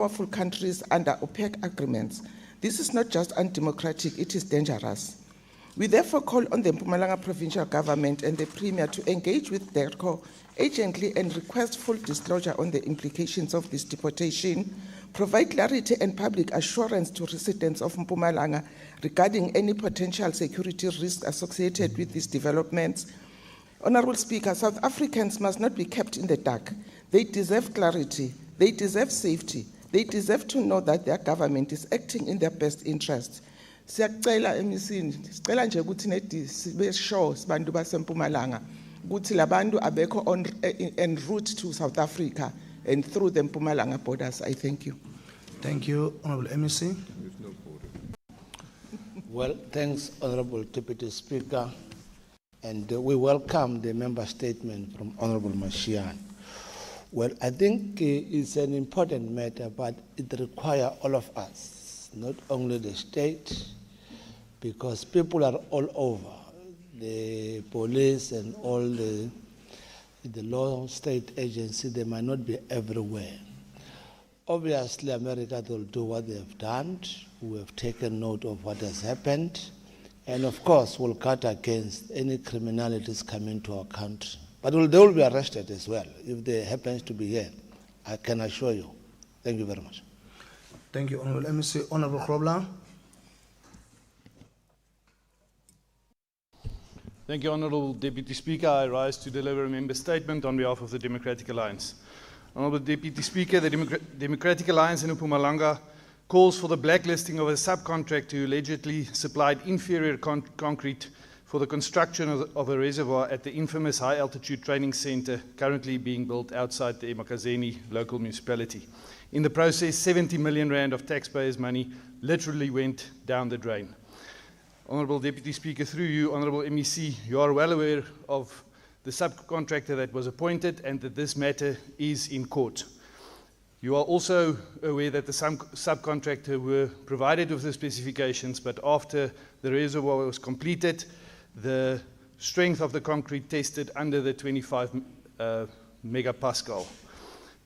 powerful countries under OPEC agreements. This is not just undemocratic, it is dangerous. We therefore call on the Mpumalanga provincial government and the Premier to engage with DIRCO urgently and request full disclosure on the implications of this deportation, provide clarity and public assurance to residents of Mpumalanga regarding any potential security risk associated with these developments. Honorable Speaker, South Africans must not be kept in the dark. They deserve clarity, they deserve safety, they deserve to know that their government is acting in their best interest. Siyacela emisini, sicela nje ukuthi nedi sibe sure sibantu baseMpumalanga ukuthi labantu abekho en route to South Africa and through the Mpumalanga borders. I thank you. Thank you, Honorable MEC. Well, thanks, Honorable Deputy Speaker, and we welcome the member statement from Honorable Mashiane. Well, I think it's an important matter, but it requires all of us, not only the state, because people are all over, the police and all the law state agency, they might not be everywhere. Obviously, America will do what they have done. We have taken note of what has happened, and of course, we'll cut against any criminalities coming to our country. But they will be arrested as well if they happen to be here. I can assure you. Thank you very much. Thank you, Honorable MEC. Honorable Grobler. Thank you, Honourable Deputy Speaker. I rise to deliver a member statement on behalf of the Democratic Alliance. Honourable Deputy Speaker, the Democratic Alliance in Mpumalanga calls for the blacklisting of a subcontractor who allegedly supplied inferior concrete for the construction of a reservoir at the infamous high-altitude training centre currently being built outside the eMakazeni local municipality. In the process, 70 million rand of taxpayers' money literally went down the drain. Honourable Deputy Speaker, through you, Honourable MEC, you are well aware of the subcontractor that was appointed and that this matter is in court. You are also aware that the subcontractor were provided with the specifications, but after the reservoir was completed, the strength of the concrete tested under the 25 megapascal.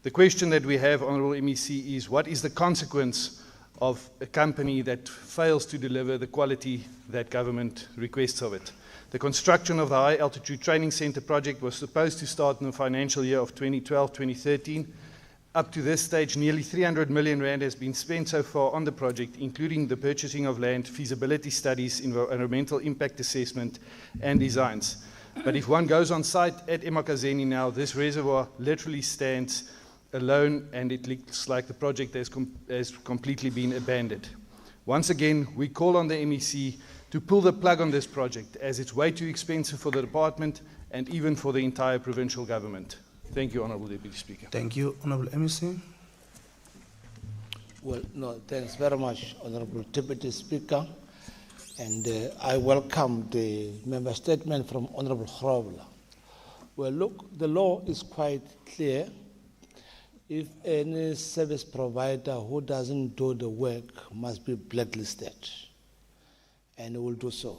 The question that we have, Honourable MEC, is what is the consequence of a company that fails to deliver the quality that government requests of it? The construction of the High Altitude Training Centre project was supposed to start in the financial year of 2012-2013. Up to this stage, nearly 300 million rand has been spent so far on the project, including the purchasing of land, feasibility studies, environmental impact assessment, and designs. But if one goes on site at eMakazeni now, this reservoir literally stands alone, and it looks like the project has completely been abandoned. Once again, we call on the MEC to pull the plug on this project, as it's way too expensive for the department and even for the entire provincial government. Thank you, Honourable Deputy Speaker. Thank you, Honourable MEC. Well, no, thanks very much, Honourable Deputy Speaker. And I welcome the member statement from Honourable Grobler. Well, look, the law is quite clear. If any service provider who doesn't do the work must be blacklisted, and will do so.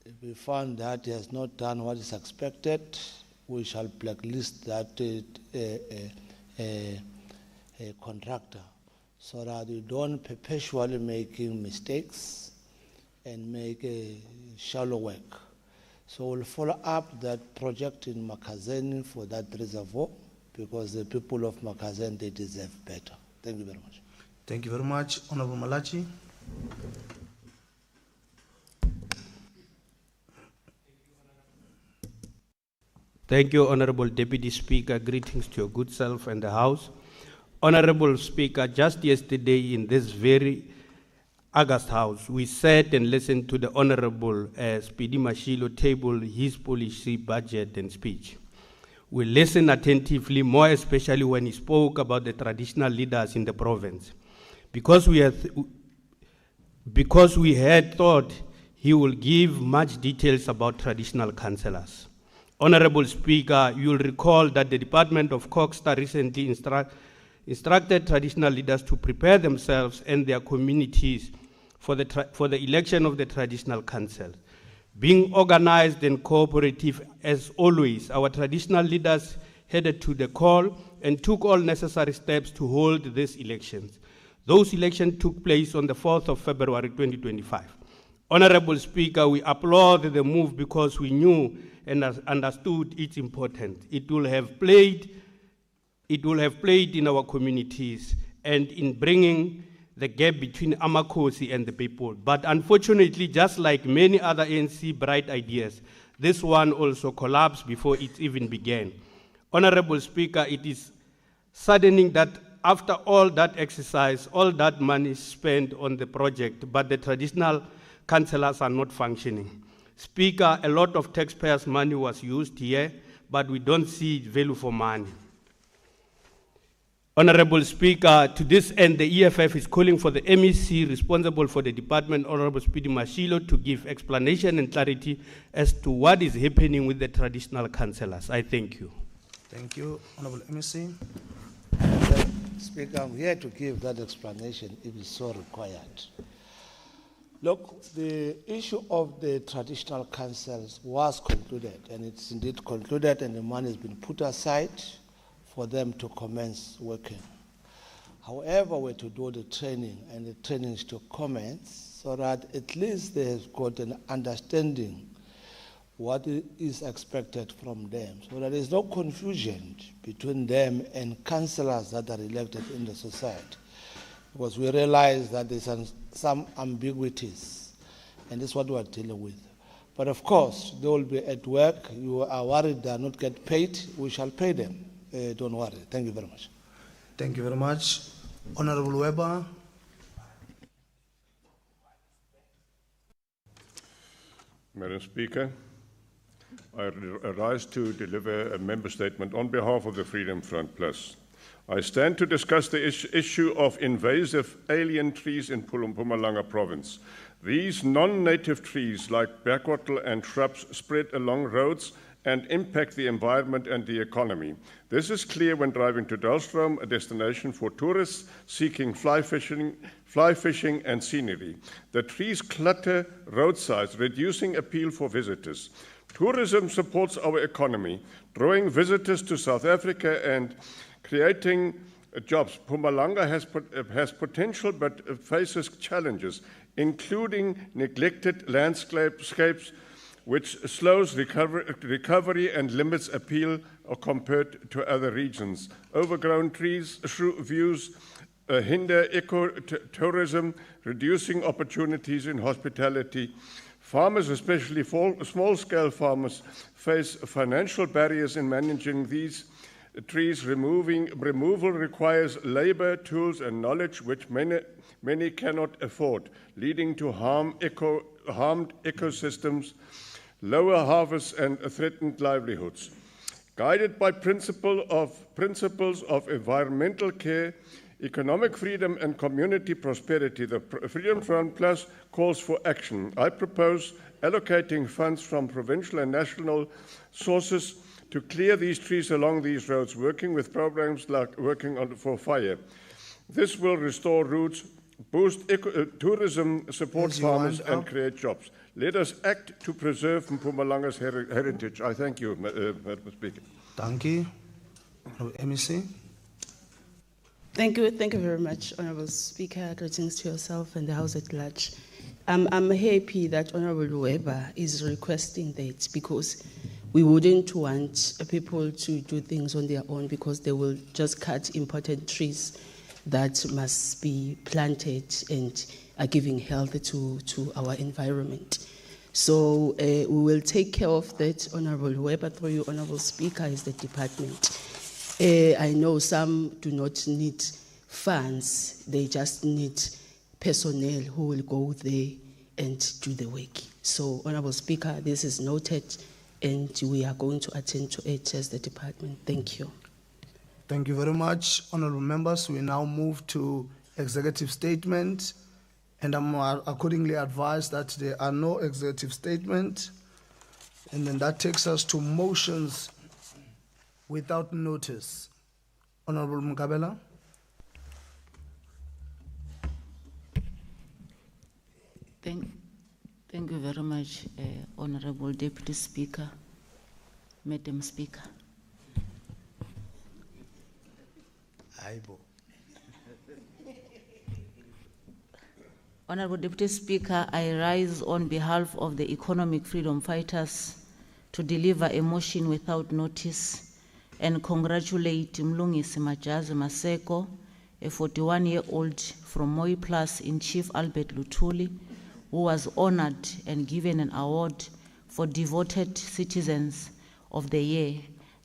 If we find that he has not done what is expected, we shall blacklist that contractor, so that we don't perpetually making mistakes and make shallow work. So we'll follow up that project in Makazeni for that reservoir, because the people of Makazeni, they deserve better. Thank you very much. Thank you very much, Honourable Malachi. Thank you, Honourable Deputy Speaker. Greetings to your good self and the House. Honourable Speaker, just yesterday in this very August House, we sat and listened to the Honourable Speedy Mashilo table his policy budget and speech. We listened attentively, more especially when he spoke about the traditional leaders in the province, because we had thought he will give much details about traditional councillors. Honourable Speaker, you will recall that the Department of Coxstar recently instructed traditional leaders to prepare themselves and their communities for the election of the traditional council. Being organized and cooperative as always, our traditional leaders headed to the call and took all necessary steps to hold these elections. Those elections took place on the 4th of February 2025. Honorable Speaker, we applaud the move because we knew and understood its importance. It will have played in our communities and in bringing the gap between Amakosi and the people. But unfortunately, just like many other ANC bright ideas, this one also collapsed before it even began. Honorable Speaker, it is saddening that after all that exercise, all that money spent on the project, but the traditional councillors are not functioning. Speaker, a lot of taxpayers' money was used here, but we don't see value for money. Honorable Speaker, to this end, the EFF is calling for the MEC responsible for the department, Honorable Speedy Mashilo, to give explanation and clarity as to what is happening with the traditional councillors. I thank you. Thank you. Honorable MEC. Speaker, I'm here to give that explanation if it's so required. Look, the issue of the traditional councils was concluded, and it's indeed concluded, and the money has been put aside for them to commence working. However, we're to do the training, and the training is to commence so that at least they have got an understanding what is expected from them, so that there's no confusion between them and councillors that are elected in the society. Because we realize that there's some ambiguities, and this is what we are dealing with. But of course, they will be at work. You are worried they are not get paid. We shall pay them. Don't worry. Thank you very much. Thank you very much. Honorable Weber. Madam Speaker, I rise to deliver a member statement on behalf of the Freedom Front Plus. I stand to discuss the issue of invasive alien trees in Mpumalanga province. These non-native trees, like berkwattle and shrubs, spread along roads and impact the environment and the economy. This is clear when driving to Delstroom, a destination for tourists seeking fly fishing and scenery. The trees clutter roadsides, reducing appeal for visitors. Tourism supports our economy, drawing visitors to South Africa and creating jobs. Mpumalanga has potential but faces challenges, including neglected landscapes, which slows recovery and limits appeal compared to other regions. Overgrown trees, views hinder ecotourism, reducing opportunities in hospitality. Farmers, especially small-scale farmers, face financial barriers in managing these trees. Removal requires labor, tools, and knowledge which many cannot afford, leading to harmed ecosystems, lower harvests, and threatened livelihoods. Guided by principles of environmental care, economic freedom, and community prosperity, the Freedom Front Plus calls for action. I propose allocating funds from provincial and national sources to clear these trees along these roads, working with programs like Working on for Fire. This will restore routes, boost tourism, support farmers, and create jobs. Let us act to preserve Mpumalanga's heritage. I thank you, Madam Speaker. Thank you. MEC. Thank you very much, Honourable Speaker. Greetings to yourself and the House at large. I'm happy that Honourable Weber is requesting that, because we wouldn't want people to do things on their own, because they will just cut important trees that must be planted and are giving health to our environment. So we will take care of that, Honourable Weber, through you, Honourable Speaker, as the department. I know some do not need funds, they just need personnel who will go there and do the work. So, Honourable Speaker, this is noted, and we are going to attend to it as the department. Thank you. Thank you very much, honourable members. We now move to executive statement, and I'm accordingly advised that there are no executive statements, and then that takes us to motions without notice. Honourable Mukabela. Thank you very much, Honourable Deputy Speaker, Madam Speaker. Haibo. Honorable Deputy Speaker, I rise on behalf of the economic freedom fighters to deliver a motion without notice and congratulate Mlungisi Majazi Maseko, a 41-year-old from Moi Plus in Chief Albert Lutuli, who was honored and given an award for Devoted Citizens of the Year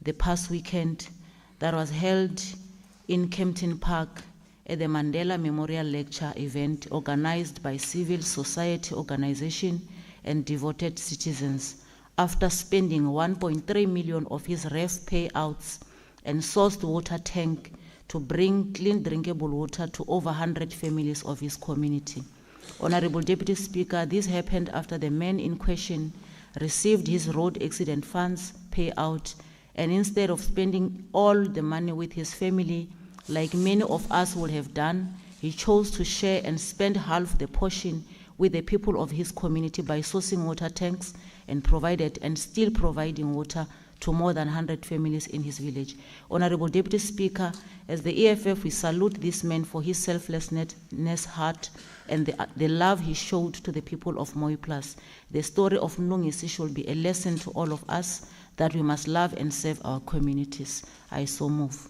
the past weekend that was held in Kempton Park at the Mandela Memorial Lecture event organized by civil society organization and devoted citizens after spending 1.3 million of his ref payouts and sourced water tank to bring clean drinkable water to over 100 families of his community. Honorable Deputy Speaker, this happened after the man in question received his road accident funds payout, and instead of spending all the money with his family, like many of us would have done, he chose to share and spend half the portion with the people of his community by sourcing water tanks and still providing water to more than 100 families in his village. Honorable Deputy Speaker, as the EFF, we salute this man for his selflessness heart and the love he showed to the people of Moi Plus. The story of Mlungisi should be a lesson to all of us that we must love and serve our communities. I so move.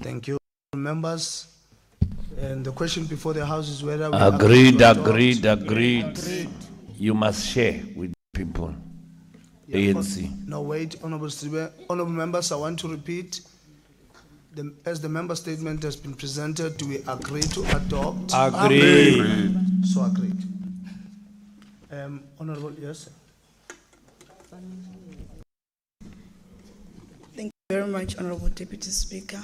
Thank you. Members, and the question before the House is whether we Agreed. You must share with people. ANC. No, wait, Honorable members, I want to repeat. As the member statement has been presented, do we agree to adopt? Agree. So agreed. Honorable, yes. Thank you very much, Honorable Deputy Speaker.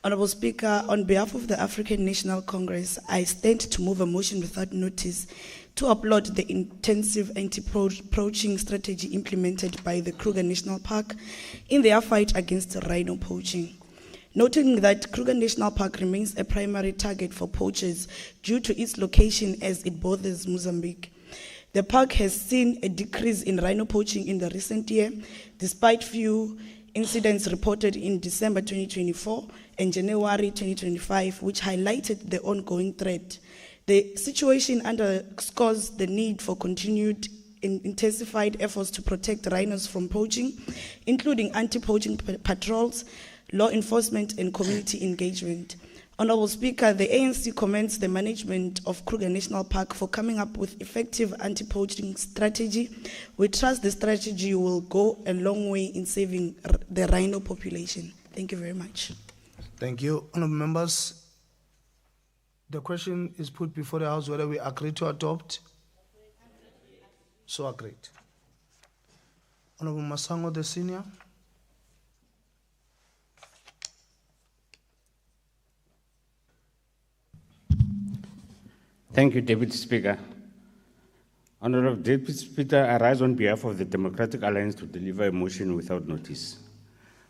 Honorable Speaker, on behalf of the African National Congress, I stand to move a motion without notice to applaud the intensive anti-poaching strategy implemented by the Kruger National Park in their fight against rhino poaching. Noting that Kruger National Park remains a primary target for poachers due to its location as it borders Mozambique. The park has seen a decrease in rhino poaching in the recent year, despite few incidents reported in December 2024 and January 2025, which highlighted the ongoing threat. The situation underscores the need for continued intensified efforts to protect rhinos from poaching, including anti-poaching patrols, law enforcement, and community engagement. Honorable Speaker, the ANC commends the management of Kruger National Park for coming up with effective anti-poaching strategy. We trust the strategy will go a long way in saving the rhino population. Thank you very much. Thank you. Honorable members, the question is put before the House whether we agree to adopt. So agreed. Honorable Masango, the senior. Thank you, Deputy Speaker. Honorable Deputy Speaker, I rise on behalf of the Democratic Alliance to deliver a motion without notice.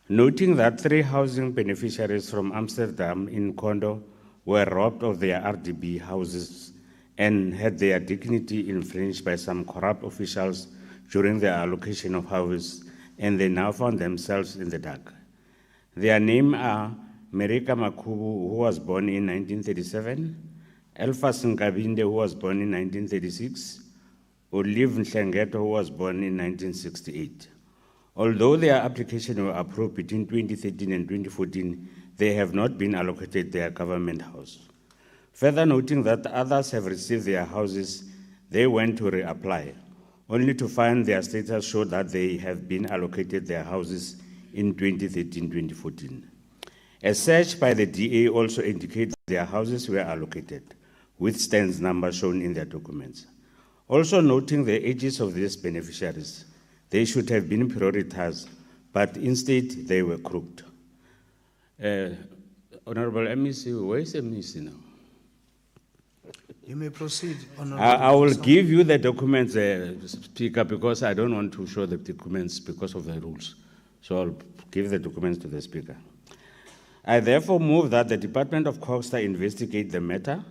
Noting that 3 housing beneficiaries from Amsterdam in Kondo were robbed of their RDB houses and had their dignity infringed by some corrupt officials during their allocation of houses, and they now found themselves in the dark. Their names are Merika Makubu, who was born in 1937, Elfas Nkabinde, who was born in 1936, Olive Nhlengeto, who was born in 1968. Although their application were approved between 2013 and 2014, they have not been allocated their government house. Further noting that others have received their houses, they went to reapply, only to find their status showed that they have been allocated their houses in 2013-2014. A search by the DA also indicates their houses were allocated, with stands number shown in their documents. Also noting the ages of these beneficiaries, they should have been prioritized, but instead they were crooked. Honorable MEC, where is MEC now? You may proceed, Honorable. I will give you the documents, Speaker, because I don't want to show the documents because of the rules. So I'll give the documents to the Speaker. I therefore move that the Department of Costa investigate the matter.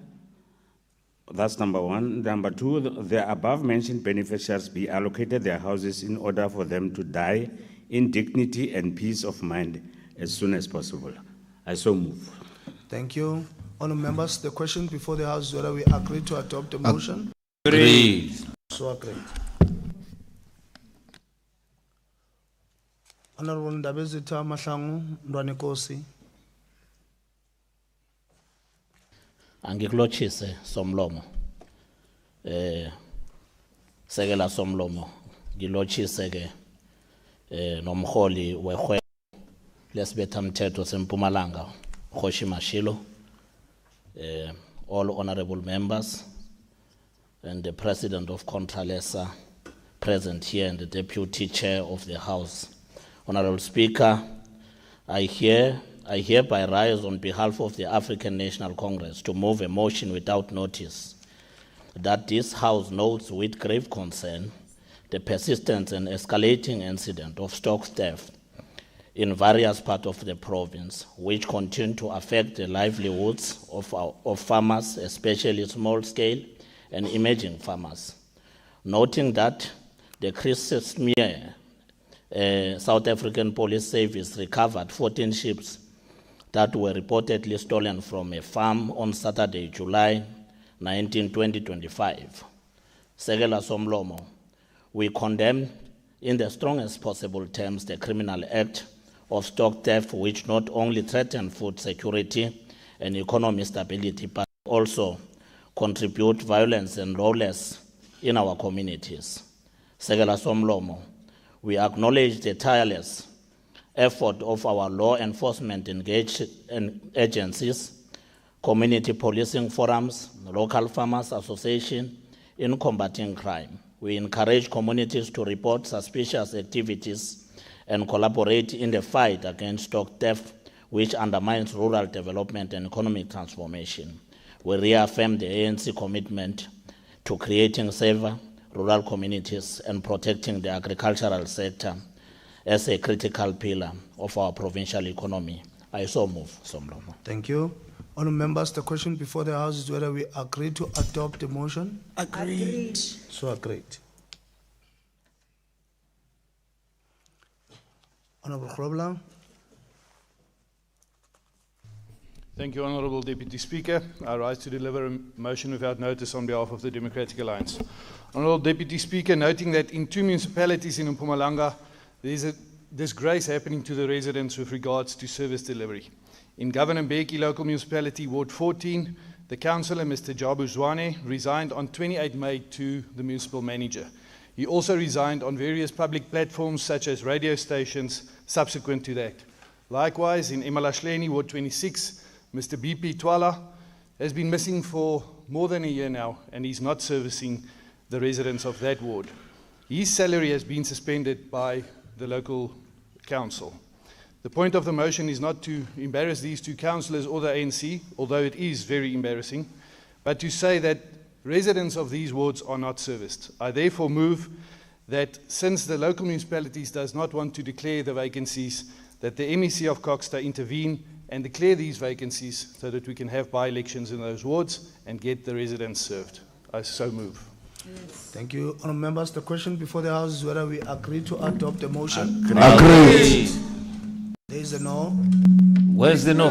That's number one. Number two, the above-mentioned beneficiaries be allocated their houses in order for them to die in dignity and peace of mind as soon as possible. I so move. Thank you. Honourable members, the question before the House is whether we agree to adopt the motion. Agreed. So agreed. Honourable Ndabezitha Mahlangu Ndwanikosi. Angikulochise somlomo. Sekela somlomo. Gilochise ke nomholi wehwe lesibetha mthetho sempumalanga Khoshi Mashilo. All honorable members and the president of Contralesa present here and the deputy chair of the House. Honorable Speaker, I hereby rise on behalf of the African National Congress to move a motion without notice that this House notes with grave concern the persistent and escalating incident of stock theft in various parts of the province, which continue to affect the livelihoods of farmers, especially small-scale and emerging farmers. Noting that the Christmas South African Police Service recovered 14 sheep that were reportedly stolen from a farm on Saturday, July 19, 2025. Sekela Somlomo, we condemn in the strongest possible terms the criminal act of stock theft, which not only threaten food security and economic stability, but also contribute violence and lawlessness in our communities. Sekela Somlomo, we acknowledge the tireless effort of our law enforcement agencies, community policing forums, local farmers association in combating crime. We encourage communities to report suspicious activities and collaborate in the fight against stock theft, which undermines rural development and economic transformation. We reaffirm the ANC commitment to creating safer rural communities and protecting the agricultural sector as a critical pillar of our provincial economy. I so move, Somlomo. Thank you. Honourable members, the question before the House is whether we agree to adopt the motion. Agreed. So agreed. Honourable Grobler. Thank you, Honourable Deputy Speaker. I rise to deliver a motion without notice on behalf of the Democratic Alliance. Honourable Deputy Speaker, noting that in 2 municipalities in Mpumalanga, there is a disgrace happening to the residents with regards to service delivery. In Governor Mbeki Local Municipality, Ward 14, the councillor, Mr. Jabu Zwane, resigned on 28 May to the municipal manager. He also resigned on various public platforms such as radio stations subsequent to that. Likewise, in Emalahleni, Ward 26, Mr. BP Twala has been missing for more than a year now, and he's not servicing the residents of that ward. His salary has been suspended by the local council. The point of the motion is not to embarrass these two councillors or the ANC, although it is very embarrassing, but to say that residents of these wards are not serviced. I therefore move that since the local municipalities does not want to declare the vacancies, that the MEC of Coxta intervene and declare these vacancies so that we can have by-elections in those wards and get the residents served. I so move. Yes. Thank you. Honourable members, the question before the House is whether we agree to adopt the motion. Agreed. There is a no. Where's the no?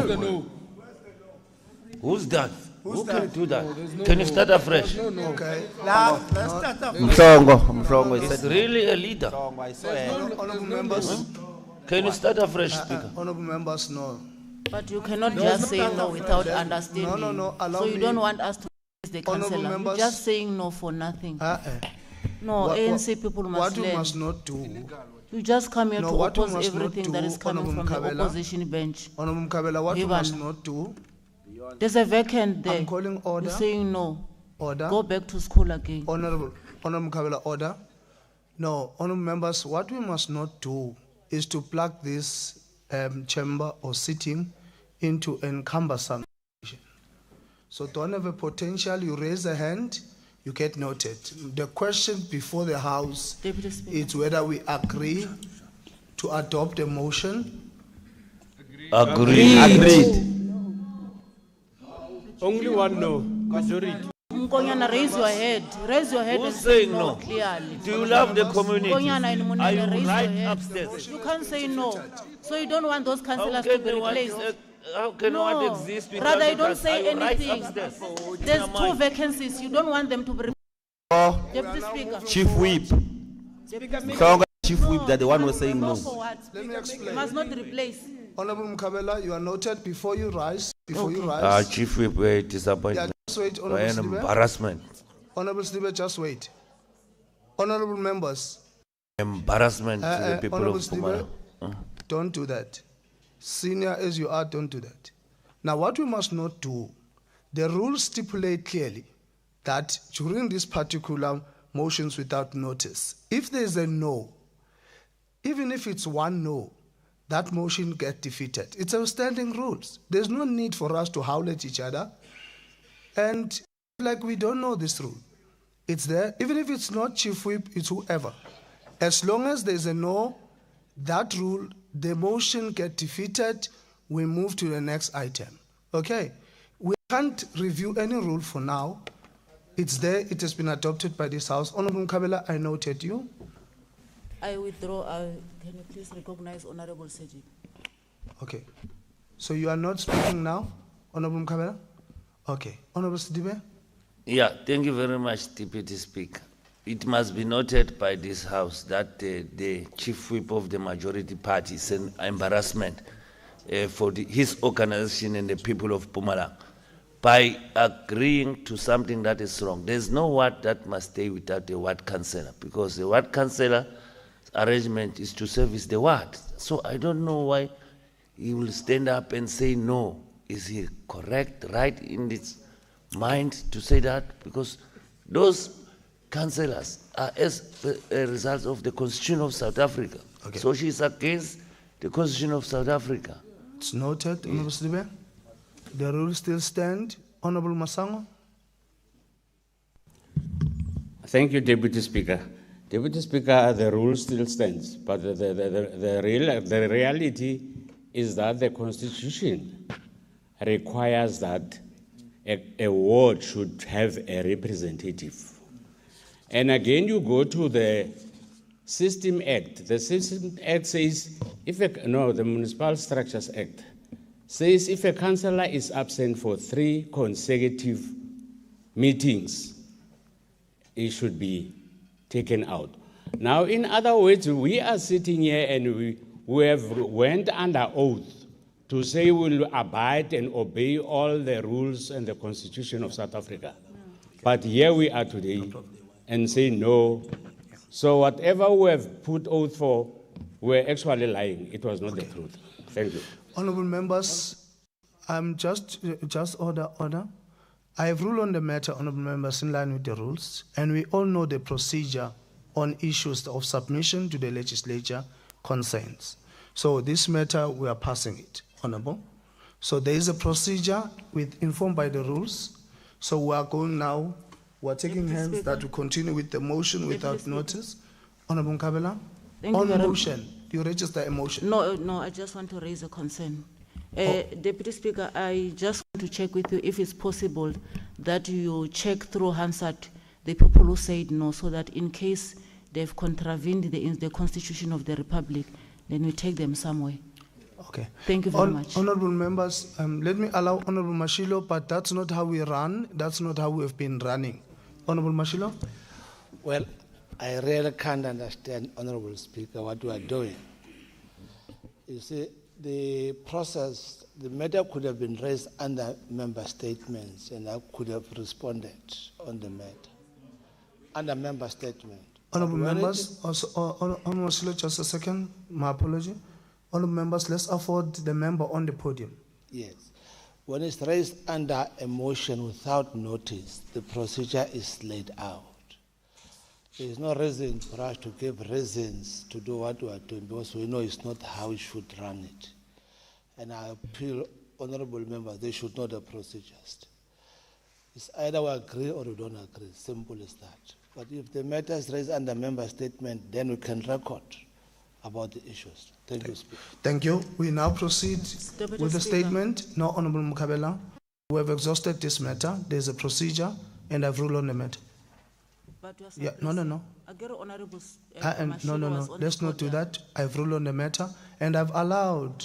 Who's that? Who can do that? Can you start afresh? Okay. Let's start afresh. Mhlongo is really a leader. Honourable members. Can you start afresh, Speaker? Honourable members, no. But you cannot just say no without understanding. No. So you don't want us to raise the councillor. You're just saying no for nothing. No, ANC people must learn. What we must not do. You just come here to oppose everything that is coming from the opposition bench. Honourable Mkhabela, what we must not do. There's a vacant there. I'm calling order. You're saying no. Order. Go back to school again. Honourable Mkhabela, order. No, honourable members, what we must not do is to plug this chamber or sitting into an cumbersome situation. So don't have a potential, you raise a hand, you get noted. The question before the House is whether we agree to adopt a motion. Agreed. Only one no. Majority. Mkonyana, raise your head. Raise your head. Who's saying no? Clearly. Do you love the community? Mkonyana, Are you raise right your head. upstairs? You can't say no. So you don't want those councillors to be replaced. How can No, what exist without brother, the you don't trust? say Are you right anything. upstairs? There's two vacancies. You don't want them to be. Deputy Speaker. Chief Whip. Chief Whip, that the one was saying Go no. for what? Let me explain. You must not replace. Honorable Mkabela, you are noted before you rise. Before you rise. Chief Whip, we're disappointed. Yeah, just wait, Honorable An Slibe. embarrassment. Honorable Slibe, just wait. Honorable members, Embarrassment to the people Honorable of Pumala. Slibe, don't do that. Senior as you are, don't do that. Now, what we must not do, the rules stipulate clearly that during these particular motions without notice, if there is a no, even if it's one no, that motion gets defeated. It's our standing rules. There's no need for us to howl at each other. And like we don't know this rule. It's there. Even if it's not Chief Whip, it's whoever. As long as there's a no, that rule, the motion gets defeated, we move to the next item. Okay? We can't review any rule for now. It's there. It has been adopted by this House. Honorable Mkabela, I noted you. I withdraw. Can you please recognize Honorable Seji? Okay. So you are not speaking now, Honorable Mkabela? Okay. Honorable Sidibe? Yeah, thank you very much, Deputy Speaker. It must be noted by this House that the Chief Whip of the majority party is an embarrassment for his organization and the people of Pumalang by agreeing to something that is wrong. There's no ward that must stay without the ward councillor, because the ward councillor arrangement is to service the ward. So I don't know why he will stand up and say no. Is he correct, right in his mind to say that? Because those councillors are as a result of the Constitution of South Africa. Okay. So she's against the Constitution of South Africa. It's noted, Honorable Sidibe. The rules still stand. Honorable Masango? Thank you, Deputy Speaker. Deputy Speaker, the rule still stands, but the reality is that the Constitution requires that a ward should have a representative. And again, you go to the System Act. The System Act says, the Municipal Structures Act says if a councillor is absent for 3 consecutive meetings, it should be taken out. Now, in other words, we are sitting here and we have went under oath to say we'll abide and obey all the rules and the Constitution of South Africa. But here we are today and say no. So whatever we have put oath for, we're actually lying. It was not the truth. Thank you. Honorable members, just order. I have ruled on the matter, honorable members, in line with the rules, and we all know the procedure on issues of submission to the legislature concerns. So this matter, we are passing it, honorable. So there is a procedure informed by the rules. So we are going now, we are taking hands that we continue with the motion without notice. Honorable Mkabela, on motion, you register a motion. No, I just want to raise a concern. Deputy Speaker, I just want to check with you if it's possible that you check through Hansard the people who said no, so that in case they've contravened the Constitution of the Republic, then we take them somewhere. Okay. Thank you very much. Honorable members, let me allow Honorable Mashilo, but that's not how we run. That's not how we have been running. Honorable Mashilo? Well, I really can't understand, Honorable Speaker, what you are doing. You see, the process, the matter could have been raised under member statements, and I could have responded on the matter under member statement. Honorable members, Honorable Mashilo, just a second, my apology. Honorable members, let's afford the member on the podium. Yes. When it's raised under a motion without notice, the procedure is laid out. There is no reason for us to give reasons to do what we are doing, because we know it's not how we should run it. And I appeal, honorable members, they should know the procedures. It's either we agree or we don't agree, simple as that. But if the matter is raised under member statement, then we can record about the issues. Thank you, Speaker. Thank you. We now proceed with the statement. Now, Honorable Mkabela, we have exhausted this matter. There's a procedure, and I've ruled on the matter. Yeah, no. No. No. Let's not do that. I've ruled on the matter, and I've allowed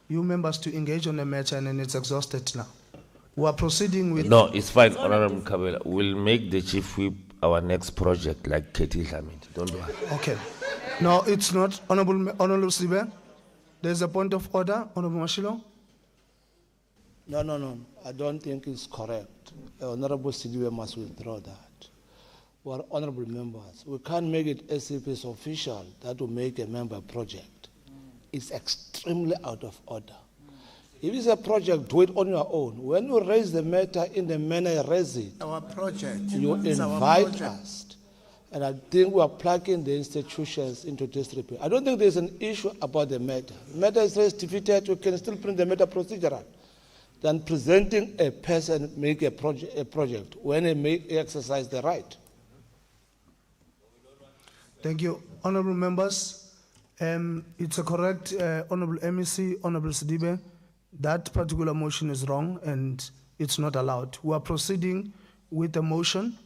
you members to engage on the matter and then it's exhausted now. We are proceeding with... No, it's fine, Honorable Kabela. We'll make the chief whip our next project like Katie Hamid. Don't worry. Okay. No, it's not. Honorable Sibe, there's a point of order, Honorable Mashilo. No. I don't think it's correct. Honorable Sidibe must withdraw that. We are honorable members. We can't make it SCP's official that will make a member project. It's extremely out of order. If it's a project, do it on your own. When you raise the matter in the manner you raise it, Our project. you It's our invite project. us. And I think we are plugging the institutions into this repair. I don't think there's an issue about the matter. The matter is raised, defeated, we can still bring the matter procedural. Than presenting a person make a project when he may exercise the right. Thank you. Honorable members, it's a correct, Honorable MEC, Honorable Sidibe, that particular motion is wrong and it's not allowed. We are proceeding with a motion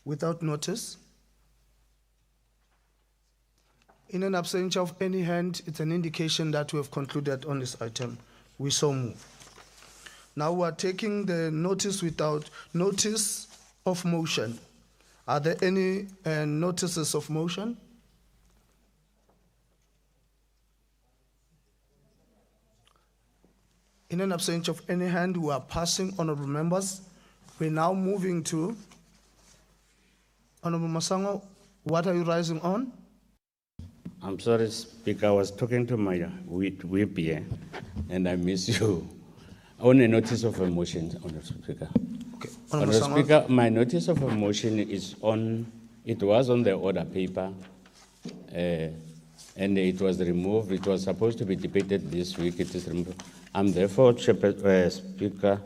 without notice. In an absence of any hand, it's an indication that we have concluded on this item. We so move. Now we are taking the notice without notice of motion. Are there any notices of motion? In an absence of any hand, we are passing, honorable members. We're now moving to Honorable Masango. What are you rising on? I'm sorry, Speaker, I was talking to my whip here, and I miss you. On a notice of a motion, Honorable Speaker. Okay. Honorable Speaker, my notice of a motion is on, it was on the order paper, and it was removed. It was supposed to be debated this week. It is removed. I'm therefore, Speaker,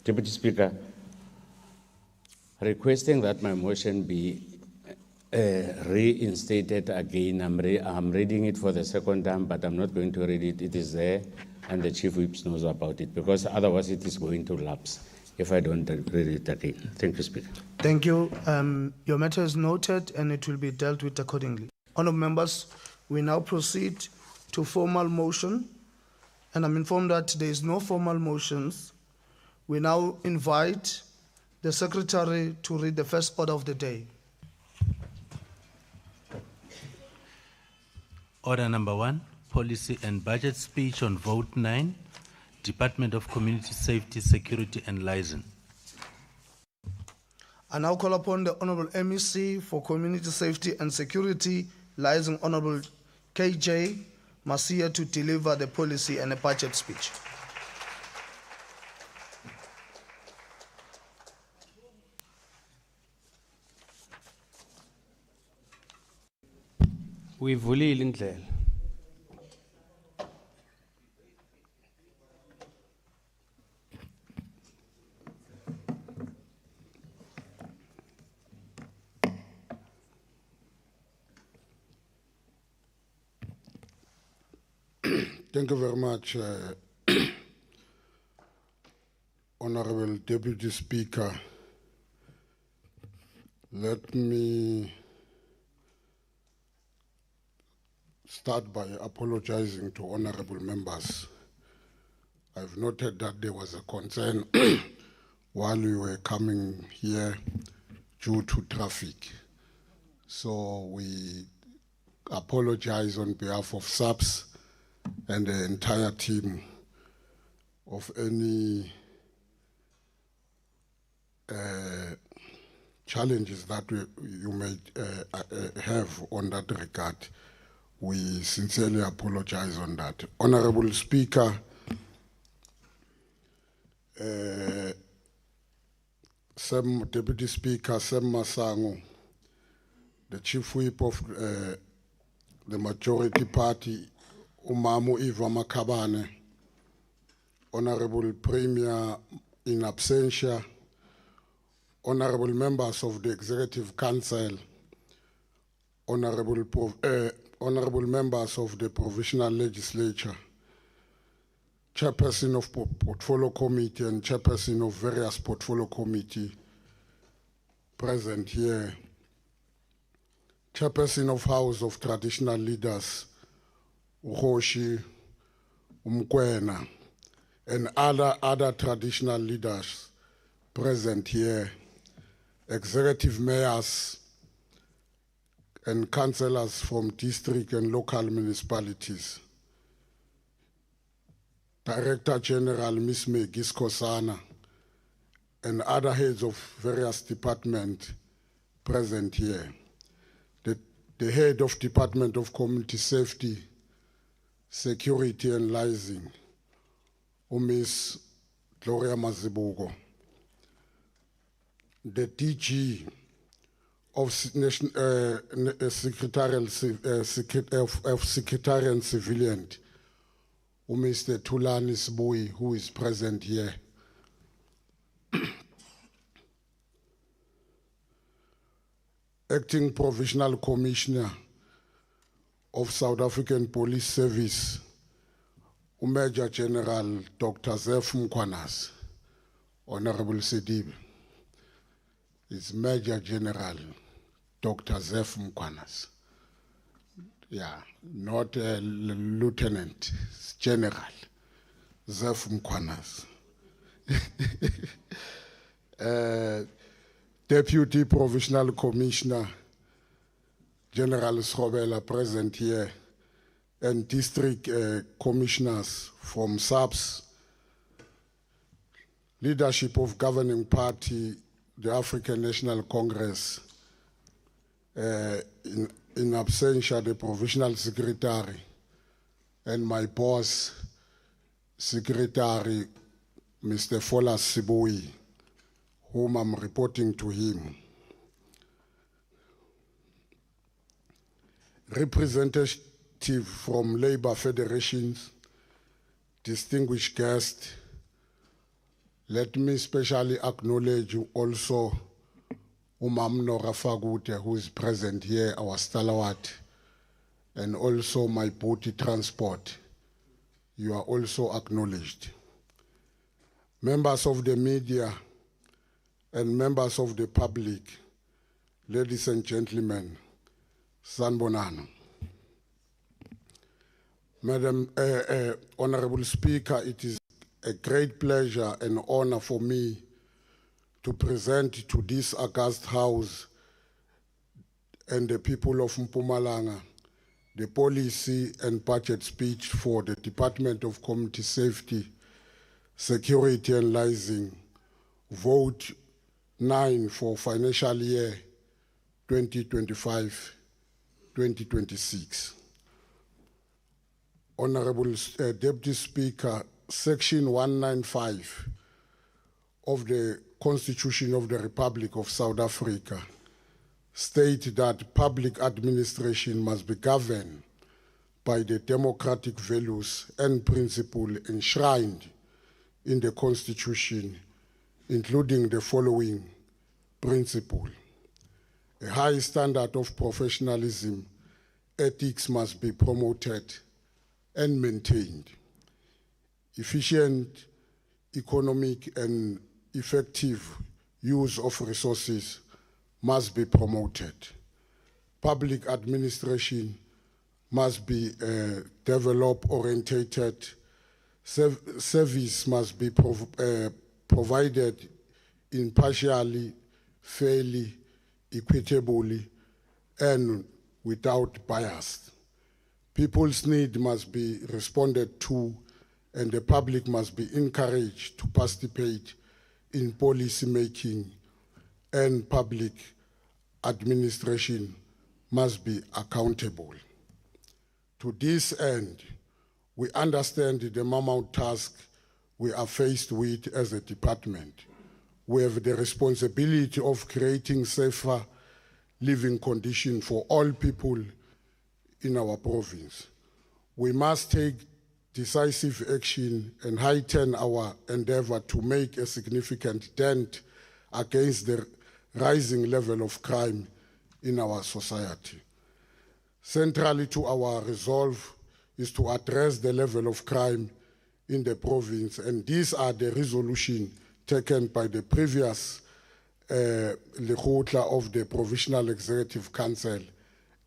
Deputy Speaker, requesting that my motion be reinstated again. I'm reading it for the second time, but I'm not going to read it. It is there, and the Chief Whip knows about it, because otherwise it is going to lapse if I don't read it again. Thank you, Speaker. Thank you. Your matter is noted, and it will be dealt with accordingly. Honorable members, we now proceed to formal motion, and I'm informed that there is no formal motions. We now invite the Secretary to read the first order of the day. Order number 1, Policy and Budget Speech on Vote 9, Department of Community Safety, Security and Liaison. I now call upon the Honorable MEC for Community Safety and Security, Liaison Honorable KJ Masia, to deliver the policy and a budget speech. Uyivulile indlela. Thank you very much, Honorable Deputy Speaker. Let me start by apologizing to honorable members. I've noted that there was a concern while we were coming here due to traffic. So we apologize on behalf of SAPS and the entire team of any challenges that you may have on that regard. We sincerely apologize on that. Honorable Speaker, Deputy Speaker Sam Masango, the Chief Whip of the majority party, Umamu Eva Makabane, Honorable Premier in absentia, Honorable members of the Executive Council, Honorable members of the Provisional Legislature, Chairperson of Portfolio Committee and Chairperson of various Portfolio Committee present here, Chairperson of House of Traditional Leaders, Uhoshi, Umkwena, and other traditional leaders present here, executive mayors and councillors from district and local municipalities, Director General Ms. Megis Kosana, and other heads of various departments present here. The head of Department of Community Safety, Security and Liaison, Ms. Gloria Mazibuko. The DG of Secretariat and Civilian, Mr. Tulani Sibui, who is present here. Acting Provisional Commissioner of South African Police Service, Major General Dr. Zef Mkwanas, Honorable Sidibe. It's Major General Dr. Zef Mkwanas. Yeah, not a lieutenant, it's General Zef Mkwanas. Deputy Provisional Commissioner General Srobela present here, and district commissioners from SAPS, leadership of governing party, the African National Congress, in absentia, the Provisional Secretary, and my boss, Secretary, Mr. Folas Sibui, whom I'm reporting to him. Representative from Labour Federations, distinguished guests, let me specially acknowledge also Nora Fagute, who is present here, our stalwart, and also my booty transport. You are also acknowledged. Members of the media and members of the public, ladies and gentlemen, Sanbonano. Madam Honorable Speaker, it is a great pleasure and honor for me to present to this august house and the people of Mpumalanga the policy and budget speech for the Department of Community Safety, Security and Liaison, Vote 9 for financial year 2025-2026. Honorable Deputy Speaker, Section 195 of the Constitution of the Republic of South Africa state that public administration must be governed by the democratic values and principles enshrined in the Constitution, including the following principle. A high standard of professionalism, ethics must be promoted and maintained. Efficient, economic, and effective use of resources must be promoted. Public administration must be develop-oriented. Service must be provided impartially, fairly, equitably, and without bias. People's needs must be responded to, and the public must be encouraged to participate in policy making, and public administration must be accountable. To this end, we understand the mammoth task we are faced with as a department. We have the responsibility of creating safer living conditions for all people in our province. We must take decisive action and heighten our endeavor to make a significant dent against the rising level of crime in our society. Centrally to our resolve is to address the level of crime in the province, and these are the resolutions taken by the previous Lekgotla of the Provisional Executive Council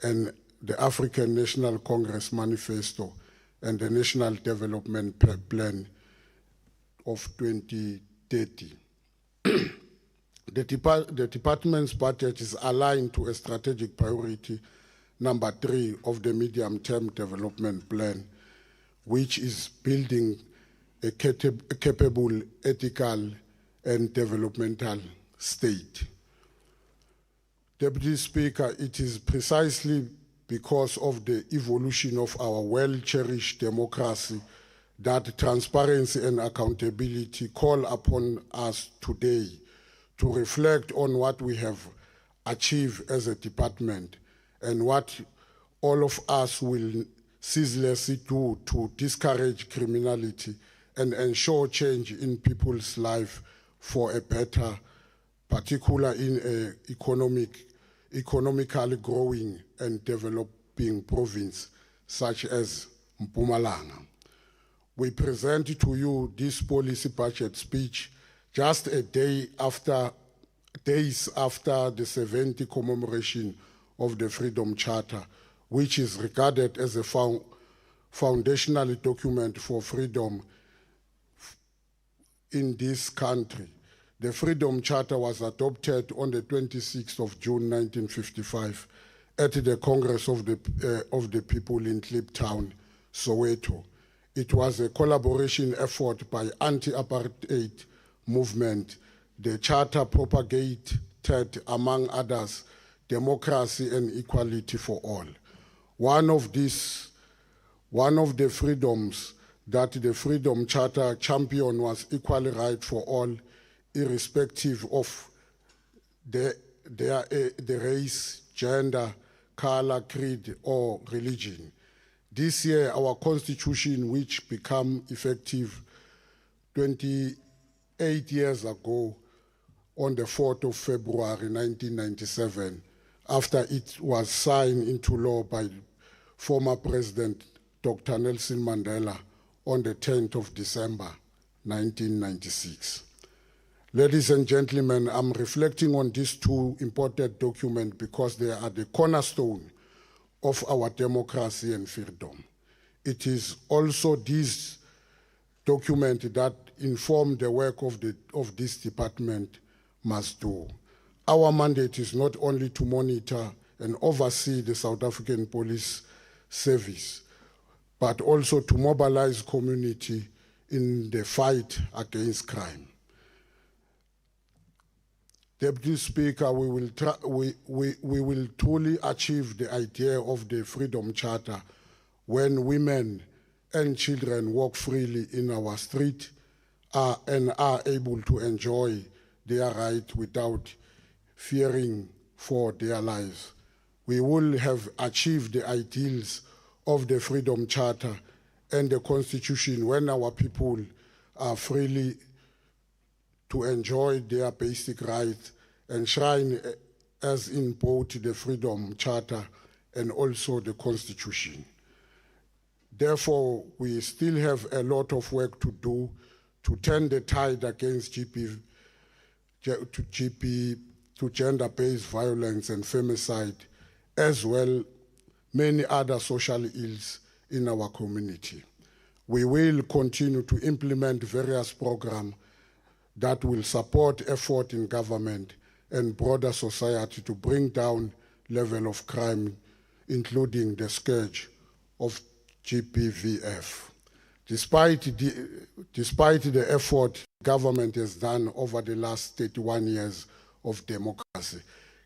and the African National Congress Manifesto and the National Development Plan of 2030. The department's budget is aligned to a strategic priority number 3 of the medium-term development plan, which is building a capable, ethical, and developmental state. Deputy Speaker, it is precisely because of the evolution of our well-cherished democracy that transparency and accountability call upon us today to reflect on what we have achieved as a department and what all of us will ceaselessly do to discourage criminality and ensure change in people's life for a better, particularly in an economically growing and developing province such as Mpumalanga. We present to you this policy budget speech just days after the 70th commemoration of the Freedom Charter, which is regarded as a foundational document for freedom in this country. The Freedom Charter was adopted on the 26th of June 1955 at the Congress of the People in Kliptown, Soweto. It was a collaboration effort by anti-apartheid movement. The Charter propagated, among others, democracy and equality for all. One of the freedoms that the Freedom Charter championed was equal right for all, irrespective of the race, gender, color, creed, or religion. This year, our Constitution, which became effective 28 years ago on the 4th of February 1997, after it was signed into law by former President Dr. Nelson Mandela on the 10th of December 1996. Ladies and gentlemen, I'm reflecting on these two important documents because they are the cornerstone of our democracy and freedom. It is also this document that inform the work of this department must do. Our mandate is not only to monitor and oversee the South African Police Service, but also to mobilize community in the fight against crime. Deputy Speaker, we will truly achieve the idea of the Freedom Charter when women and children walk freely in our street and are able to enjoy their right without fearing for their lives. We will have achieved the ideals of the Freedom Charter and the Constitution when our people are freely to enjoy their basic rights enshrined as in both the Freedom Charter and also the Constitution. Therefore, we still have a lot of work to do to turn the tide against gender-based violence and femicide, as well many other social ills in our community. We will continue to implement various programs that will support effort in government and broader society to bring down level of crime, including the scourge of GBVF. Despite the effort government has done over the last 31 years of democracy,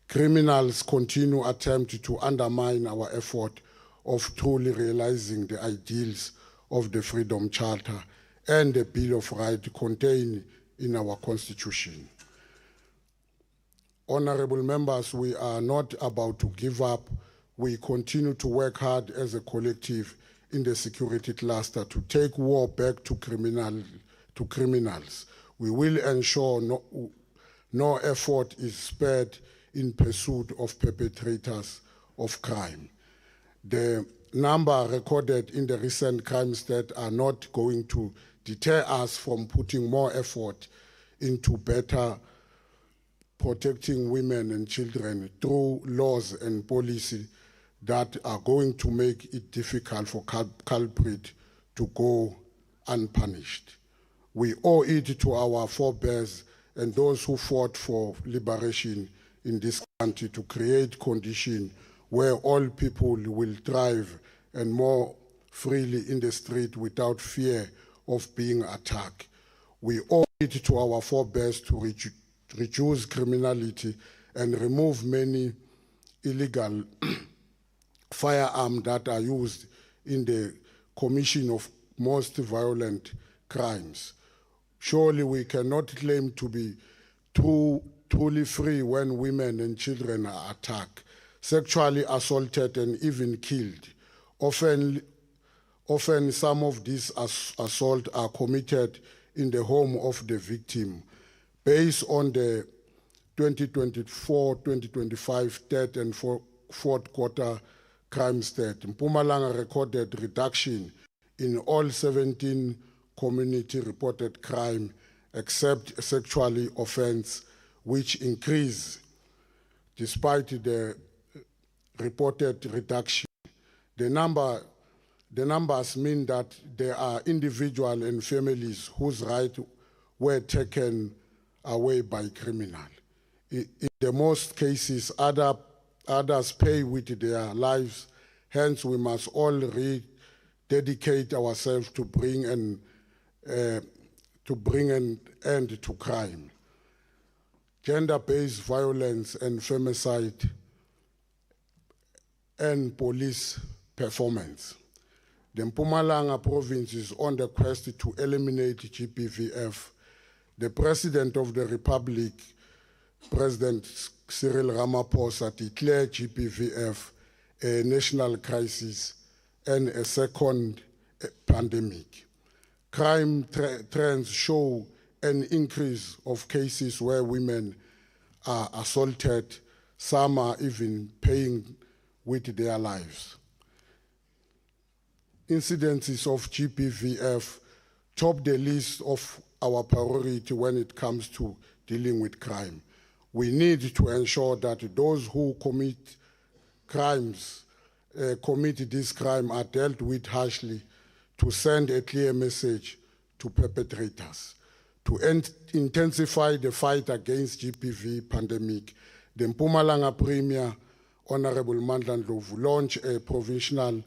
criminals continue attempt to undermine our effort of truly realizing the ideals of the Freedom Charter and the Bill of Rights contained in our Constitution. Honorable members, we are not about to give up. We continue to work hard as a collective in the security cluster to take war back to criminals. We will ensure no effort is spared in pursuit of perpetrators of crime. The number recorded in the recent crime stat are not going to deter us from putting more effort into better protecting women and children through laws and policy that are going to make it difficult for culprits to go unpunished. We owe it to our forebears and those who fought for liberation in this country to create conditions where all people will thrive and more freely in the street without fear of being attacked. We owe it to our forebears to reduce criminality and remove many illegal firearms that are used in the commission of most violent crimes. Surely we cannot claim to be truly free when women and children are attacked, sexually assaulted, and even killed. Often some of these assaults are committed in the home of the victim. Based on the 2024-2025 third and fourth quarter crime stat, Mpumalanga recorded reduction in all 17 community-reported crime except sexual offense, which increased despite the reported reduction. The numbers mean that there are individuals and families whose rights were taken away by criminals. In the most cases, others pay with their lives. Hence, we must all rededicate ourselves to bring an end to crime. Gender-based violence and femicide and police performance. The Mpumalanga province is on the quest to eliminate GBVF. The President of the Republic, President Cyril Ramaphosa, declared GBVF a national crisis and a second pandemic. Crime trends show an increase of cases where women are assaulted. Some are even paying with their lives. Incidences of GBVF top the list of our priority when it comes to dealing with crime. We need to ensure that those who commit this crime are dealt with harshly, to send a clear message to perpetrators. To intensify the fight against GBV pandemic, the Mpumalanga Premier, Honorable Mandla Ndlovu, launched a provisional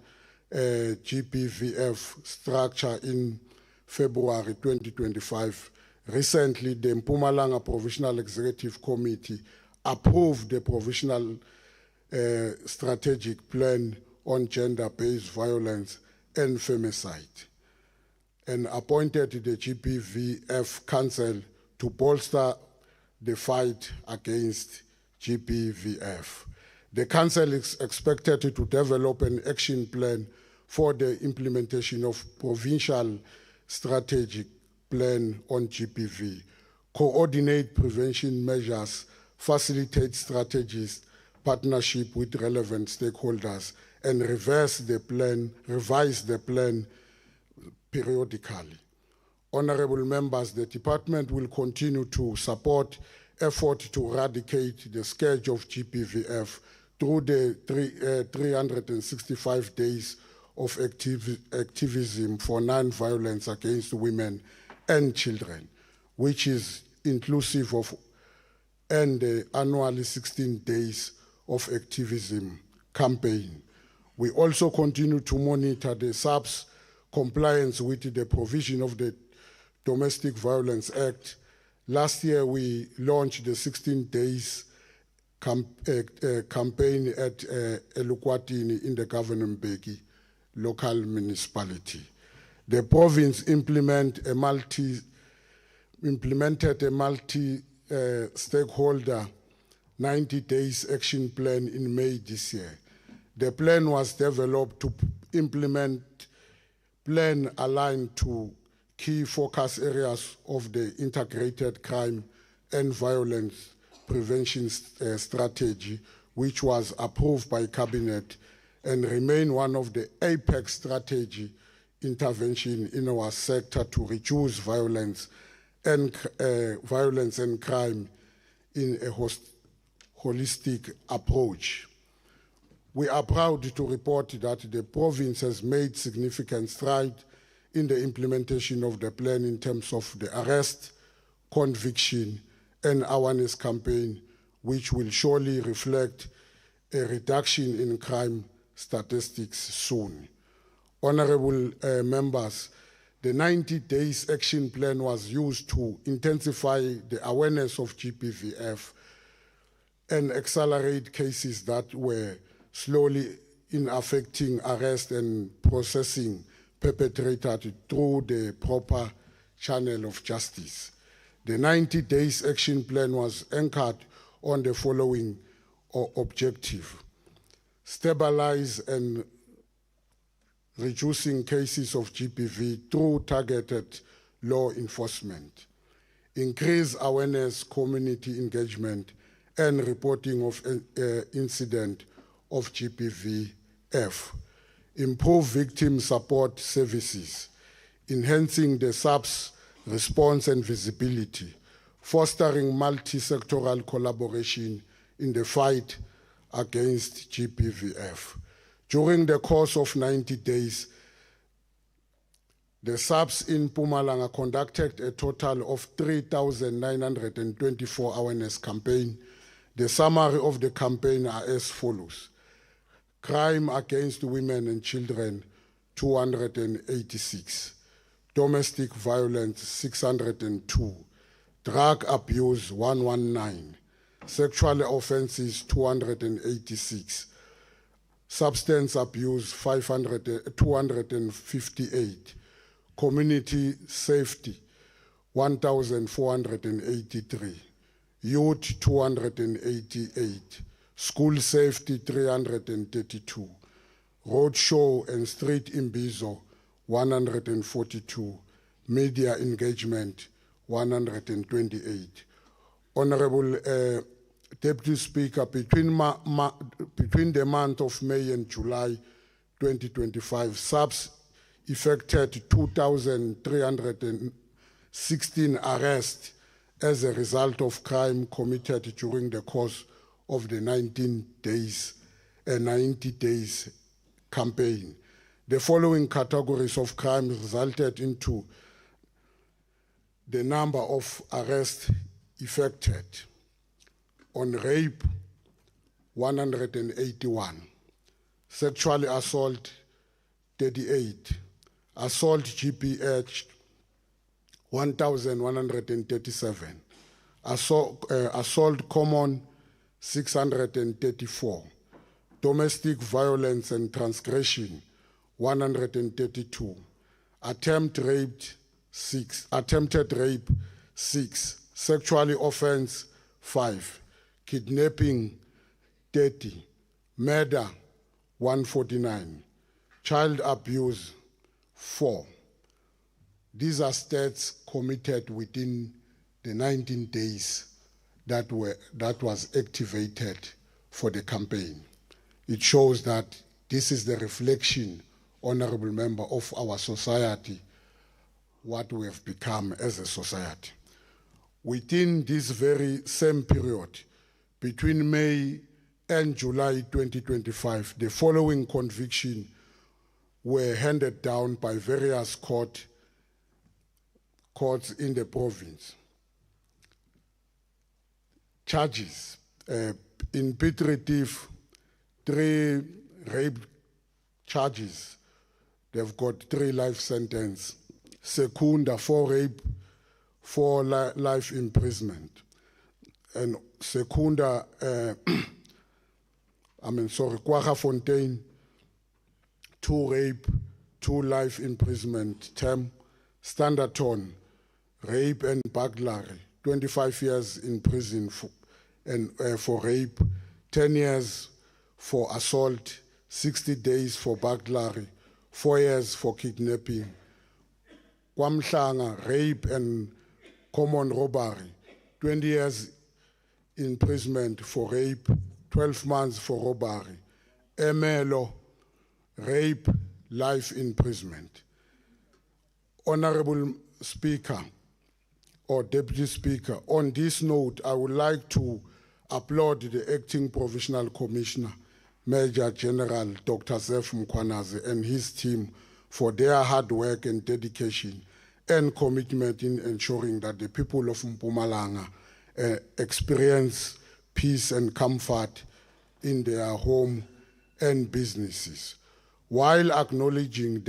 GBVF structure in February 2025. Recently, the Mpumalanga Provisional Executive Committee approved the provisional strategic plan on gender-based violence and femicide, and appointed the GBVF Council to bolster the fight against GBVF. The Council is expected to develop an action plan for the implementation of provincial strategic plan on GBV, coordinate prevention measures, facilitate strategies, partnership with relevant stakeholders, and revise the plan periodically. Honorable members, the department will continue to support efforts to eradicate the scourge of GBVF through the 365 days of activism for non-violence against women and children, which is inclusive of the annually 16 days of activism campaign. We also continue to monitor the SAP's compliance with the provision of the Domestic Violence Act. Last year, we launched the 16 days campaign at Elukwatini in the Governor Mbeki local municipality. The province implemented a multi-stakeholder 90 days action plan in May this year. The plan was developed to implement plan aligned to key focus areas of the integrated crime and violence prevention strategy, which was approved by Cabinet and remain one of the apex strategy intervention in our sector to reduce violence and crime in a holistic approach. We are proud to report that the province has made significant strides in the implementation of the plan in terms of the arrest, conviction, and awareness campaign, which will surely reflect a reduction in crime statistics soon. Honorable members, the 90 days action plan was used to intensify the awareness of GBVF and accelerate cases that were slowly in affecting arrest and processing perpetrated through the proper channel of justice. The 90 days action plan was anchored on the following objective: stabilize and reducing cases of GBV through targeted law enforcement, increase awareness, community engagement, and reporting of incident of GBVF, improve victim support services, enhancing the SAPS response and visibility, fostering multi-sectoral collaboration in the fight against GBVF. During the course of 90 days, the SAPS in Mpumalanga conducted a total of 3,924 awareness campaigns. The summary of the campaign are as follows: crime against women and children, 286. Domestic violence, 602. Drug abuse, 119. Sexual offenses, 286. Substance abuse, 258. Community safety, 1,483. Youth, 288. School safety, 332. Road show and street imbizo, 142. Media engagement, 128. Honorable Deputy Speaker, between the month of May and July 2025, SAPS effected 2,316 arrests as a result of crime committed during the course of the 90 days campaign. The following categories of crime resulted into the number of arrests effected: on rape, 181, sexual assault, 38, assault GPH, 1,137, assault common, 634, domestic violence and transgression, 132, attempted rape, 6, sexually offense, 5, kidnapping, 30, murder, 149, child abuse, 4. These are stats committed within the 19 days that was activated for the campaign. It shows that this is the reflection, honorable member, of our society, what we have become as a society. Within this very same period, between May and July 2025, the following convictions were handed down by various courts in the province. Charges: in Piet Retief, 3 rape charges. They've got 3 life sentences. Secunda, 4 rape, 4 life imprisonment. And Secunda, Kwaggafontein, 2 rape, 2 life imprisonment term. Standerton, rape and burglary, 25 years in prison for rape, 10 years for assault, 60 days for burglary, 4 years for kidnapping. KwaMhlanga, rape and common robbery, 20 years imprisonment for rape, 12 months for robbery. Emelo, rape, life imprisonment. Honorable Speaker or Deputy Speaker, on this note, I would like to applaud the Acting Provincial Commissioner, Major General Dr. Zef Mkhwanazi, and his team for their hard work and dedication and commitment in ensuring that the people of Mpumalanga experience peace and comfort in their home and businesses. While acknowledging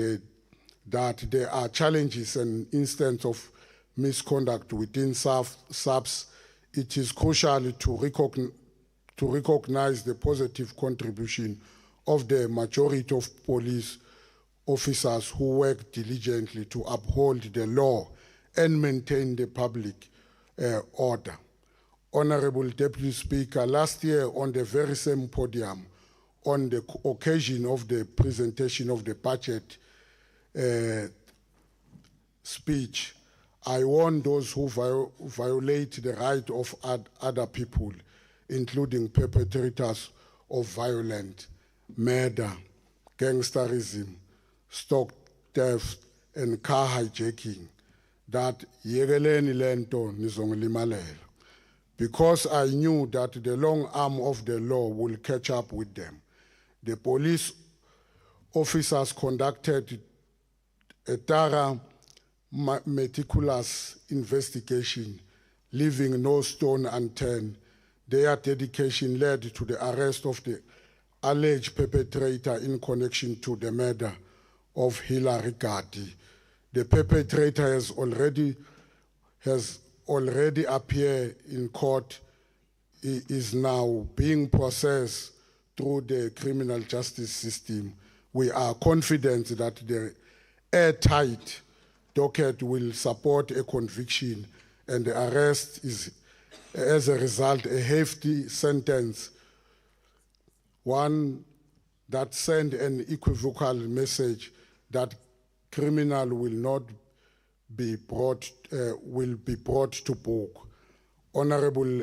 that there are challenges and instances of misconduct within SAPS, it is crucial to recognize the positive contribution of the majority of police officers who work diligently to uphold the law and maintain the public order. Honorable Deputy Speaker, last year on the very same podium, on the occasion of the presentation of the budget speech, I warned those who violate the right of other people, including perpetrators of violence, murder, gangsterism, stock theft, and car hijacking, that yekeleni lento nizongilimalela. Because I knew that the long arm of the law will catch up with them. The police officers conducted a thorough, meticulous investigation, leaving no stone unturned. Their dedication led to the arrest of the alleged perpetrator in connection to the murder of Hilary Gatti. The perpetrator has already appeared in court. He is now being processed through the criminal justice system. We are confident that the airtight docket will support a conviction, and the arrest is, as a result, a hefty sentence, one that sends an equivocal message that criminal will not be brought to book. Honorable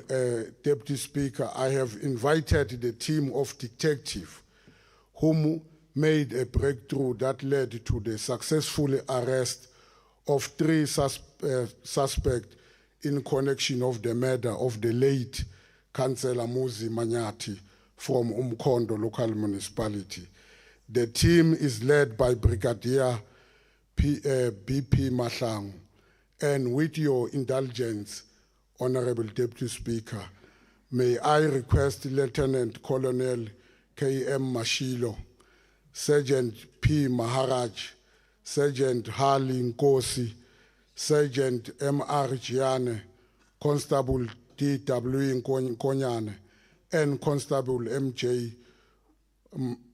Deputy Speaker, I have invited the team of detectives whom made a breakthrough that led to the successful arrest of 3 suspects in connection of the murder of the late Councillor Muzi Manyati from Umkondo local municipality. The team is led by Brigadier BP Mahlangu, and with your indulgence, Honorable Deputy Speaker, may I request Lieutenant Colonel K.M. Mashilo, Sergeant P. Maharaj, Sergeant Harley Nkosi, Sergeant M.R. Giane, Constable D.W. Nkonyane, and Constable M.J.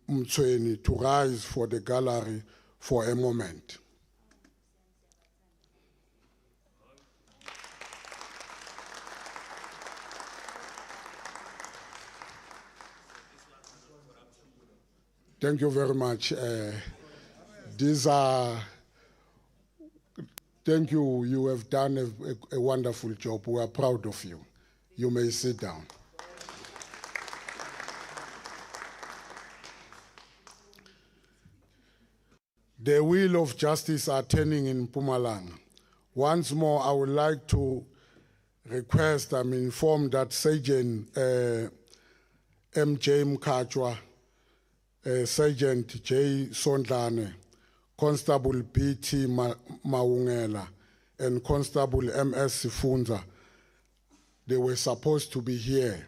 Mtsweni to rise for the gallery for a moment. Thank you very much. Thank you. You have done a wonderful job. We are proud of you. You may sit down. The wheel of justice are turning in Mpumalanga. Once more, I would like to request, I'm informed that Sergeant M.J. Mkachwa, Sergeant J. Sondlane, Constable B.T. Maungela, and Constable M.S. Sifunza, they were supposed to be here,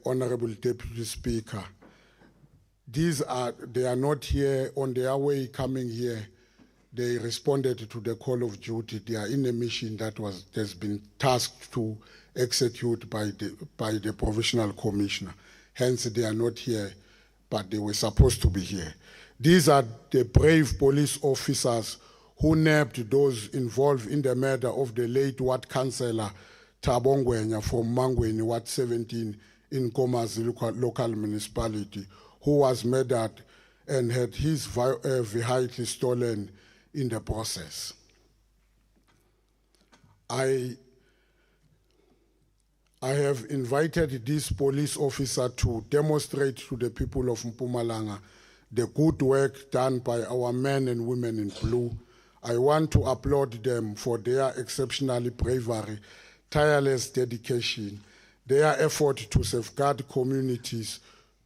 Honorable Deputy Speaker. They are not here. On their way coming here, they responded to the call of duty. They are in a mission that has been tasked to execute by the Provisional Commissioner. Hence, they are not here, but they were supposed to be here. These are the brave police officers who nabbed those involved in the murder of the late Ward Councillor Thabo Ngwenya from Mangweni, Ward 17 in Komazi local municipality, who was murdered and had his vehicle stolen in the process. I have invited this police officer to demonstrate to the people of Mpumalanga the good work done by our men and women in blue. I want to applaud them for their exceptional bravery, tireless dedication, their effort to safeguard communities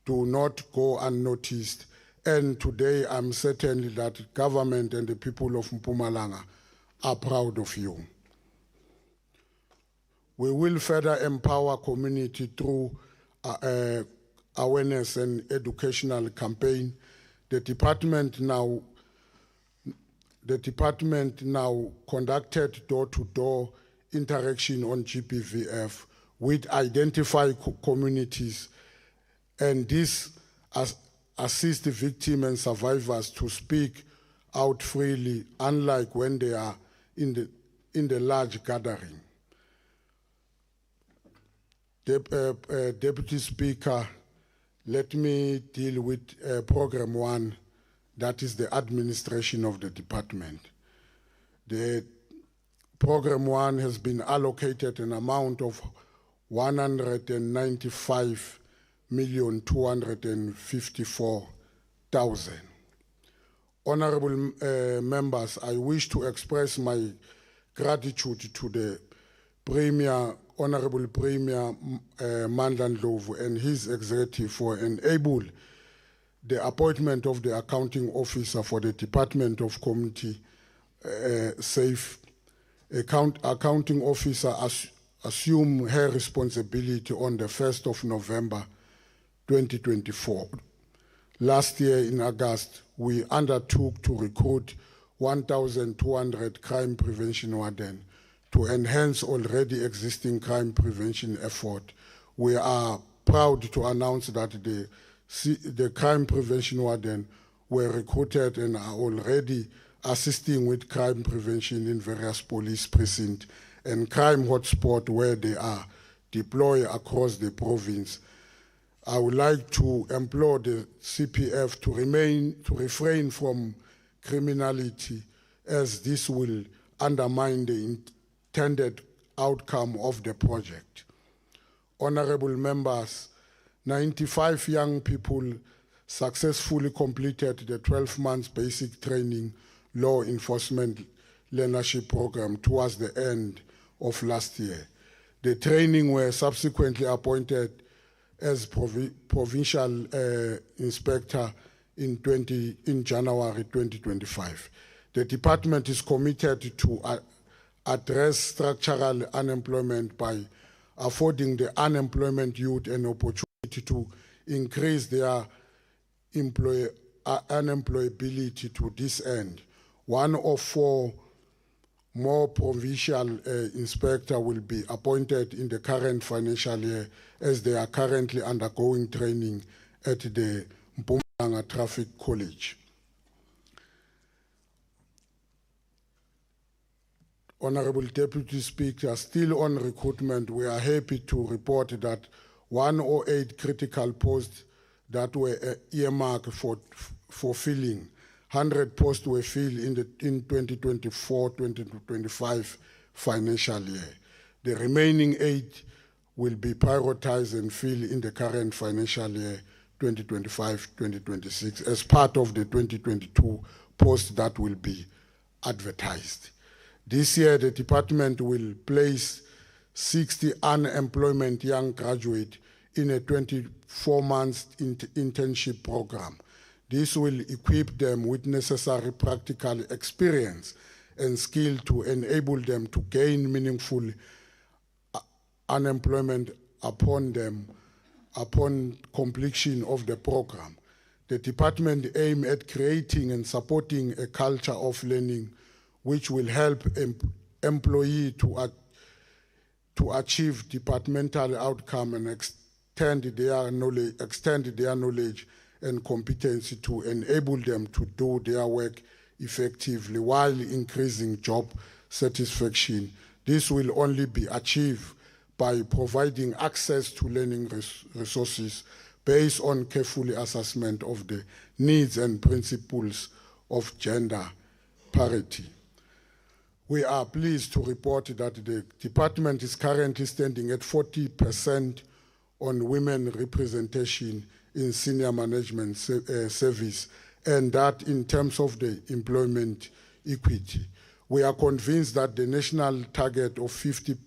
do not go unnoticed, And today I'm certain that government and the people of Mpumalanga are proud of you. We will further empower community through awareness and educational campaign. The department now conducted door-to-door interaction on GBVF with identified communities, and this assist the victim and survivors to speak out freely, unlike when they are in the large gathering. Deputy Speaker, let me deal with Program 1, that is the administration of the department. The Program 1 has been allocated an amount of 195,254,000. Honorable members, I wish to express my gratitude to the Honorable Premier Mandla Ndlovu and his executive for enabling the appointment of the accounting officer for the Department of Community Safe. Accounting officer assumed her responsibility on the 1st of November 2024. Last year in August, we undertook to recruit 1,200 crime prevention wardens to enhance already existing crime prevention effort. We are proud to announce that the crime prevention warden were recruited and are already assisting with crime prevention in various police precincts and crime hotspots where they are deployed across the province. I would like to implore the CPF to refrain from criminality, as this will undermine the intended outcome of the project. Honorable members, 95 young people successfully completed the 12-month basic training law enforcement learnership program towards the end of last year. The training were subsequently appointed as provincial inspector in January 2025. The department is committed to address structural unemployment by affording the unemployment youth an opportunity to increase their unemployability. To this end, 1 of 4 more provincial inspectors will be appointed in the current financial year, as they are currently undergoing training at the Mpumalanga Traffic College. Honorable Deputy Speaker, still on recruitment, we are happy to report that 108 critical posts that were earmarked for filling, 100 posts were filled in 2024-2025 financial year. The remaining 8 will be prioritized and filled in the current financial year 2025-2026 as part of the 2022 posts that will be advertised. This year, the department will place 60 unemployment young graduates in a 24-month internship program. This will equip them with necessary practical experience and skill to enable them to gain meaningful unemployment upon completion of the program. The department aims at creating and supporting a culture of learning which will help employees to achieve departmental outcome and extend their knowledge and competency to enable them to do their work effectively while increasing job satisfaction. This will only be achieved by providing access to learning resources based on careful assessment of the needs and principles of gender parity. We are pleased to report that the department is currently standing at 40% on women representation in senior management service, and that in terms of the employment equity. We are convinced that the national target of 50%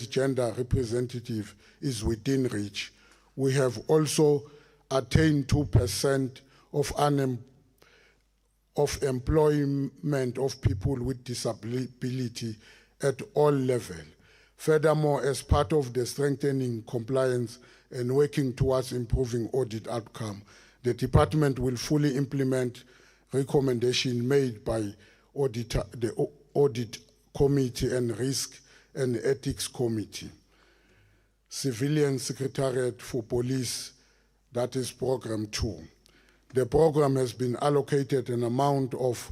gender representative is within reach. We have also attained 2% of employment of people with disability at all levels. Furthermore, as part of the strengthening compliance and working towards improving audit outcome, the department will fully implement recommendations made by the Audit Committee and Risk and Ethics Committee. Civilian Secretariat for Police, that is Program 2. The program has been allocated an amount of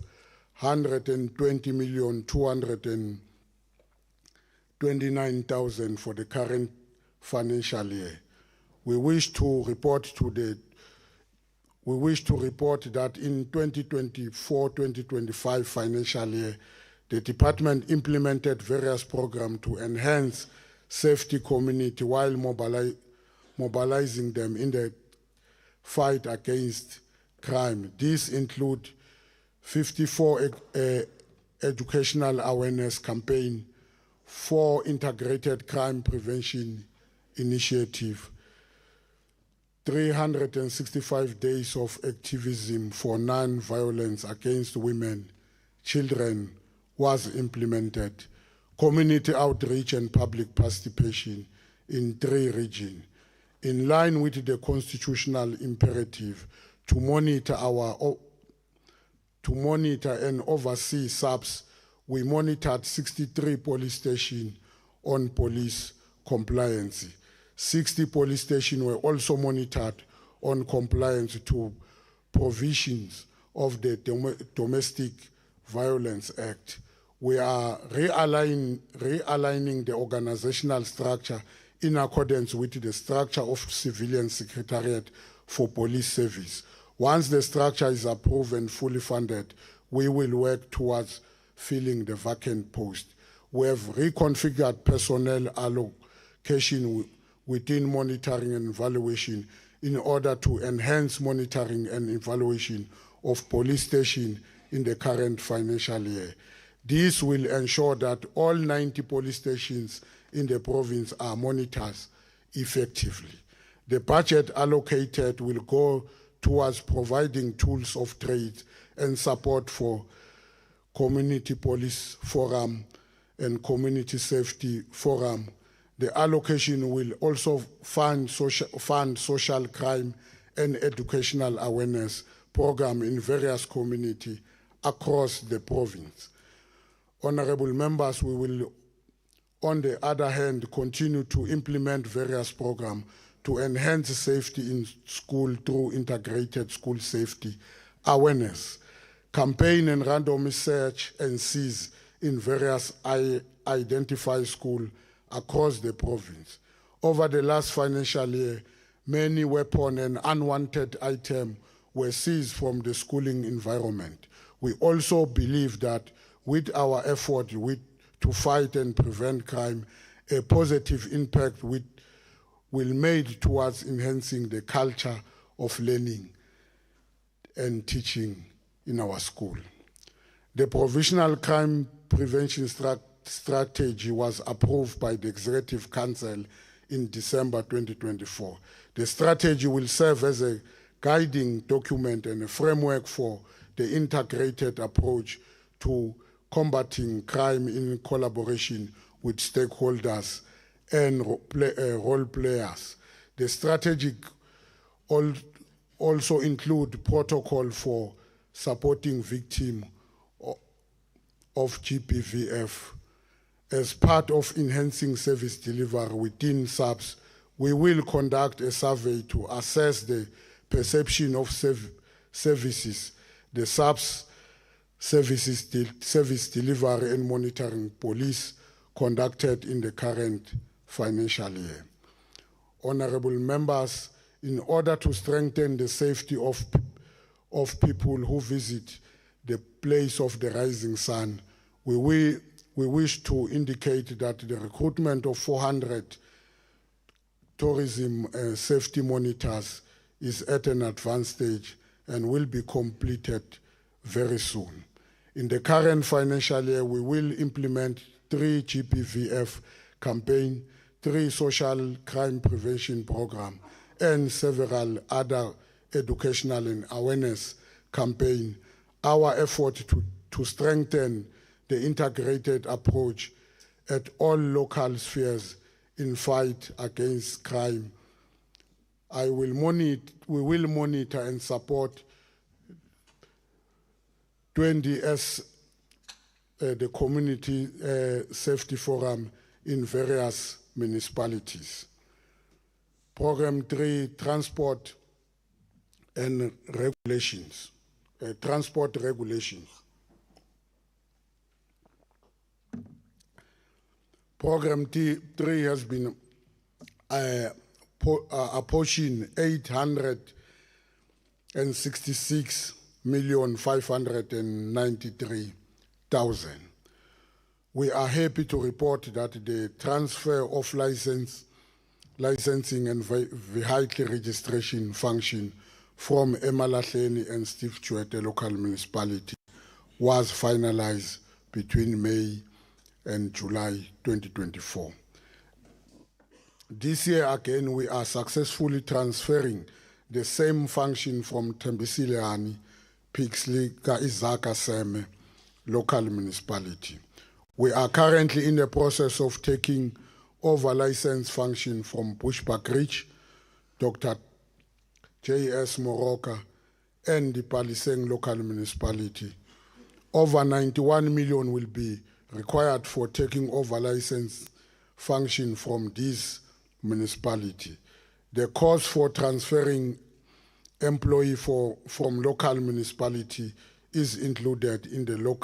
120,229,000 for the current financial year. We wish to report that in 2024-2025 financial year, the department implemented various programs to enhance safety community while mobilizing them in the fight against crime. These include 54 educational awareness campaign, 4 integrated crime prevention initiative, 365 days of activism for non-violence against women, children was implemented, community outreach and public participation in 3 regions. In line with the constitutional imperative to monitor and oversee SAPS, we monitored 63 police stations on police compliance. 60 police stations were also monitored on compliance to provisions of the Domestic Violence Act. We are realigning the organizational structure in accordance with the structure of Civilian Secretariat for Police Service. Once the structure is approved and fully funded, we will work towards filling the vacant post. We have reconfigured personnel allocation within monitoring and evaluation in order to enhance monitoring and evaluation of police stations in the current financial year. This will ensure that all 90 police stations in the province are monitored effectively. The budget allocated will go towards providing tools of trade and support for community police forum and community safety forum. The allocation will also fund social crime and educational awareness program in various communities across the province. Honorable members, we will, on the other hand, continue to implement various programs to enhance safety in school through integrated school safety awareness, campaign and random search and seize in various identified schools across the province. Over the last financial year, many weapons and unwanted items were seized from the schooling environment. We also believe that with our effort to fight and prevent crime, a positive impact will made towards enhancing the culture of learning and teaching in our school. The Provisional Crime Prevention Strategy was approved by the Executive Council in December 2024. The strategy will serve as a guiding document and a framework for the integrated approach to combating crime in collaboration with stakeholders and role players. The strategy also includes protocol for supporting victims of GBVF. As part of enhancing service delivery within SAPS, we will conduct a survey to assess the perception of services, the SAPS service delivery and monitoring police conducted in the current financial year. Honorable members, in order to strengthen the safety of people who visit the place of the rising sun, we wish to indicate that the recruitment of 400 tourism safety monitors is at an advanced stage and will be completed very soon. In the current financial year, we will implement 3 GBVF campaigns, 3 social crime prevention programs, and several other educational and awareness campaign, our effort to strengthen the integrated approach at all local spheres in fight against crime. We will monitor and support 20S, the Community Safety Forum in various municipalities. Program 3, Transport and Regulations. Transport regulations. Program 3 has been apportioned 866,593,000. We are happy to report that the transfer of licensing and vehicle registration function from Emalahleni and Steve Tshwete local municipality was finalized between May and July 2024. This year again, we are successfully transferring the same function from Tembisileani, Pixley, Izaka Seme local municipality. We are currently in the process of taking over license function from Bushbuck Ridge, Dr. J.S. Moroka, and the Paliseng local municipality. Over 91 million will be required for taking over license function from this municipality. The cost for transferring employee from local municipality is included in the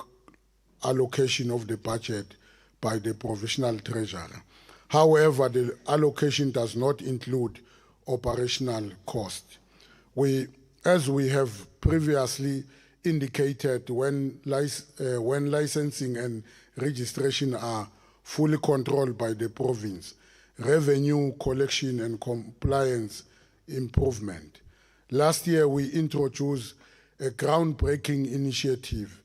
allocation of the budget by the provincial treasurer. However, the allocation does not include operational cost. As we have previously indicated, when licensing and registration are fully controlled by the province, revenue collection and compliance improvement. Last year, we introduced a groundbreaking initiative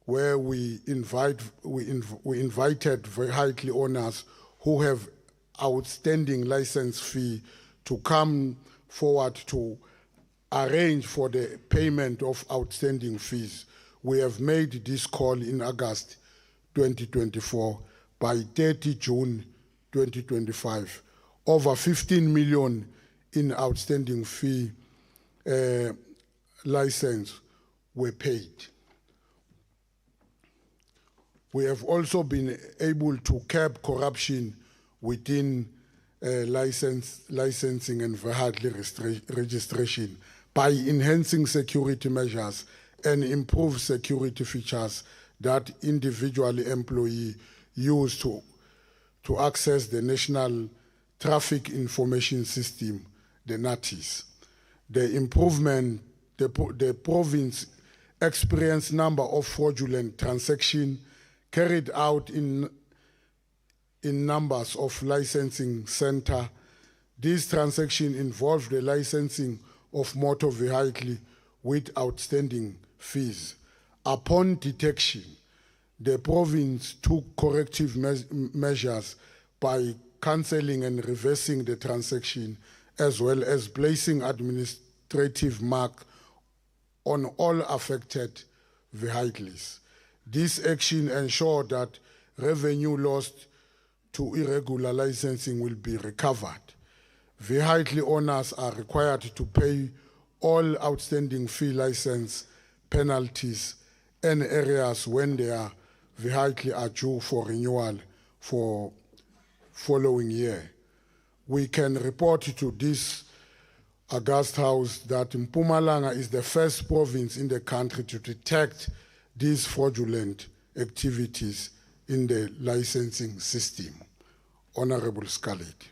where we invited vehicle owners who have outstanding license fee to come forward to arrange for the payment of outstanding fees. We have made this call in August 2024. By 30 June 2025, over 15 million in outstanding fee license were paid. We have also been able to curb corruption within licensing and vehicle registration by enhancing security measures and improve security features that individual employees use to access the National Traffic Information System, the NATIS. The improvement, the province experienced number of fraudulent transactions carried out in numbers of licensing centers. These transactions involved the licensing of motor vehicle with outstanding fees. Upon detection, the province took corrective measures by cancelling and reversing the transaction, as well as placing administrative mark on all affected vehicles. This action ensured that revenue lost to irregular licensing will be recovered. Vehicle owners are required to pay all outstanding fee license penalties and areas when their vehicles are due for renewal for following year. We can report to this August House that Mpumalanga is the first province in the country to detect these fraudulent activities in the licensing system. Honorable Scarlett,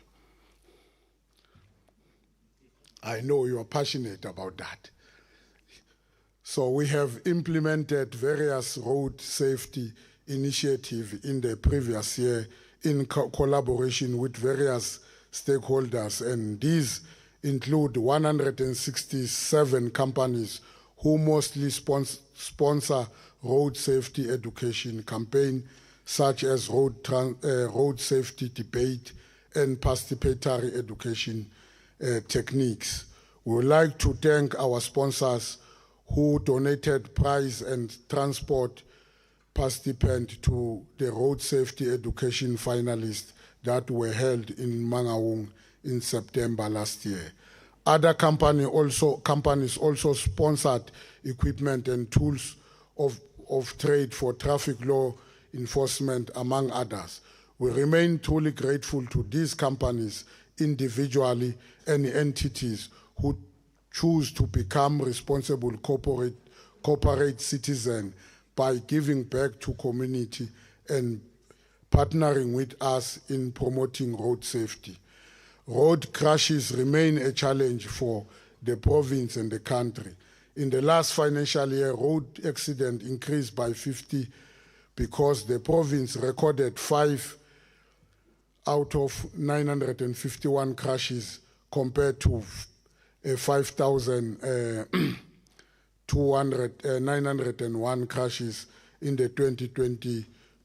I know you are passionate about that. So we have implemented various road safety initiatives in the previous year in collaboration with various stakeholders, and these include 167 companies who mostly sponsor road safety education campaigns such as road safety debate and participatory education techniques. We would like to thank our sponsors who donated prize and transport participant to the road safety education finalists that were held in Mangaung in September last year. Other companies also sponsored equipment and tools of trade for traffic law enforcement, among others. We remain truly grateful to these companies individually and entities who choose to become responsible corporate citizens by giving back to community and partnering with us in promoting road safety. Road crashes remain a challenge for the province and the country. In the last financial year, road accidents increased by 50 because the province recorded 5 out of 951 crashes compared to 5,901 crashes in the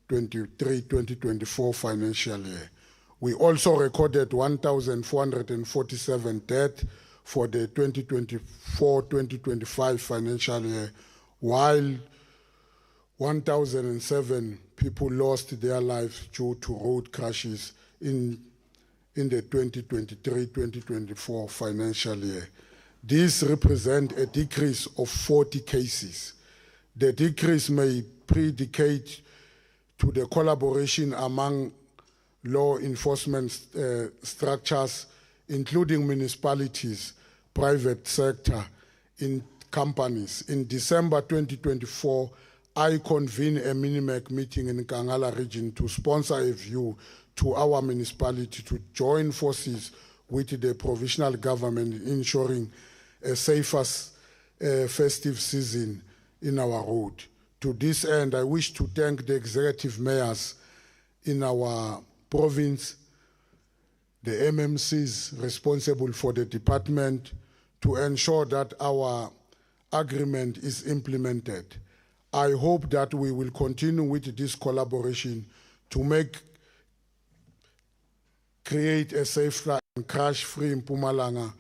2023-2024 financial year. We also recorded 1,447 deaths for the 2024-2025 financial year, while 1,007 people lost their lives due to road crashes in the 2023-2024 financial year. This represents a decrease of 40 cases. The decrease may predicate to the collaboration among law enforcement structures, including municipalities, private sector, in companies. In December 2024, I convened a Minimac meeting in Kangala region to sponsor a view to our municipality to join forces with the provisional government in ensuring a safer festive season in our road. To this end, I wish to thank the executive mayors in our province, the MMCs responsible for the department, to ensure that our agreement is implemented. I hope that we will continue with this collaboration to create a safer and crash-free Mpumalanga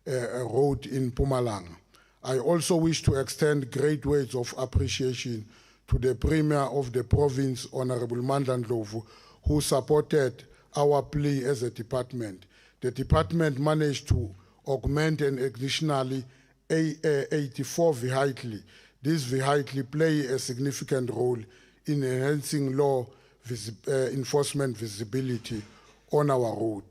road in Mpumalanga. I also wish to extend great words of appreciation to the Premier of the province, Honorable Mandla Ndlovu, who supported our plea as a department. The department managed to augment an additionally 84 vehicles. These vehicles play a significant role in enhancing law enforcement visibility on our road.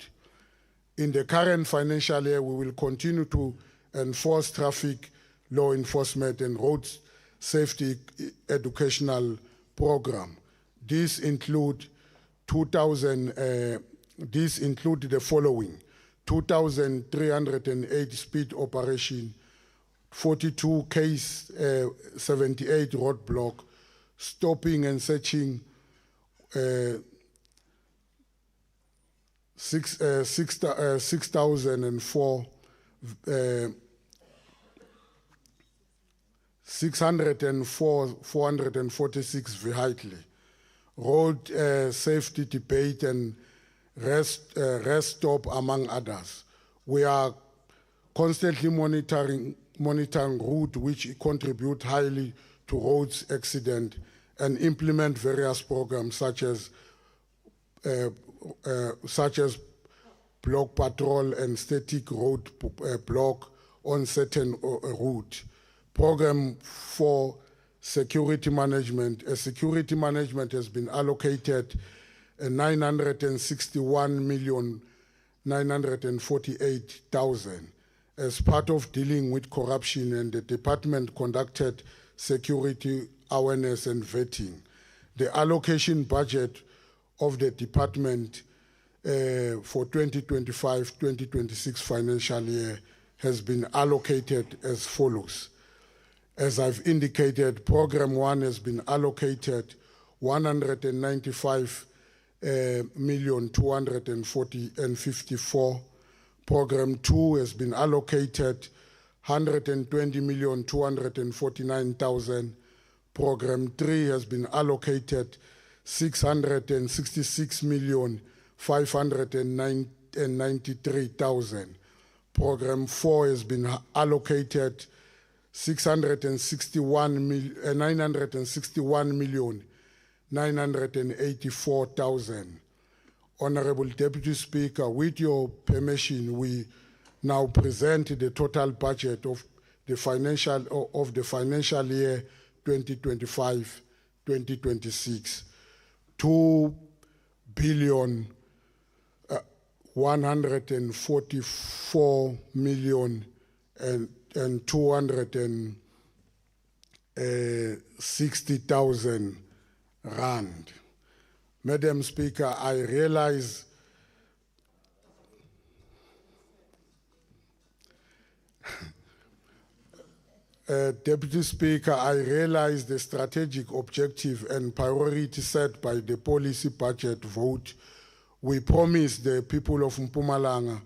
In the current financial year, we will continue to enforce traffic law enforcement and road safety educational program. These include the following: 2,308 speed operation, 42 case, 78 roadblock, stopping and searching 6,004 446 vehicles, road safety debate and rest stop, among others. We are constantly monitoring route which contribute highly to roads accident and implement various programs such as block patrol and static road block on certain route. Program for security management. Security management has been allocated 961,948,000 as part of dealing with corruption, and the department conducted security awareness and vetting. The allocation budget of the department for 2025-2026 financial year has been allocated as follows. As I've indicated, Program 1 has been allocated 195,254. Program 2 has been allocated 120,249,000. Program 3 has been allocated 666,593,000. Program 4 has been allocated 961,984,000. Honorable Deputy Speaker, with your permission, we now present the total budget of the financial year 2025-2026, 2,144,260,000 rand. Madam Speaker, I realize Deputy Speaker, I realize the strategic objective and priority set by the policy budget vote. We promise the people of Mpumalanga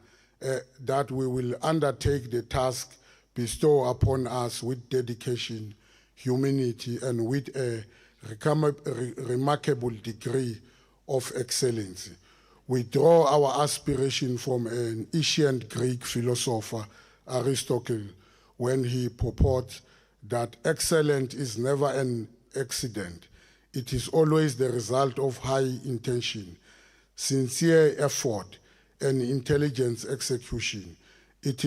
that we will undertake the task bestowed upon us with dedication, humility, and with a remarkable degree of excellence. We draw our aspiration from an ancient Greek philosopher, Aristotle, when he purports that excellence is never an accident. It is always the result of high intention, sincere effort, and intelligent execution. It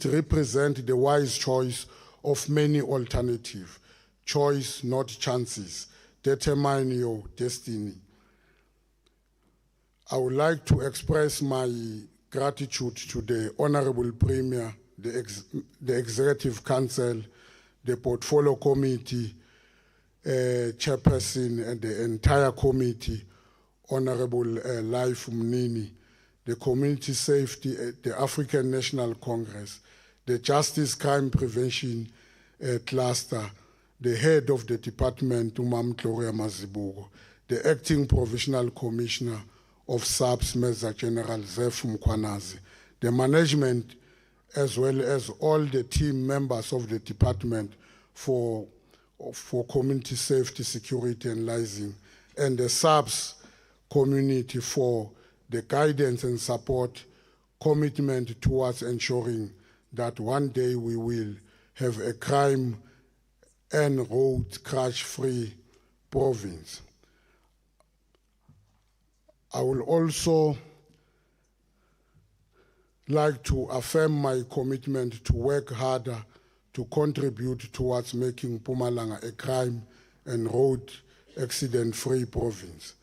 represents the wise choice of many alternatives. Choice, not chances. Determine your destiny. I would like to express my gratitude to the Honorable Premier, the Executive Council, the Portfolio Committee, Chairperson, and the entire committee, Honorable Life Mnini, the Community Safety, the African National Congress, the Justice Crime Prevention Cluster, the head of the department, Umam Gloria Mazibugo, the Acting Provisional Commissioner of SAPS, Major General Zef Mkwanazi, the management, as well as all the team members of the department for community safety, security, and licensing, and the SAPS community for the guidance and support, commitment towards ensuring that one day we will have a crime and road crash-free province. I will also like to affirm my commitment to work harder to contribute towards making Mpumalanga a crime and road accident-free province.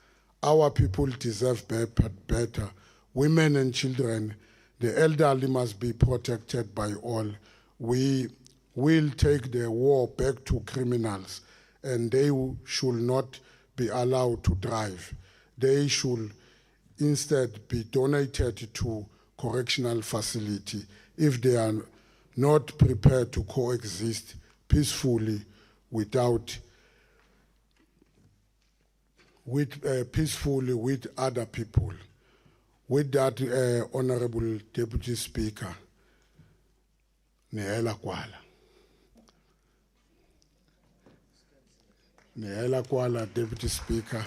Our people deserve better. Women and children, the elderly must be protected by all. We will take the war back to criminals, and they should not be allowed to drive. They should instead be donated to correctional facility if they are not prepared to coexist peacefully with other people. With that, Honorable Deputy Speaker, Nehela Kwala. Nehela Kwala, Deputy Speaker.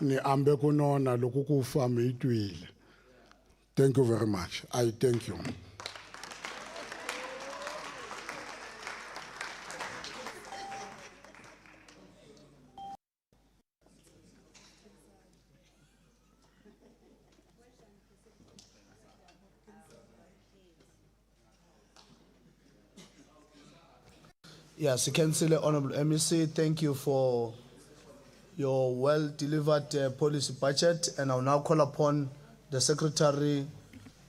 Ni ambe kunona lokukufa mitwile. Thank you very much. I thank you. Yes, Councillor Honorable MEC, thank you for your well-delivered policy budget, and I'll now call upon the Secretary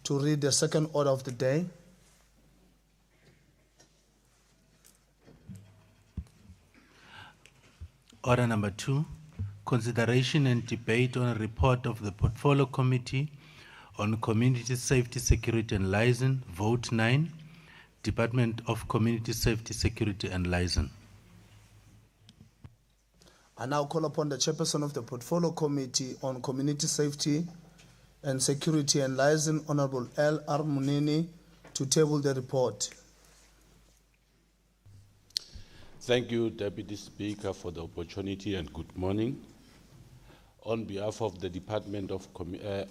to read the second order of the day. Order number 2, consideration and debate on a report of the Portfolio Committee on Community Safety, Security and Liaison, Vote 9, Department of Community Safety, Security and Liaison. I now call upon the Chairperson of the Portfolio Committee on Community Safety and Security and Liaison, Honorable L.R. Munini, to table the report. Thank you, Deputy Speaker, for the opportunity, and good morning. on behalf of the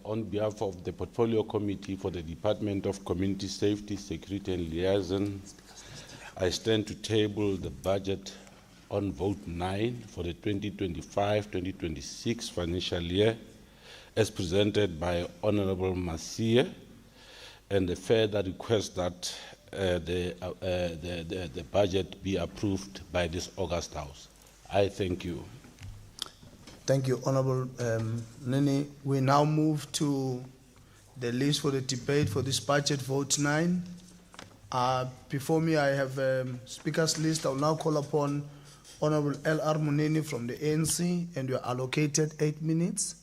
on behalf of the Portfolio Committee for the Department of Community Safety, Security and Liaison, I stand to table the budget on vote 9 for the 2025-2026 financial year as presented by Honorable Masia, and the further request that the budget be approved by this August House. I thank you. Thank you, Honorable Nini. We now move to the list for the debate for this budget, vote 9. Before me, I have a speakers list. I will now call upon Honorable L.R. Munini from the ANC, and you are allocated 8 minutes.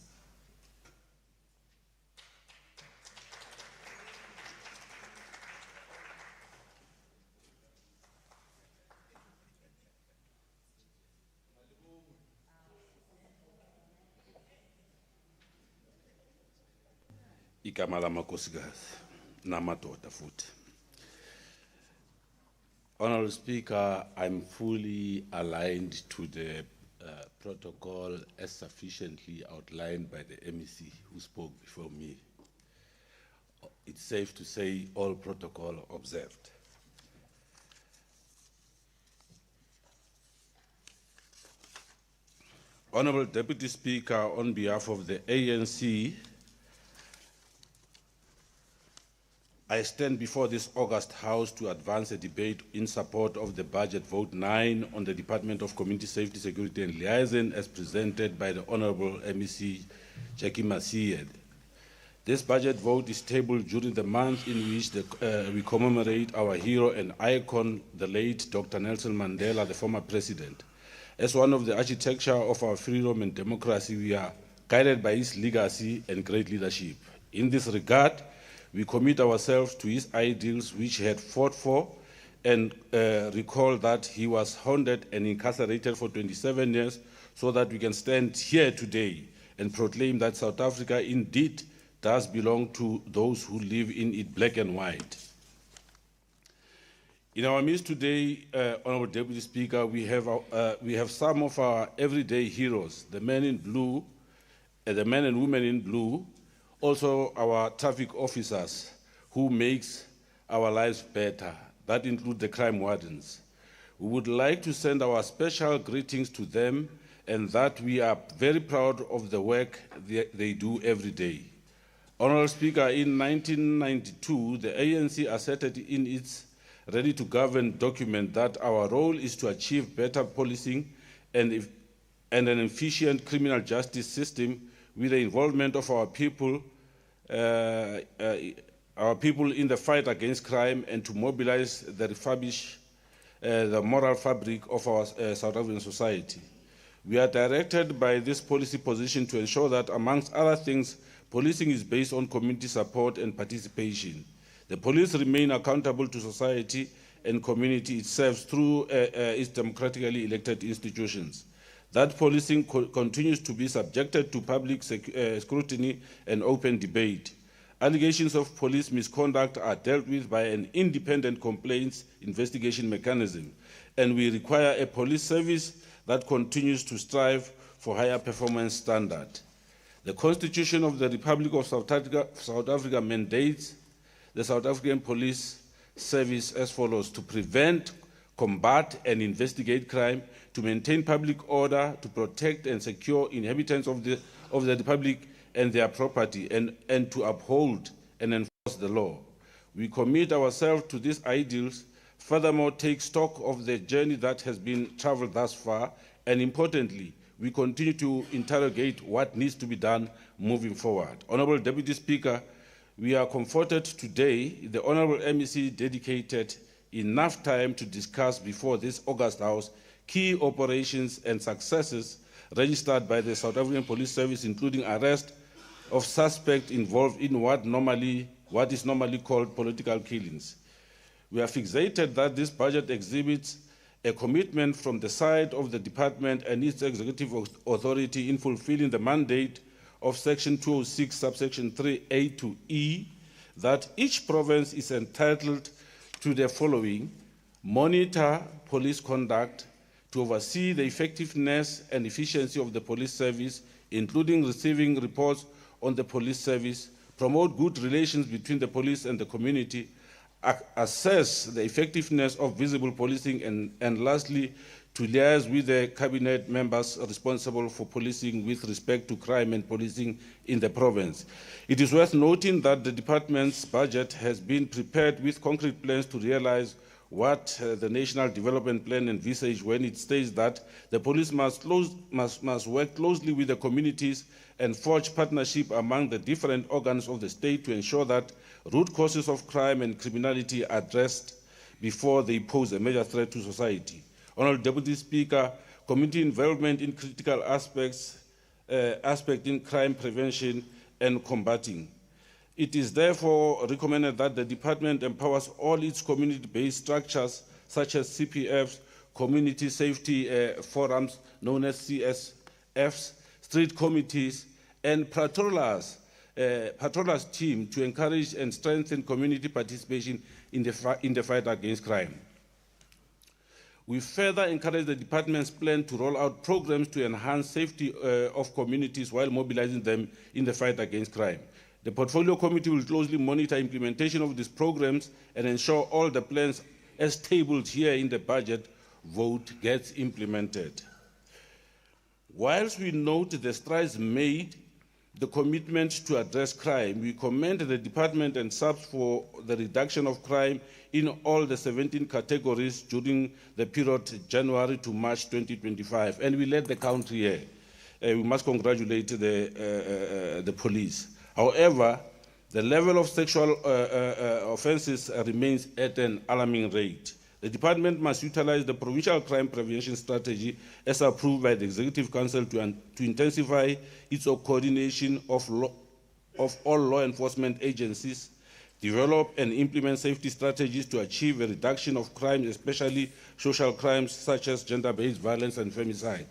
Igama lamakosikazi namadoda futhi. Honorable Speaker, I'm fully aligned to the protocol as sufficiently outlined by the MEC who spoke before me. It's safe to say all protocol observed. Honorable Deputy Speaker, on behalf of the ANC, I stand before this August House to advance a debate in support of the budget vote 9 on the Department of Community Safety, Security and Liaison as presented by the Honorable MEC Jackie Masia. This budget vote is tabled during the month in which we commemorate our hero and icon, the late Dr. Nelson Mandela, the former president. As one of the architecture of our freedom and democracy, we are guided by his legacy and great leadership. In this regard, we commit ourselves to his ideals which he had fought for, and recall that he was hounded and incarcerated for 27 years so that we can stand here today and proclaim that South Africa indeed does belong to those who live in it black and white. In our midst today, Honorable Deputy Speaker, we have some of our everyday heroes, the men in blue, the men and women in blue, also our traffic officers who makes our lives better. That includes the crime wardens. We would like to send our special greetings to them, and that we are very proud of the work they do every day. Honorable Speaker, in 1992, the ANC asserted in its Ready to Govern document that our role is to achieve better policing and an efficient criminal justice system with the involvement of our people in the fight against crime, and to mobilize the refurbish the moral fabric of our South African society. We are directed by this policy position to ensure that, amongst other things, policing is based on community support and participation. The police remain accountable to society and community it serves through its democratically elected institutions. That policing continues to be subjected to public scrutiny and open debate. Allegations of police misconduct are dealt with by an independent complaints investigation mechanism, and we require a police service that continues to strive for higher performance standard. The Constitution of the Republic of South Africa mandates the South African Police Service as follows: to prevent, combat and investigate crime, to maintain public order, to protect and secure inhabitants of the Republic and their property, and to uphold and enforce the law. We commit ourselves to these ideals, furthermore take stock of the journey that has been traveled thus far, and importantly, we continue to interrogate what needs to be done moving forward. Honorable Deputy Speaker, we are comforted today the Honorable MEC dedicated enough time to discuss before this August House key operations and successes registered by the South African Police Service, including arrest of suspects involved in what is normally called political killings. We are fixated that this budget exhibits a commitment from the side of the department and its executive authority in fulfilling the mandate of Section 206, subsection 3A to E, that each province is entitled to the following: monitor police conduct, to oversee the effectiveness and efficiency of the police service, including receiving reports on the police service, promote good relations between the police and the community, assess the effectiveness of visible policing, and lastly, to liaise with the cabinet members responsible for policing with respect to crime and policing in the province. It is worth noting that the department's budget has been prepared with concrete plans to realize what the National Development Plan envisaged when it states that the police must work closely with the communities and forge partnership among the different organs of the state to ensure that root causes of crime and criminality are addressed before they pose a major threat to society. Honourable Deputy Speaker, community involvement in critical aspect in crime prevention and combating. It is therefore recommended that the department empowers all its community-based structures, such as CPFs, community safety forums, known as CSFs, street committees, and patrollers team to encourage and strengthen community participation in the fight against crime. We further encourage the department's plan to roll out programs to enhance safety of communities while mobilizing them in the fight against crime. The Portfolio Committee will closely monitor implementation of these programs and ensure all the plans as tabled here in the budget vote gets implemented. Whilst we note the strides made, the commitment to address crime, we commend the department and SAPS for the reduction of crime in all the 17 categories during the period January to March 2025, and we led the country here. We must congratulate the police. However, the level of sexual offences remains at an alarming rate. The department must utilize the provincial crime prevention strategy as approved by the Executive Council to intensify its coordination of all law enforcement agencies, develop and implement safety strategies to achieve a reduction of crimes, especially social crimes such as gender-based violence and femicide.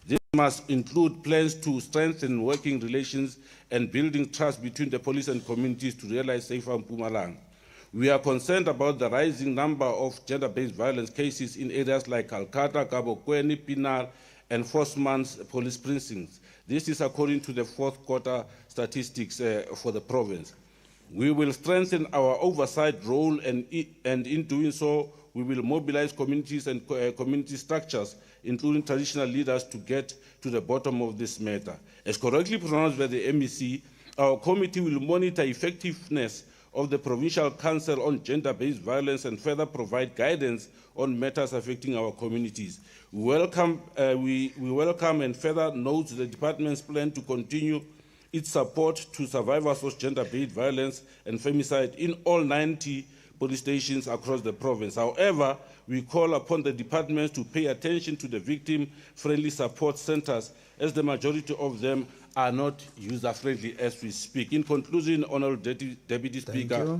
This must include plans to strengthen working relations and building trust between the police and communities to realize safer Mpumalanga. We are concerned about the rising number of gender-based violence cases in areas like Calcutta, Kabokweni, Pinar, and Forsman's police precincts. This is according to the fourth quarter statistics for the province. We will strengthen our oversight role, and in doing so, we will mobilize communities and community structures, including traditional leaders, to get to the bottom of this matter. As correctly pronounced by the MEC, our committee will monitor effectiveness of the Provincial Council on Gender-Based Violence and further provide guidance on matters affecting our communities. We welcome and further note the department's plan to continue its support to survivors of gender-based violence and femicide in all 90 police stations across the province. However, we call upon the departments to pay attention to the victim-friendly support centers, as the majority of them are not user-friendly as we speak. In conclusion, Honourable Deputy Speaker,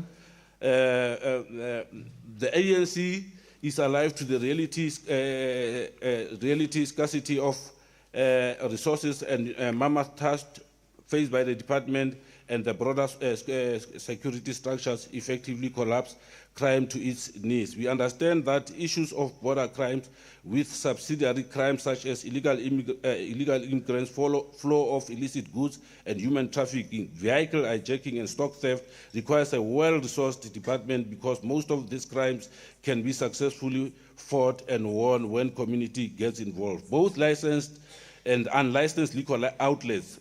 the ANC is alive to the reality scarcity of resources and mammoth task faced by the department and the broader security structures effectively collapse crime to its knees. We understand that issues of border crimes with subsidiary crimes such as illegal immigrants, flow of illicit goods and human trafficking, vehicle hijacking and stock theft requires a well-resourced department, because most of these crimes can be successfully fought and won when community gets involved. Both licensed and unlicensed liquor outlets,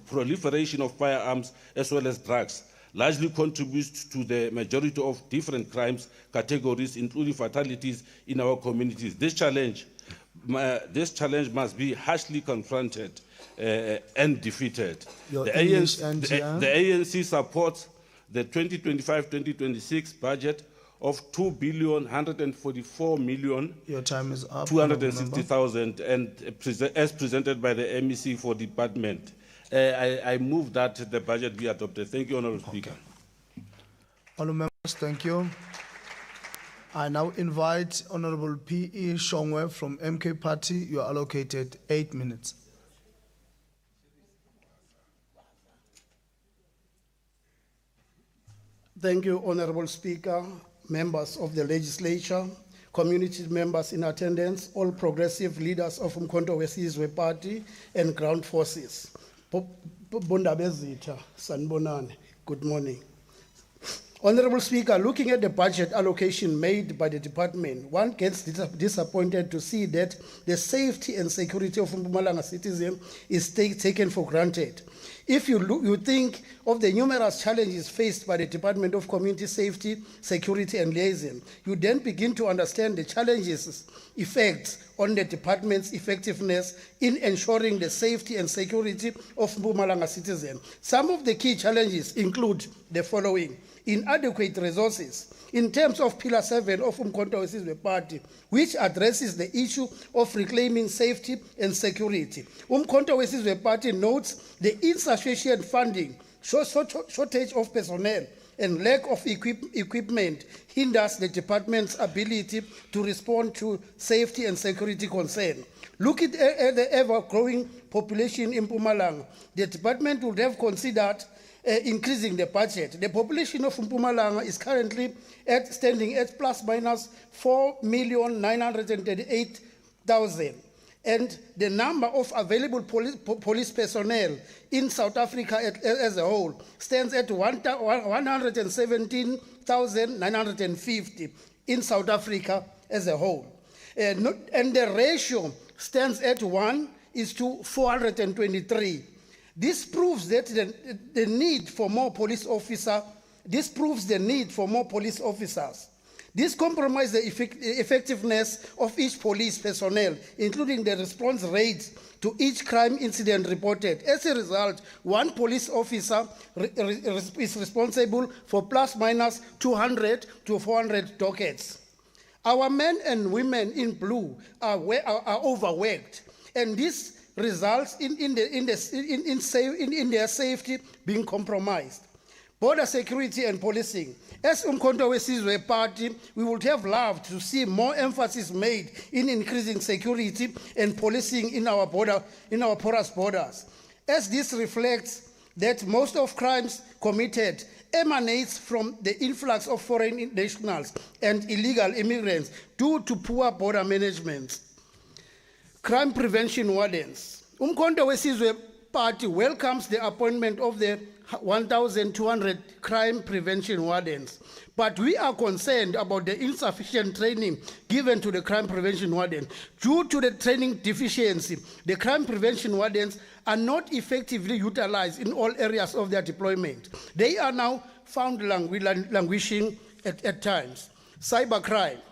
proliferation of firearms as well as drugs, largely contributes to the majority of different crimes categories, including fatalities in our communities. This challenge must be harshly confronted and defeated. The ANC supports the 2025-2026 budget of 2,144,000,000. Your time is up. 260,000, and as presented by the MEC for department. I move that the budget be adopted. Thank you, Honourable Speaker. Honourable members, thank you. I now invite Honourable P.E. Shongwe from MK Party. You are allocated 8 minutes. Thank you, Honourable Speaker, members of the legislature, community members in attendance, all progressive leaders of Umkhonto we Sizwe Party and ground forces. Bondabezitha, Sanbonani, good morning. Honorable Speaker, looking at the budget allocation made by the department, one gets disappointed to see that the safety and security of Mpumalanga citizens is taken for granted. If you think of the numerous challenges faced by the Department of Community Safety, Security and Liaison, you then begin to understand the challenges, effects on the department's effectiveness in ensuring the safety and security of Mpumalanga citizens. Some of the key challenges include the following: inadequate resources. In terms of Pillar 7 of Umkhonto weSizwe Party, which addresses the issue of reclaiming safety and security, Umkhonto weSizwe Party notes the insufficient funding, shortage of personnel, and lack of equipment hinders the department's ability to respond to safety and security concerns. Looking at the ever-growing population in Mpumalanga, the department would have considered increasing the budget. The population of Mpumalanga is currently standing at plus minus 4,938,000. And the number of available police personnel in South Africa as a whole stands at 117,950 in South Africa as a whole. And the ratio stands at 1:423. This proves that the need for more police officers. This proves the need for more police officers. This compromises the effectiveness of each police personnel, including the response rates to each crime incident reported. As a result, one police officer is responsible for plus minus 200 to 400 dockets. Our men and women in blue are overworked, and this results in their safety being compromised. Border security and policing. As Umkhonto weSizwe Party, we would have loved to see more emphasis made in increasing security and policing in our porous borders, as this reflects that most of crimes committed emanates from the influx of foreign nationals and illegal immigrants due to poor border management. Crime prevention wardens. Umkhonto weSizwe Party welcomes the appointment of the 1,200 crime prevention wardens, but we are concerned about the insufficient training given to the crime prevention wardens. Due to the training deficiency, the crime prevention wardens are not effectively utilized in all areas of their deployment. They are now found languishing at times. Cybercrime.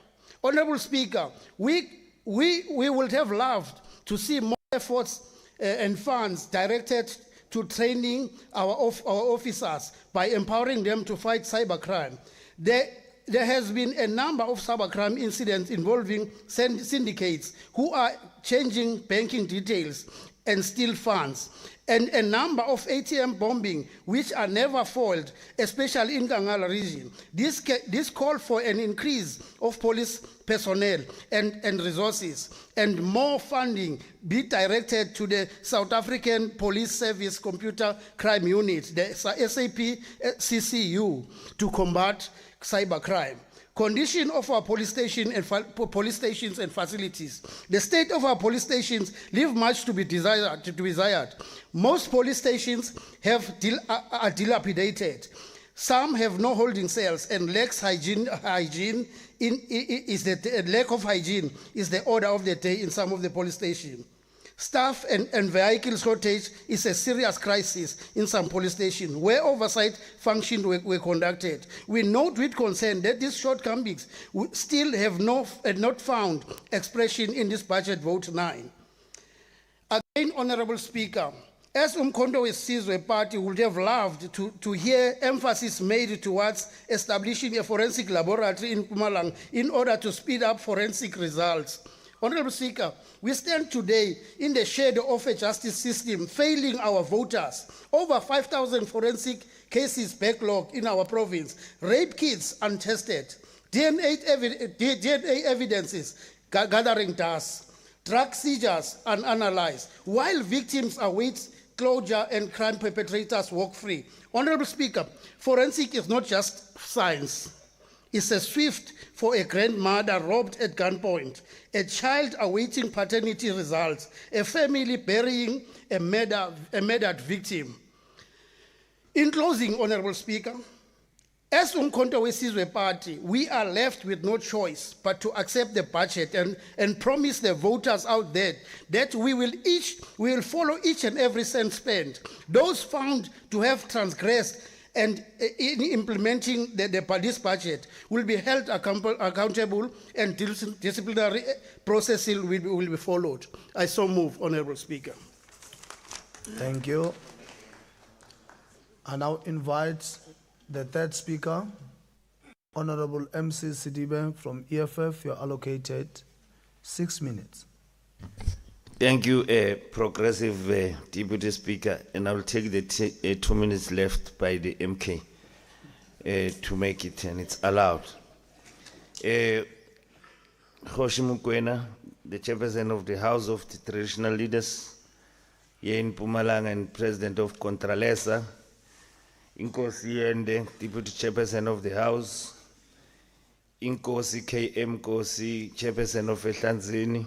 Honorable Speaker, we would have loved to see more efforts and funds directed to training our officers by empowering them to fight cybercrime. There has been a number of cybercrime incidents involving syndicates who are changing banking details and steal funds, and a number of ATM bombing which are never foiled, especially in Kangala region. This call for an increase of police personnel and resources, and more funding be directed to the South African Police Service Computer Crime Unit, the SAP CCU, to combat cybercrime. Condition of our police stations and facilities. The state of our police stations leave much to be desired. Most police stations are dilapidated. Some have no holding cells and lacks hygiene. Lack of hygiene is the order of the day in some of the police stations. Staff and vehicle shortage is a serious crisis in some police stations where oversight functions were conducted. We note with concern that these shortcomings still have not found expression in this budget vote 9. Again, Honorable Speaker, as Umkhonto weSizwe Party would have loved to hear emphasis made towards establishing a forensic laboratory in Mpumalanga in order to speed up forensic results. Honorable Speaker, we stand today in the shadow of a justice system failing our voters. Over 5,000 forensic cases backlogged in our province, rape kits untested, DNA evidences gathering dust, drug seizures unanalyzed, while victims await closure and crime perpetrators walk free. Honorable Speaker, forensic is not just science. is a swift for a grandmother robbed at gunpoint, a child awaiting paternity results, a family burying a murdered victim. In closing, Honorable Speaker, as Umkhonto weSizwe Party, we are left with no choice but to accept the budget and promise the voters out there that we will follow each and every cent spent. Those found to have transgressed and in implementing this budget will be held accountable, and disciplinary processes will be followed. I so move, Honorable Speaker. Thank you. I now invite the third speaker, Honorable MC Sidibe from EFF. You're allocated 6 minutes. Thank you, Progressive Deputy Speaker, and I will take the 2 minutes left by the MK to make it, and it's allowed. Hoshi Mukwena, the chairperson of the House of the Traditional Leaders here in Mpumalanga and President of Contralesa, Inkosi Yende, Deputy Chairperson of the House, Inkosi KM Kosi, Chairperson of Ehlanzeni,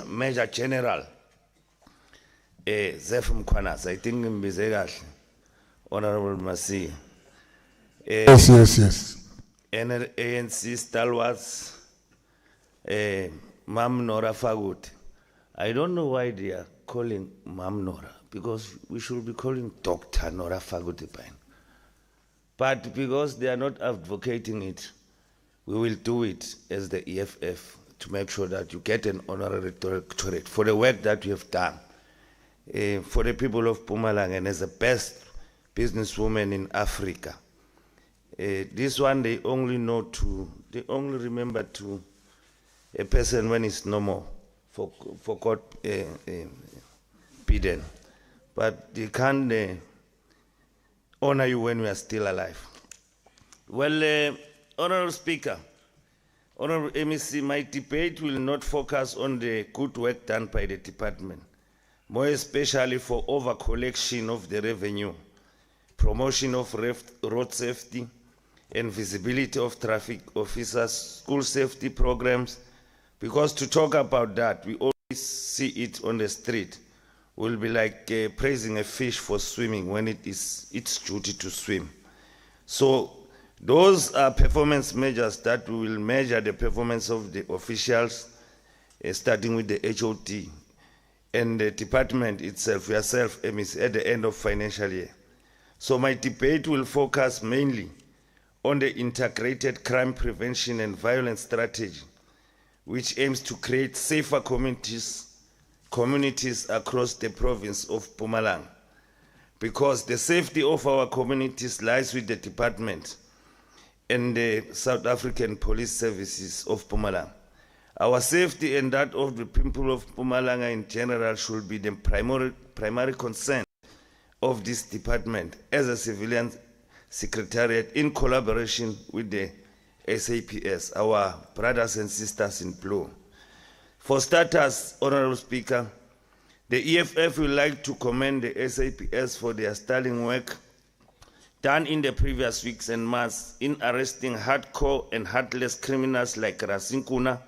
Major General Zef Mkhwanas, I think Mbizekahle, Honorable Masi. Yes. ANC stalwarts, Mam Nora Fagut. I don't know why they are calling Mam Nora, because we should be calling Dr. Nora Fagutepain. But because they are not advocating it, we will do it as the EFF to make sure that you get an honorary doctorate for the work that you have done for the people of Mpumalanga and as the best businesswoman in Africa. This one they only remember to a person when it's no more, for God bidden. But they can't honor you when we are still alive. Well, Honorable Speaker, Honorable MEC, my debate will not focus on the good work done by the department, more especially for over-collection of the revenue, promotion of road safety, and visibility of traffic officers, school safety programs, because to talk about that, we always see it on the street. Will be like praising a fish for swimming when it is its duty to swim. So those are performance measures that will measure the performance of the officials, starting with the HOD and the department itself, yourself, MEC, at the end of financial year. So my debate will focus mainly on the integrated crime prevention and violence strategy, which aims to create safer communities across the province of Mpumalanga, because the safety of our communities lies with the department and the South African Police Services of Mpumalanga. Our safety and that of the people of Mpumalanga in general should be the primary concern of this department as a civilian secretariat in collaboration with the SAPS, our brothers and sisters in blue. For starters, Honorable Speaker, the EFF would like to commend the SAPS for their sterling work done in the previous weeks and months in arresting hardcore and heartless criminals like Rasinkuna,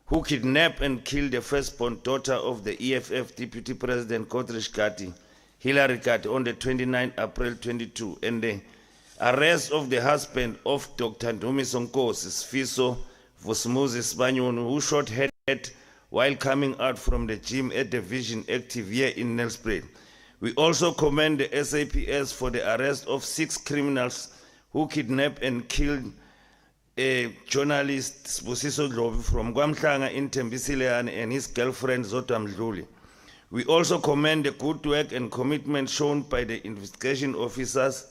who kidnapped and killed the firstborn daughter of the EFF Deputy President Godrich Gatti, Hilary Gatti, on the 29th April 22, and the arrest of the husband of Dr. Ndumi Sonkosi, Sfiso Vusmuzi Sibanyoni, who shot her dead while coming out from the gym at the Vision Active here in Nelspruit. We also commend the SAPS for the arrest of 6 criminals who kidnapped and killed a journalist, Sbusiso Dlovu, from Gwamhlanga in Tembisileane and his girlfriend, Zodwa Mdluli. We also commend the good work and commitment shown by the investigation officers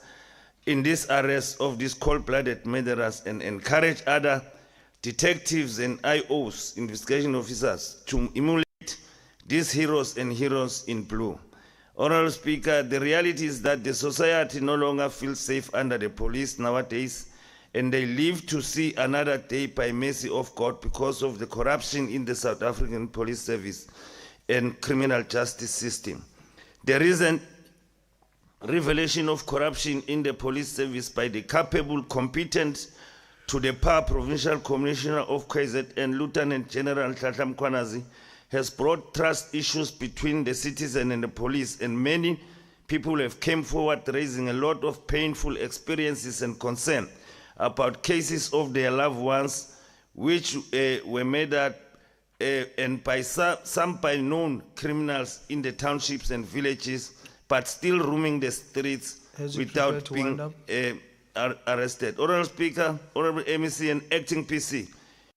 in this arrest of these cold-blooded murderers and encourage other detectives and IOs, investigation officers, to emulate these heroes and heroes in blue. Honorable Speaker, the reality is that the society no longer feels safe under the police nowadays, and they live to see another day by mercy of God because of the corruption in the South African police service and criminal justice system. The reason revelation of corruption in the police service by the capable, competent, to the par Provincial Commissioner of KZN, Lieutenant General Tlhatlha Mkhwanazi, has brought trust issues between the citizen and the police, and many people have come forward raising a lot of painful experiences and concern about cases of their loved ones which were made up and by some by known criminals in the townships and villages, but still roaming the streets without being arrested. Honorable Speaker, Honorable MEC and Acting PC,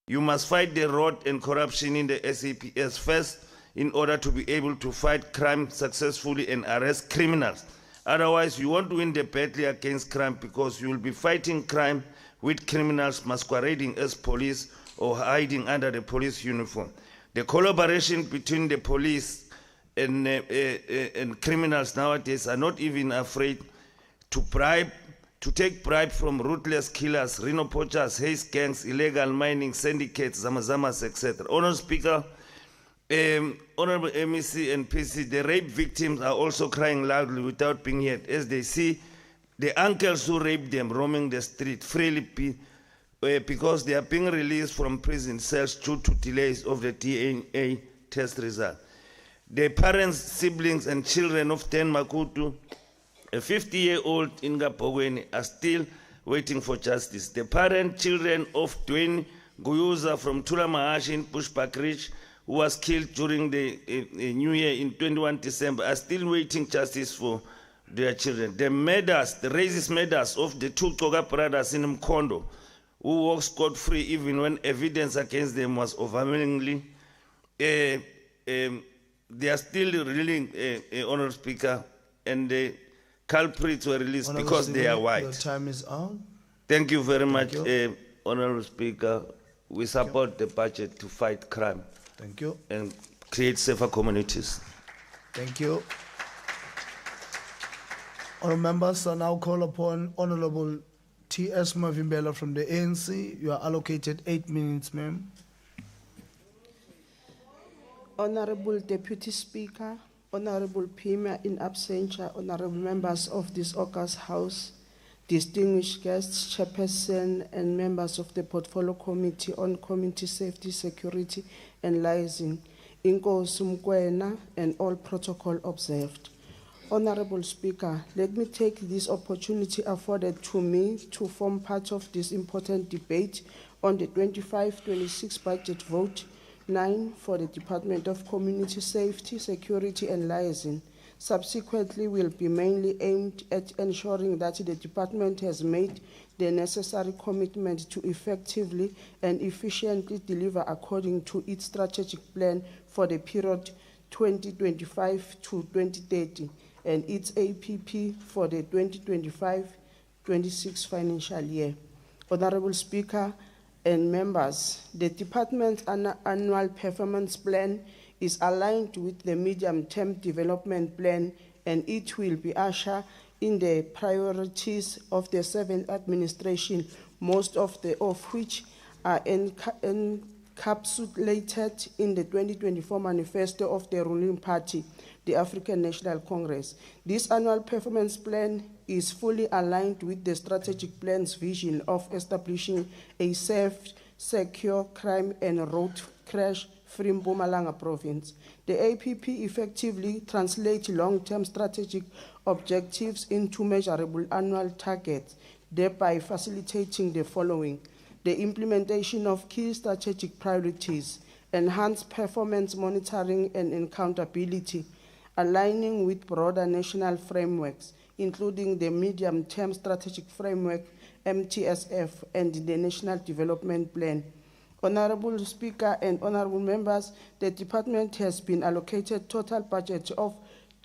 you must fight the rot and corruption in the SAPS first in order to be able to fight crime successfully and arrest criminals. Otherwise, you won't win the battle against crime, because you will be fighting crime with criminals masquerading as police or hiding under the police uniform. The collaboration between the police and criminals nowadays are not even afraid to take bribe from ruthless killers, rhino poachers, haze gangs, illegal mining, syndicates, zamazamas, etc. Honorable Speaker, Honorable MEC and PC, the rape victims are also crying loudly without being heard, as they see the uncles who raped them roaming the street freely because they are being released from prison cells due to delays of the DNA test result. The parents, siblings, and children of Dan Makutu, a 50-year-old in Gapogweni, are still waiting for justice. The parent, children of Dwayne Guyuza from Tulamahashi in Bushbuck Ridge, who was killed during the New Year in 21 December, are still waiting justice for their children. The murders, the racist murders of the two Toga brothers in Mkondo, who walked scot-free even when evidence against them was overwhelmingly, they are still reeling, Honourable Speaker, and the culprits were released because they are white. Your time is on. Thank you very much, Honourable Speaker. We support the budget to fight crime. Thank you. And create safer communities. Thank you. Honourable members, I now call upon Honourable T.S. Mavimbela from the ANC. You are allocated 8 minutes, ma'am. Honorable Deputy Speaker, Honorable Premier in absentia, honorable members of this august House, distinguished guests, chairperson and members of the Portfolio Committee on Community Safety, Security and Liaison, Inkosi Mkwena, and all protocol observed. Honorable Speaker, let me take this opportunity afforded to me to form part of this important debate on the 25-26 budget vote 9 for the Department of Community Safety, Security and Liaison. Subsequently, will be mainly aimed at ensuring that the department has made the necessary commitment to effectively and efficiently deliver according to its strategic plan for the period 2025 to 2030 and its APP for the 2025-26 financial year. Honorable Speaker and members, the department's annual performance plan is aligned with the medium-term development plan, and it will be ushered in the priorities of the 7th administration, most of which are encapsulated in the 2024 manifesto of the ruling party, the African National Congress. This annual performance plan is fully aligned with the strategic plan's vision of establishing a safe, secure, crime and road crash-free Mpumalanga province. The APP effectively translates long-term strategic objectives into measurable annual targets, thereby facilitating the following: the implementation of key strategic priorities, enhanced performance monitoring and accountability, aligning with broader national frameworks, including the Medium-Term Strategic Framework, MTSF, and the National Development Plan. Honorable Speaker and honorable members, the department has been allocated total budget of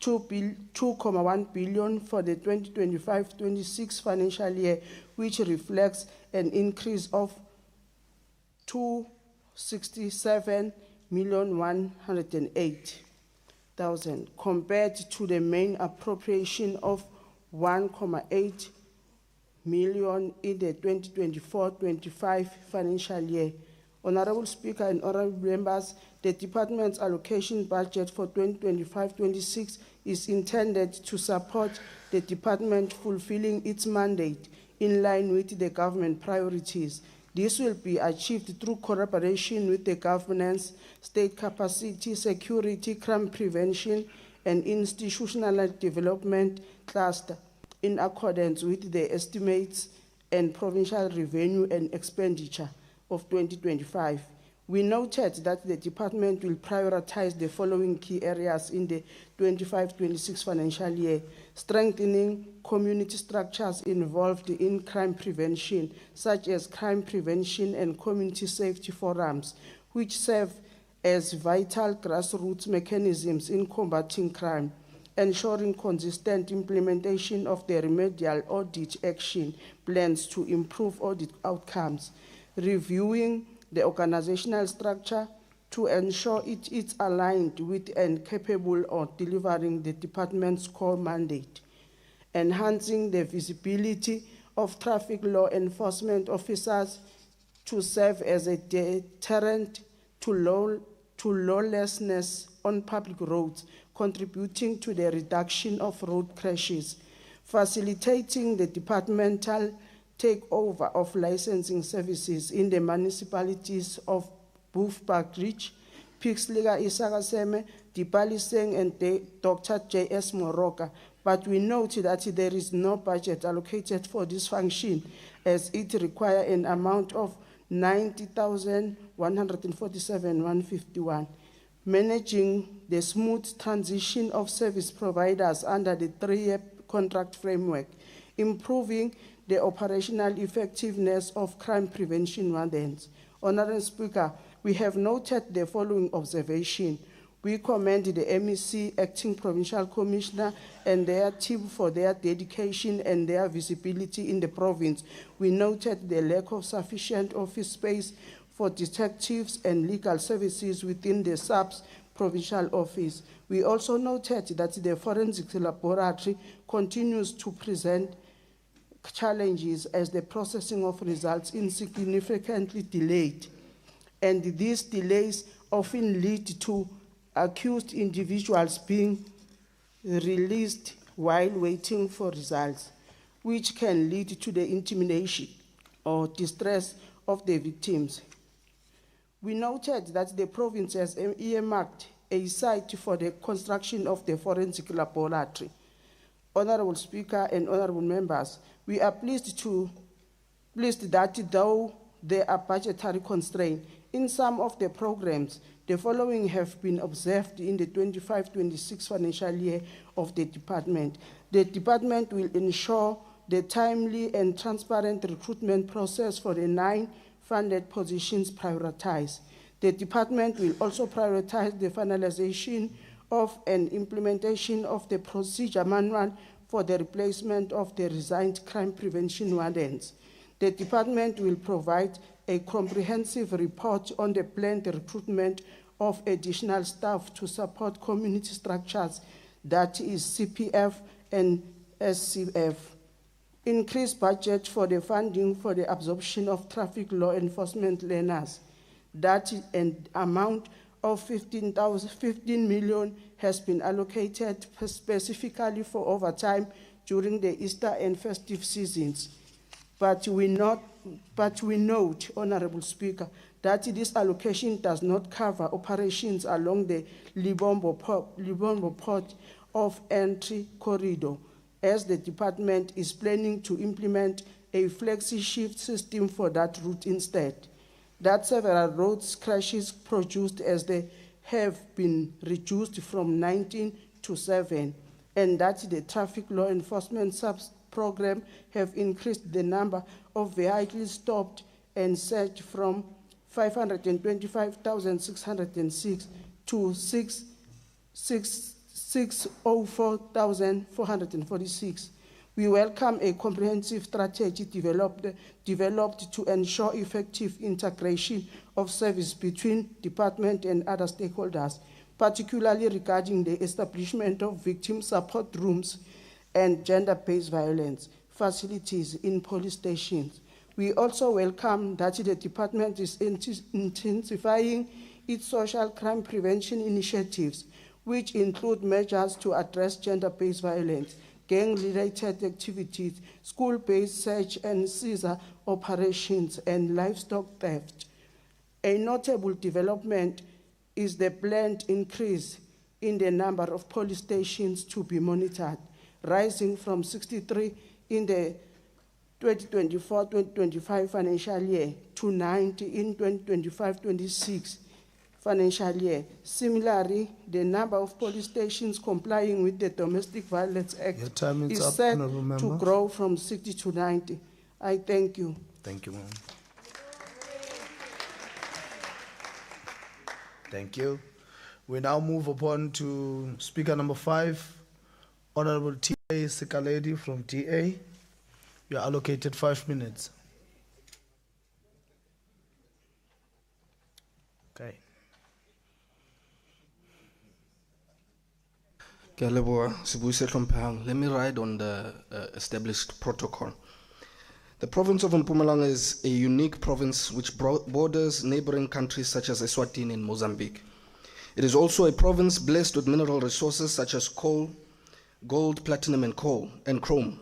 2.1 billion for the 2025-26 financial year, which reflects an increase of 267,108,000 compared to the main appropriation of 1.8 million in the 2024-25 financial year. Honorable Speaker and honorable members, the department's allocation budget for 2025-26 is intended to support the department fulfilling its mandate in line with the government priorities. This will be achieved through collaboration with the governance, state capacity, security, crime prevention, and institutional development cluster in accordance with the estimates and provincial revenue and expenditure of 2025. We noted that the department will prioritize the following key areas in the 25-26 financial year: strengthening community structures involved in crime prevention, such as crime prevention and community safety forums, which serve as vital grassroots mechanisms in combating crime; ensuring consistent implementation of the remedial audit action plans to improve audit outcomes; reviewing the organizational structure to ensure it is aligned with and capable of delivering the department's core mandate; enhancing the visibility of traffic law enforcement officers to serve as a deterrent to lawlessness on public roads, contributing to the reduction of road crashes; facilitating the departmental takeover of licensing services in the municipalities of Boofbackridge, Pixliga Isagaseme, Dipaliseng, and Dr. J.S. Moroka. But we note that there is no budget allocated for this function, as it requires an amount of 90,147,151. Managing the smooth transition of service providers under the 3-year contract framework; improving the operational effectiveness of crime prevention wardens. Honorable Speaker, we have noted the following observation. We commend the MEC, Acting Provincial Commissioner, and their team for their dedication and their visibility in the province. We noted the lack of sufficient office space for detectives and legal services within the SAPS provincial office. We also noted that the forensic laboratory continues to present challenges as the processing of results is significantly delayed, and these delays often lead to accused individuals being released while waiting for results, which can lead to the intimidation or distress of the victims. We noted that the province has earmarked a site for the construction of the forensic laboratory. Honorable Speaker and honorable members, we are pleased that though there are budgetary constraints in some of the programs, the following have been observed in the 25-26 financial year of the department. The department will ensure the timely and transparent recruitment process for the 9 funded positions prioritized. The department will also prioritize the finalization of and implementation of the procedure manual for the replacement of the resigned crime prevention wardens. The department will provide a comprehensive report on the planned recruitment of additional staff to support community structures, that is CPF and SCF. Increased budget for the funding for the absorption of traffic law enforcement learners. That an amount of 15 million has been allocated specifically for overtime during the Easter and festive seasons. But we note, Honorable Speaker, that this allocation does not cover operations along the Libombo Port of Entry corridor, as the department is planning to implement a flexi-shift system for that route instead. That several road crashes produced as they have been reduced from 19 to 7, and that the traffic law enforcement program have increased the number of vehicles stopped and searched from 525,606 to 604,446. We welcome a comprehensive strategy developed to ensure effective integration of service between department and other stakeholders, particularly regarding the establishment of victim support rooms and gender-based violence facilities in police stations. We also welcome that the department is intensifying its social crime prevention initiatives which include measures to address gender-based violence, gang-related activities, school-based search and seizure operations, and livestock theft. A notable development is the planned increase in the number of police stations to be monitored, rising from 63 in the 2024-2025 financial year to 90 in 2025-26 financial year. Similarly, the number of police stations complying with the Domestic Violence Act Your time is is up, set honourable member. to grow from 60 to 90. I thank you. Thank you, ma'am. Thank you. We now move upon to speaker number 5, Honorable T.A. Sikaledi from TA. You are allocated 5 minutes. Okay. Ke a leboha, Sebui se hlomphehang. Let me ride on the established protocol. The province of Mpumalanga is a unique province which borders neighboring countries such as Eswatini and Mozambique. It is also a province blessed with mineral resources such as coal, gold, platinum, and coal, and chrome.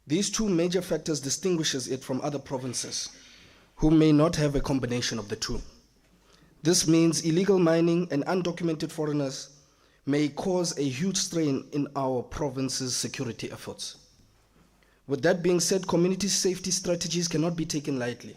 These two major factors distinguishes it from other provinces who may not have a combination of the two. This means illegal mining and undocumented foreigners may cause a huge strain in our province's security efforts. With that being said, community safety strategies cannot be taken lightly.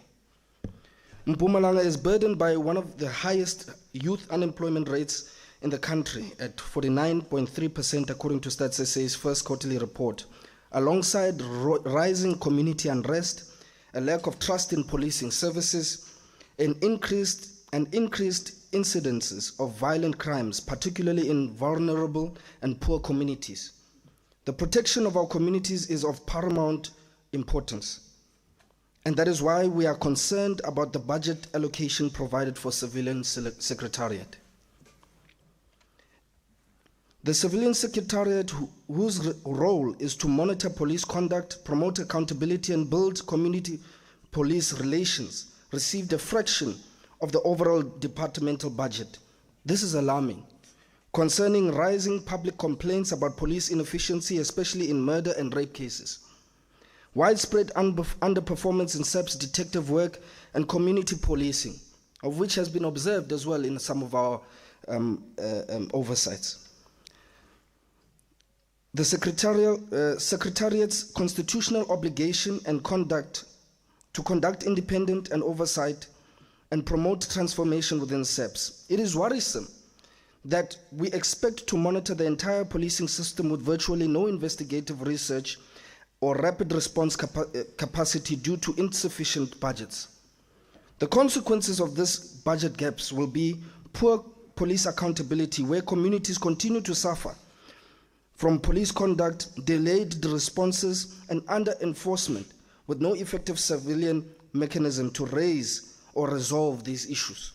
Mpumalanga is burdened by one of the highest youth unemployment rates in the country at 49.3% according to Stats SA's first quarterly report, alongside rising community unrest, a lack of trust in policing services, and increased incidences of violent crimes, particularly in vulnerable and poor communities. The protection of our communities is of paramount importance. And that is why we are concerned about the budget allocation provided for Civilian Secretariat. The Civilian Secretariat, whose role is to monitor police conduct, promote accountability, and build community police relations, received a fraction of the overall departmental budget. This is alarming, concerning rising public complaints about police inefficiency, especially in murder and rape cases. Widespread underperformance in SAP's detective work and community policing, of which has been observed as well in some of our oversights. The Secretariat's constitutional obligation and to conduct independent and oversight and promote transformation within SAPS. It is worrisome that we expect to monitor the entire policing system with virtually no investigative research or rapid response capacity due to insufficient budgets. The consequences of these budget gaps will be poor police accountability, where communities continue to suffer from police conduct, delayed responses, and under-enforcement, with no effective civilian mechanism to raise or resolve these issues.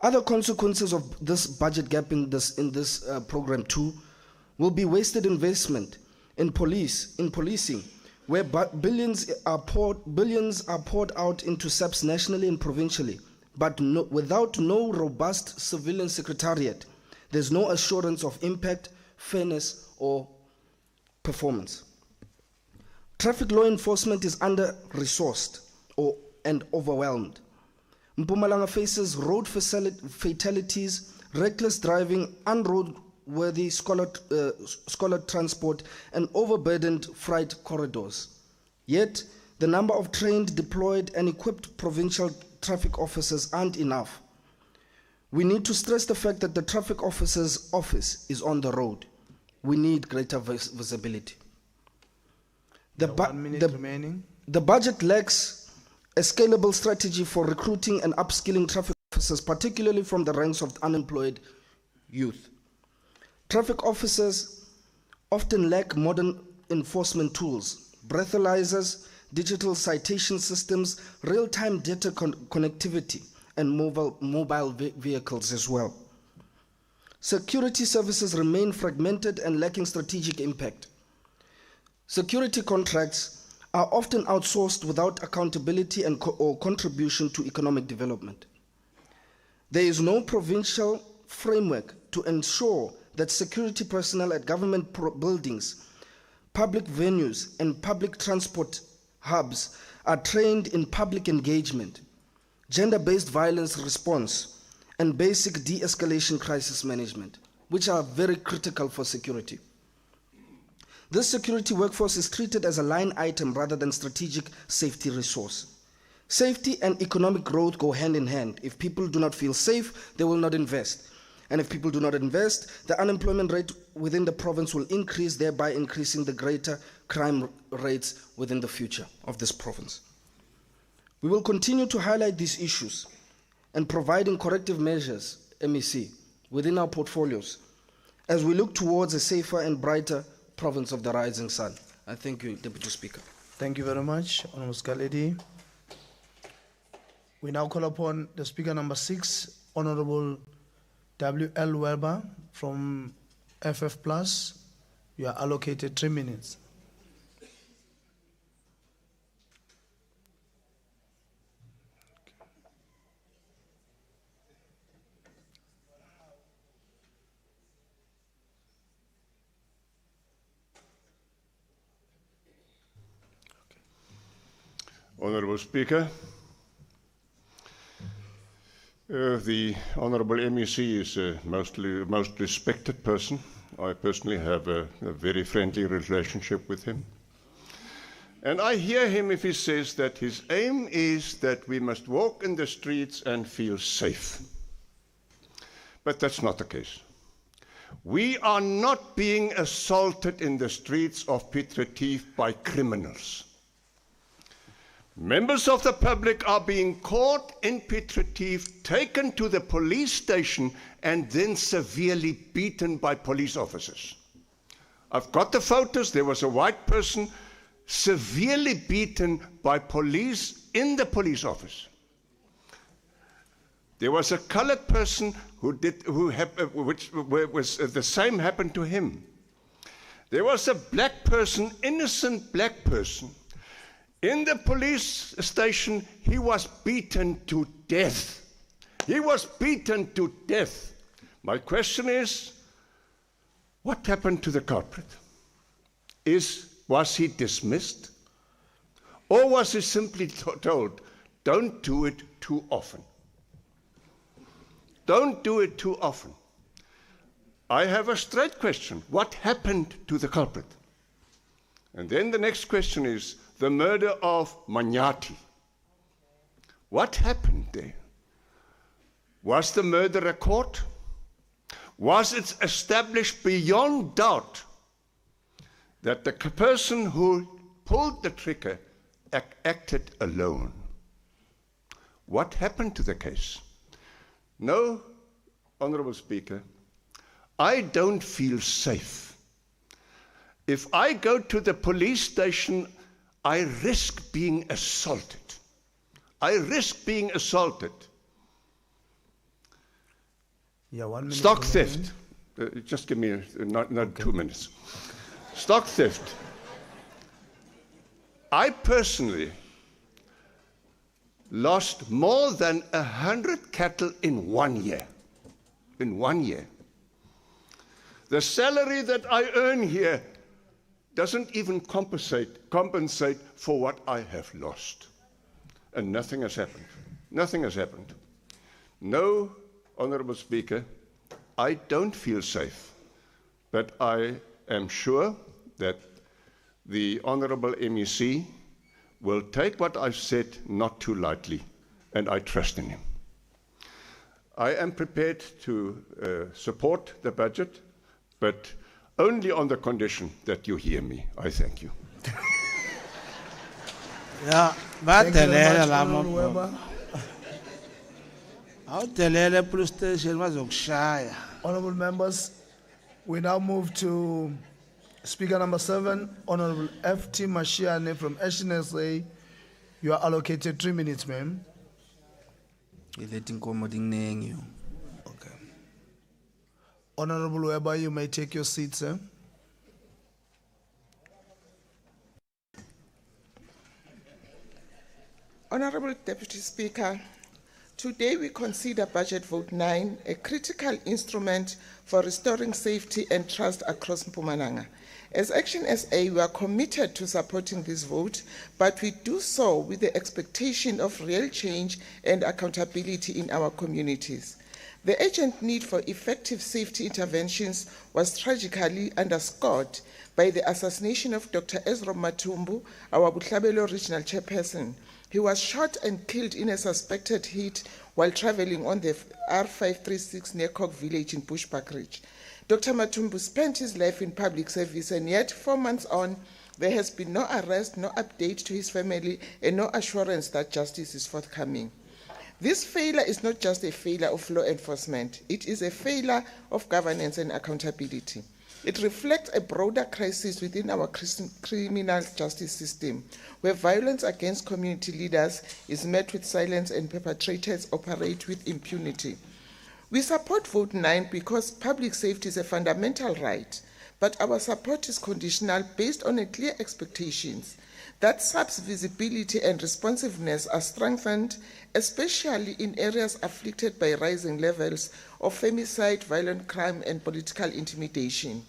Other consequences of this budget gap in this program too will be wasted investment in policing, where billions are poured out into SAPS nationally and provincially, but without no robust civilian secretariat, there's no assurance of impact, fairness, or performance. Traffic law enforcement is under-resourced and overwhelmed. Mpumalanga faces road fatalities, reckless driving, unroadworthy scholar transport, and overburdened freight corridors. Yet, the number of trained, deployed, and equipped provincial traffic officers aren't enough. We need to stress the fact that the traffic officer's office is on the road. We need greater visibility. The budget lacks a scalable strategy for recruiting and upskilling traffic officers, particularly from the ranks of unemployed youth. Traffic officers often lack modern enforcement tools, breathalyzers, digital citation systems, real-time data connectivity, and mobile vehicles as well. Security services remain fragmented and lacking strategic impact. Security contracts are often outsourced without accountability or contribution to economic development. There is no provincial framework to ensure that security personnel at government buildings, public venues, and public transport hubs are trained in public engagement, gender-based violence response, and basic de-escalation crisis management, which are very critical for security. This security workforce is treated as a line item rather than strategic safety resource. Safety and economic growth go hand in hand. If people do not feel safe, they will not invest. And if people do not invest, the unemployment rate within the province will increase, thereby increasing the greater crime rates within the future of this province. We will continue to highlight these issues and providing corrective measures, MEC, within our portfolios as we look towards a safer and brighter province of the rising sun. I thank you, Deputy Speaker. Thank you very much, Honorable Skaledi. We now call upon the Speaker number 6, Honorable W.L. Weber from FF Plus. You are allocated 3 minutes. Honourable Speaker, the Honourable MEC is a most respected person. I personally have a very friendly relationship with him. And I hear him if he says that his aim is that we must walk in the streets and feel safe. But that's not the case. We are not being assaulted in the streets of Piet Retief by criminals. Members of the public are being caught in Piet Retief, taken to the police station, and then severely beaten by police officers. I've got the photos. There was a white person severely beaten by police in the police office. There was a colored person which the same happened to him. There was a black person, innocent black person. In the police station, he was beaten to death. He was beaten to death. My question is, what happened to the culprit? Was he dismissed? Or was he simply told, don't do it too often? Don't do it too often. I have a straight question. What happened to the culprit? And then the next question is, the murder of Manyati. What happened there? Was the murderer caught? Was it established beyond doubt that the person who pulled the trigger acted alone? What happened to the case? No, Honourable Speaker, I don't feel safe. If I go to the police station, I risk being assaulted. I risk being assaulted. Yeah, 1 minute. Stock theft. Just give me not okay. 2 minutes. Stock theft. I personally lost more than 100 cattle in 1 year. In 1 year. The salary that I earn here doesn't even compensate for what I have lost. And nothing has happened. Nothing has happened. No, Honourable Speaker, I don't feel safe, but I am sure that the Honourable MEC will take what I've said not too lightly, and I trust in him. I am prepared to support the budget, but only on the condition that you hear me. I thank you. Yeah, but Honourable members, we now move to Speaker number 7, Honourable F.T. Mashiane from SNSA. You are allocated 3 minutes, ma'am. Okay. Honourable Weber, you may take your seat, sir. Honourable Deputy Speaker, Today we consider Budget Vote 9 a critical instrument for restoring safety and trust across Mpumalanga. As Action SA, we are committed to supporting this vote, but we do so with the expectation of real change and accountability in our communities. The urgent need for effective safety interventions was tragically underscored by the assassination of Dr. Ezra Matumbu, our Butlabelo regional chairperson. He was shot and killed in a suspected hit while traveling on the R536 near Cock Village in Bushbuck Ridge. Dr. Matumbu spent his life in public service, and yet 4 months on, there has been no arrest, no update to his family, and no assurance that justice is forthcoming. This failure is not just a failure of law enforcement, it is a failure of governance and accountability. It reflects a broader crisis within our criminal justice system, where violence against community leaders is met with silence and perpetrators operate with impunity. We support Vote 9 because public safety is a fundamental right, but our support is conditional based on a clear expectations that SAP's visibility and responsiveness are strengthened, especially in areas afflicted by rising levels of femicide, violent crime, and political intimidation.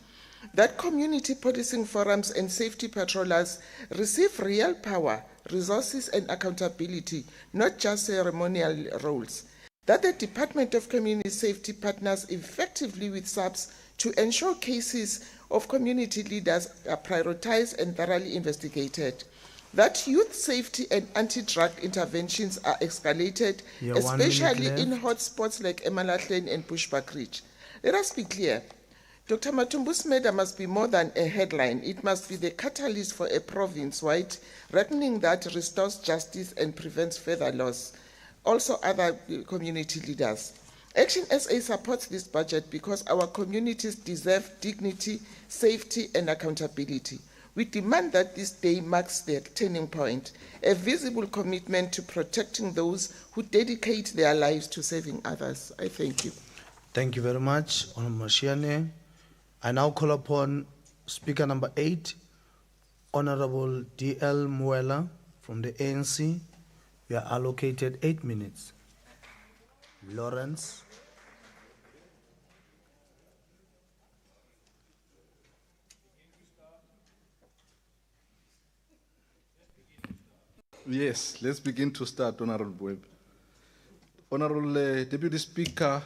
That community policing forums and safety patrollers receive real power, resources, and accountability, not just ceremonial roles. That the Department of Community Safety partners effectively with SAPS to ensure cases of community leaders are prioritized and thoroughly investigated. That youth safety and anti-drug interventions are escalated, especially in hotspots like Emalahleni and Bushbuck Ridge. Let us be clear. Dr. Matumbu's murder must be more than a headline. It must be the catalyst for a province-wide reckoning that restores justice and prevents further loss. Also other community leaders. Action SA supports this budget because our communities deserve dignity, safety, and accountability. We demand that this day marks their turning point, a visible commitment to protecting those who dedicate their lives to saving others. I thank you. Thank you very much, Honorable Mashiane. I now call upon Speaker number 8, Honorable D.L. Muela from the ANC. We are allocated 8 minutes. Lawrence. Yes, let's begin to start, Honorable Webb. Honorable Deputy Speaker,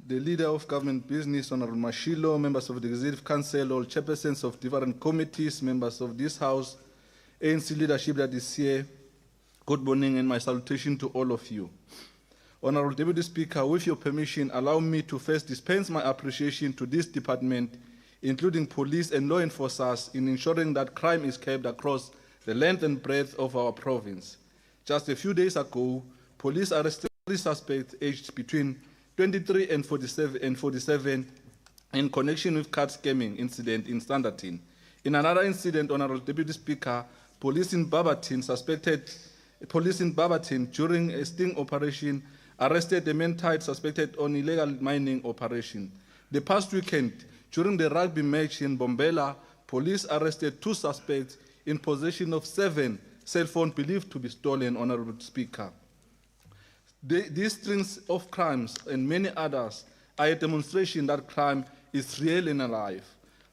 the Leader of Government Business, Honorable Mashilo, members of the Executive Council, all chairpersons of different committees, members of this House, ANC leadership that is here, good morning and my salutation to all of you. Honorable Deputy Speaker, with your permission, allow me to first dispense my appreciation to this department, including police and law enforcers, in ensuring that crime is kept across the length and breadth of our province. Just a few days ago, police arrested 3 suspects aged between 23 and 47 in connection with card scamming incident in Standerton. In another incident, Honorable Deputy Speaker, police in Barberton during a sting operation arrested a man tied suspected on illegal mining operation. The past weekend, during the rugby match in Bombela, police arrested 2 suspects in possession of 7 cell phones believed to be stolen, Honorable Speaker. These strings of crimes and many others are a demonstration that crime is real and alive.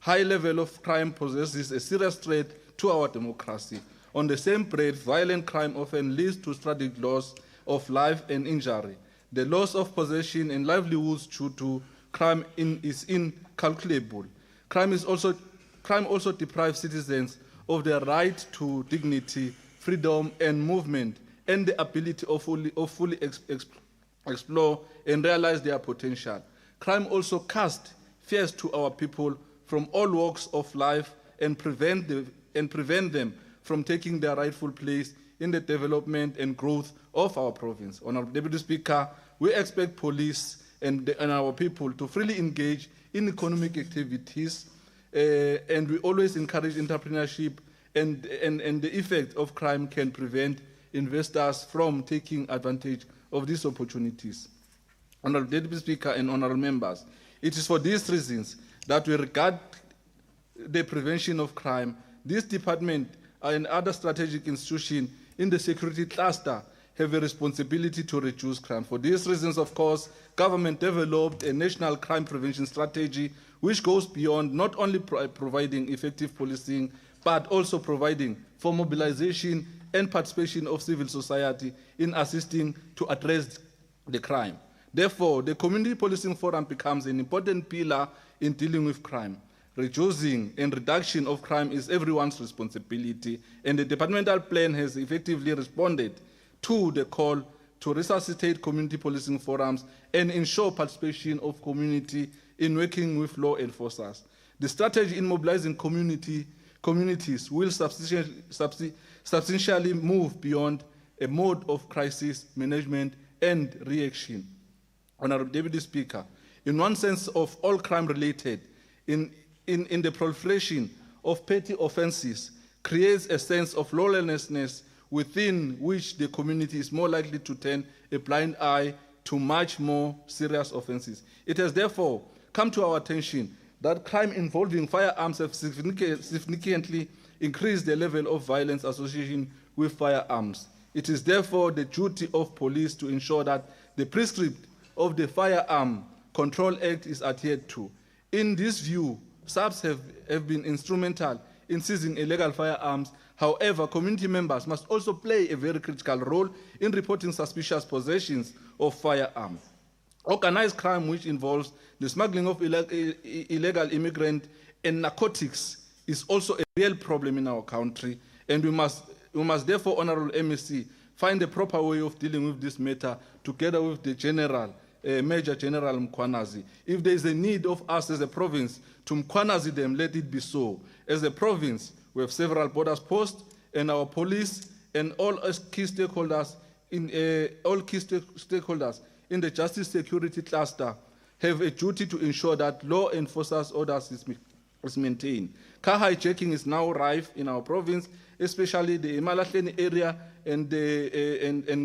High level of crime poses a serious threat to our democracy. On the same breath, violent crime often leads to tragic loss of life and injury. The loss of possession and livelihoods due to crime is incalculable. Crime also deprives citizens of their right to dignity, freedom, and movement, and the ability of fully explore and realize their potential. Crime also casts fears to our people from all walks of life and prevent them from taking their rightful place in the development and growth of our province. Honorable Deputy Speaker, we expect police and our people to freely engage in economic activities, and we always encourage entrepreneurship, and the effect of crime can prevent investors from taking advantage of these opportunities. Honorable Deputy Speaker and honorable members, it is for these reasons that we regard the prevention of crime. This department and other strategic institutions in the security cluster have a responsibility to reduce crime. For these reasons, of course, government developed a national crime prevention strategy which goes beyond not only providing effective policing, but also providing for mobilization and participation of civil society in assisting to address the crime. Therefore, the Community Policing Forum becomes an important pillar in dealing with crime. Reducing and reduction of crime is everyone's responsibility, and the departmental plan has effectively responded to the call to resuscitate community policing forums and ensure participation of community in working with law enforcers. The strategy in mobilizing communities will substantially move beyond a mode of crisis management and reaction. Honorable Deputy Speaker, in one sense of all crime related, in the proliferation of petty offenses creates a sense of lawlessness within which the community is more likely to turn a blind eye to much more serious offenses. It has therefore come to our attention that crime involving firearms have significantly increased the level of violence associated with firearms. It is therefore the duty of police to ensure that the prescript of the Firearm Control Act is adhered to. In this view, SAPS have been instrumental in seizing illegal firearms. However, community members must also play a very critical role in reporting suspicious possessions of firearms. Organized crime, which involves the smuggling of illegal immigrants and narcotics, is also a real problem in our country, and we must therefore, Honorable MEC, find a proper way of dealing with this matter together with the Major General Mkwanazi. If there is a need of us as a province to Mkwanazi them, let it be so. As a province, we have several borders posts, and our police and all key stakeholders in the justice security cluster have a duty to ensure that law enforcers' orders is maintained. Car hijacking is now rife in our province, especially the Imalahleni area and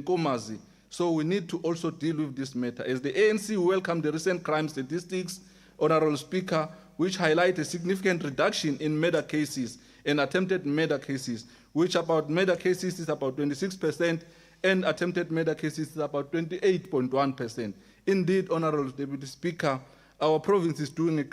Komazi. So we need to also deal with this matter. As the ANC welcomed the recent crime statistics, Honorable Speaker, which highlight a significant reduction in murder cases and attempted murder cases, which about murder cases is about 26% and attempted murder cases is about 28.1%. Indeed, Honorable Deputy Speaker, our province is doing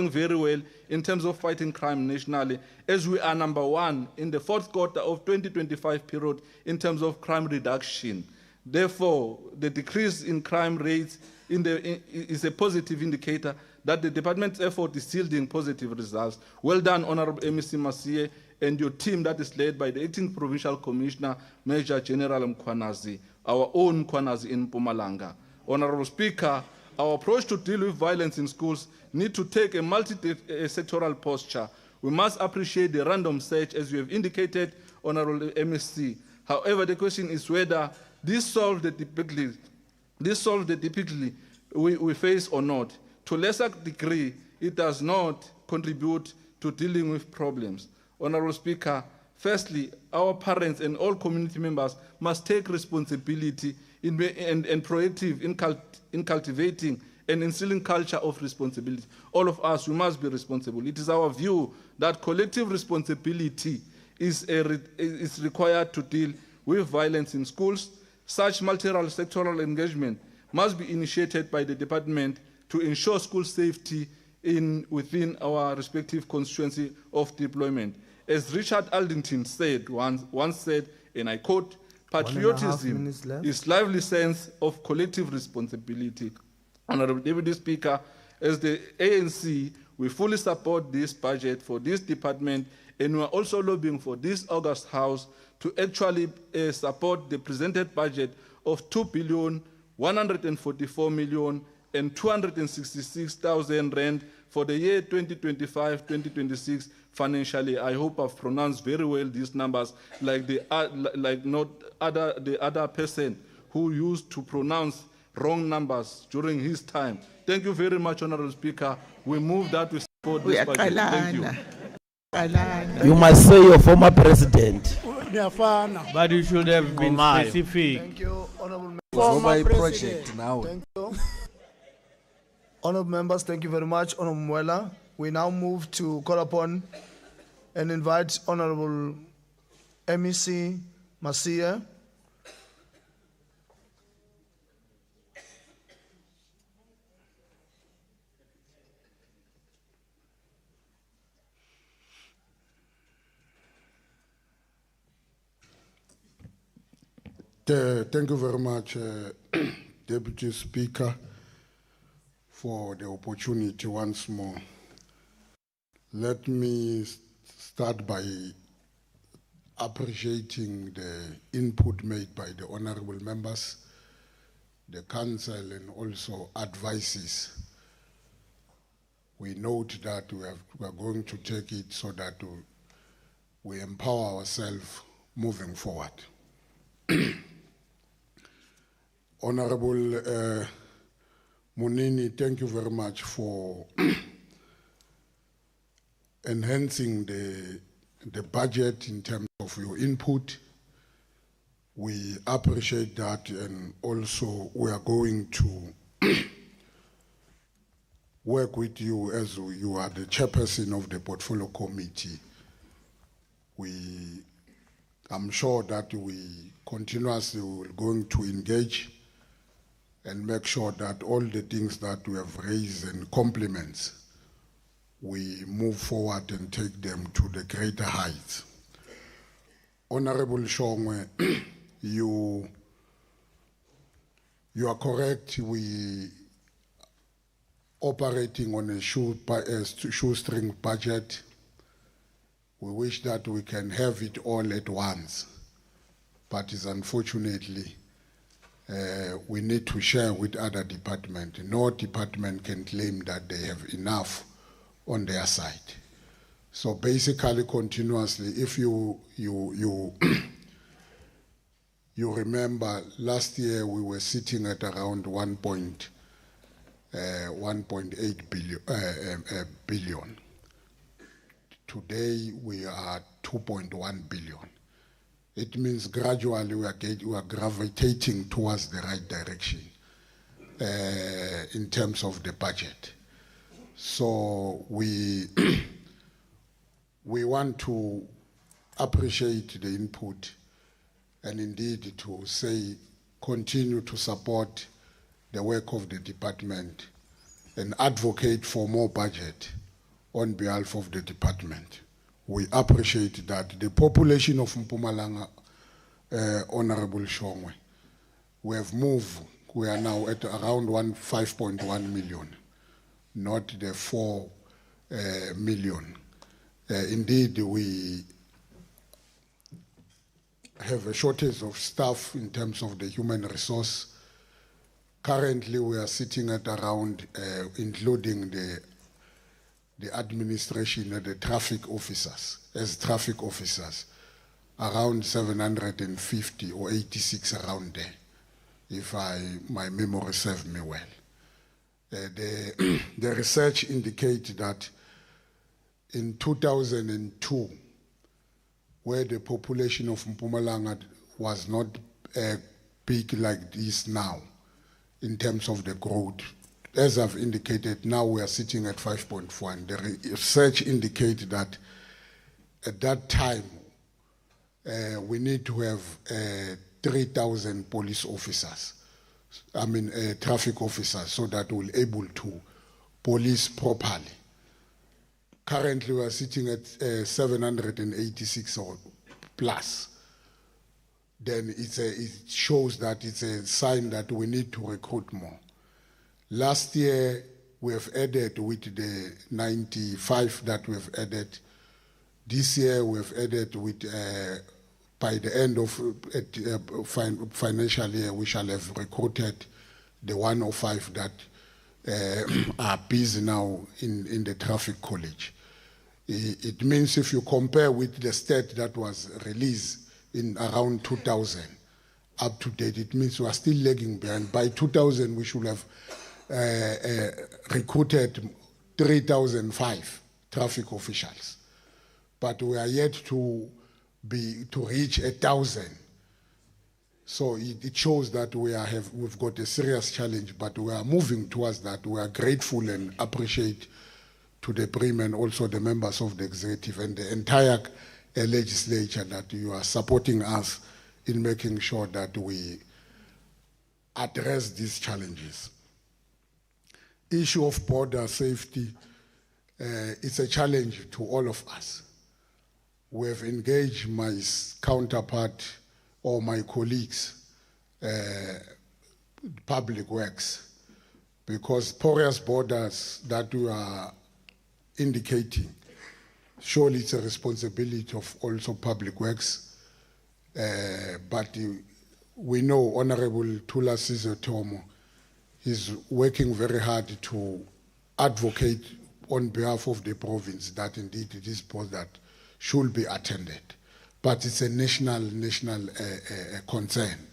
very well in terms of fighting crime nationally, as we are number one in the fourth quarter of 2025 period in terms of crime reduction. Therefore, the decrease in crime rates is a positive indicator that the department's effort is yielding positive results. Well done, Honorable MEC Masie, and your team that is led by the 18th Provincial Commissioner, Major General Mkwanazi, our own Mkwanazi in Mpumalanga. Honorable Speaker, our approach to deal with violence in schools need to take a multi-sectoral posture. We must appreciate the random search, as you have indicated, Honorable MSC. However, the question is whether this solves the difficulty we face or not. To a lesser degree, it does not contribute to dealing with problems. Honorable Speaker, firstly, our parents and all community members must take responsibility and proactive in cultivating and instilling culture of responsibility. All of us, we must be responsible. It is our view that collective responsibility is required to deal with violence in schools. Such multilateral sectoral engagement must be initiated by the department to ensure school safety within our respective constituency of deployment. As Richard Aldington said once said, and I quote, "Patriotism is lively sense of collective responsibility." Honorable Deputy Speaker, as the ANC, we fully support this budget for this department, and we are also lobbying for this August House to actually support the presented budget of 2,144,266,000 rand for the year 2025-2026 financially. I hope I've pronounced very well these numbers, like the other person who used to pronounce wrong numbers during his time. Thank you very much, Honorable Speaker. We move that we support this budget. Thank you. You must say your former president. But you should have been specific. Thank you, Honorable Former project now. Thank you. Honorable members, thank you very much, Honorable Mwela. We now move to call upon and invite Honorable MEC Masia Thank you very much, Deputy Speaker, for the opportunity once more. Let me start by appreciating the input made by the honorable members, the council, and also advices. We note that we are going to take it so that we empower ourselves moving forward. Honorable Munini, thank you very much for enhancing the budget in terms of your input. We appreciate that, and also we are going to work with you as you are the chairperson of the portfolio committee. I'm sure that we continuously will going to engage and make sure that all the things that we have raised and compliments, we move forward and take them to the greater heights. Honorable Shongwe, you are correct. We operating on a shoestring budget. We wish that we can have it all at once, but it's unfortunately we need to share with other departments. No department can claim that they have enough on their side. So basically, continuously, if you remember, last year we were sitting at around 1.8 billion. Today we are 2.1 billion. It means gradually we are gravitating towards the right direction in terms of the budget. So we want to appreciate the input and indeed to say continue to support the work of the department and advocate for more budget on behalf of the department. We appreciate that. The population of Mpumalanga, Honorable Shongwe, we have moved. We are now at around 5.1 million, not the 4 million. Indeed, we have a shortage of staff in terms of the human resource. Currently, we are sitting at around, including the administration and the traffic officers, around 750 or 86 around there, if my memory serves me well. The research indicates that in 2002, where the population of Mpumalanga was not big like this now, in terms of the growth, as I've indicated, now we are sitting at 5.1. The research indicates that at that time, we need to have 3,000 police officers, traffic officers, so that we're able to police properly. Currently, we are sitting at 786 or plus. Then it shows that it's a sign that we need to recruit more. Last year, we have added with the 95 that we have added. This year, we have added with, by the end of financial year, we shall have recruited the 105 that are busy now in the traffic college. It means if you compare with the state that was released in around 2000, up to date, it means we are still lagging behind. By 2000, we should have recruited 3,005 traffic officials, but we are yet to reach 1,000. So it shows that we've got a serious challenge, but we are moving towards that. We are grateful and appreciate to the Prim and also the members of the executive and the entire legislature that you are supporting us in making sure that we address these challenges. Issue of border safety, it's a challenge to all of us. We have engaged my counterpart or my colleagues public works, because porous borders that you are indicating, surely it's a responsibility of also public works, but we know Honorable Tula Tomo is working very hard to advocate on behalf of the province that indeed this border should be attended. But it's a national concern.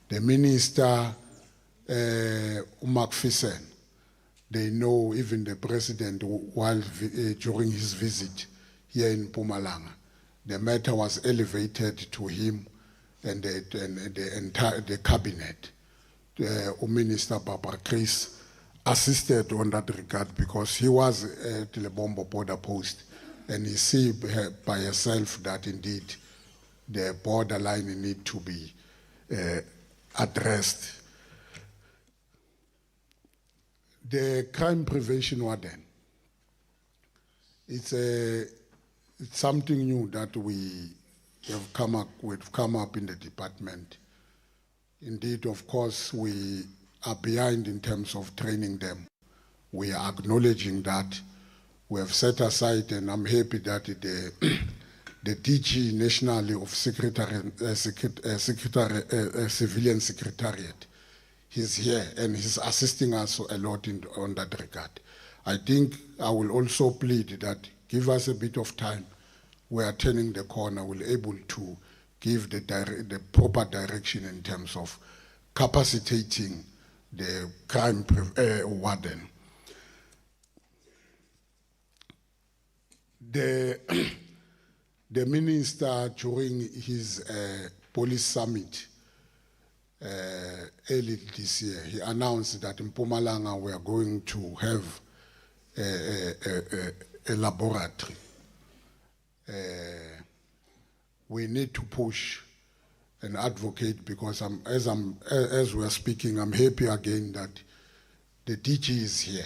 The minister, Umak, they know, even the president, while during his visit here in Mpumalanga, the matter was elevated to him and the cabinet. Minister Barbara Chris assisted on that regard because he was at the Lebombo border post, and he see by herself that indeed the borderline need to be addressed. The crime prevention warden, it's something new that we have come up in the department. Indeed, of course, we are behind in terms of training them. We are acknowledging that. We have set aside, and I'm happy that the DG nationally of Civilian Secretariat, he's here and he's assisting us a lot on that regard. I think I will also plead that give us a bit of time. We are turning the corner. We're able to give the proper direction in terms of capacitating the crime warden. The minister, during his police summit early this year, he announced that in Mpumalanga we are going to have a laboratory. We need to push and advocate because as we are speaking, I'm happy again that the DG is here.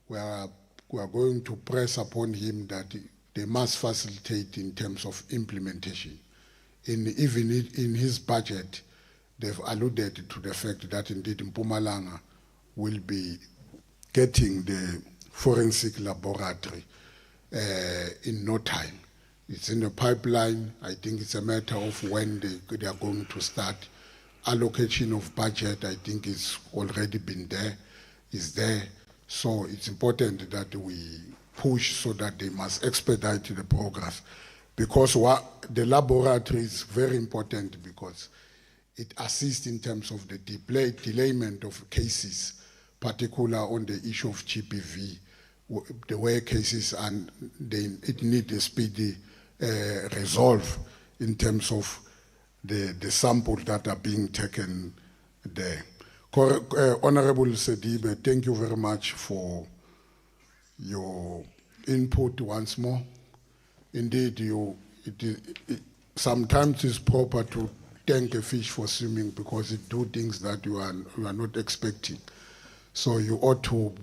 We are going to press upon him that they must facilitate in terms of implementation. Even in his budget, they've alluded to the fact that indeed Mpumalanga will be getting the forensic laboratory in no time. It's in the pipeline. I think it's a matter of when they are going to start. Allocation of budget, I think, is already been there, is there. So it's important that we push so that they must expedite the progress. Because the laboratory is very important because it assists in terms of the delayment of cases, particularly on the issue of GBV, the way cases it needs a speedy resolve in terms of the samples that are being taken there. Honorable Sedibe, thank you very much for your input once more. Indeed, sometimes it's proper to thank a fish for swimming because it do things that you are not expecting. So you ought to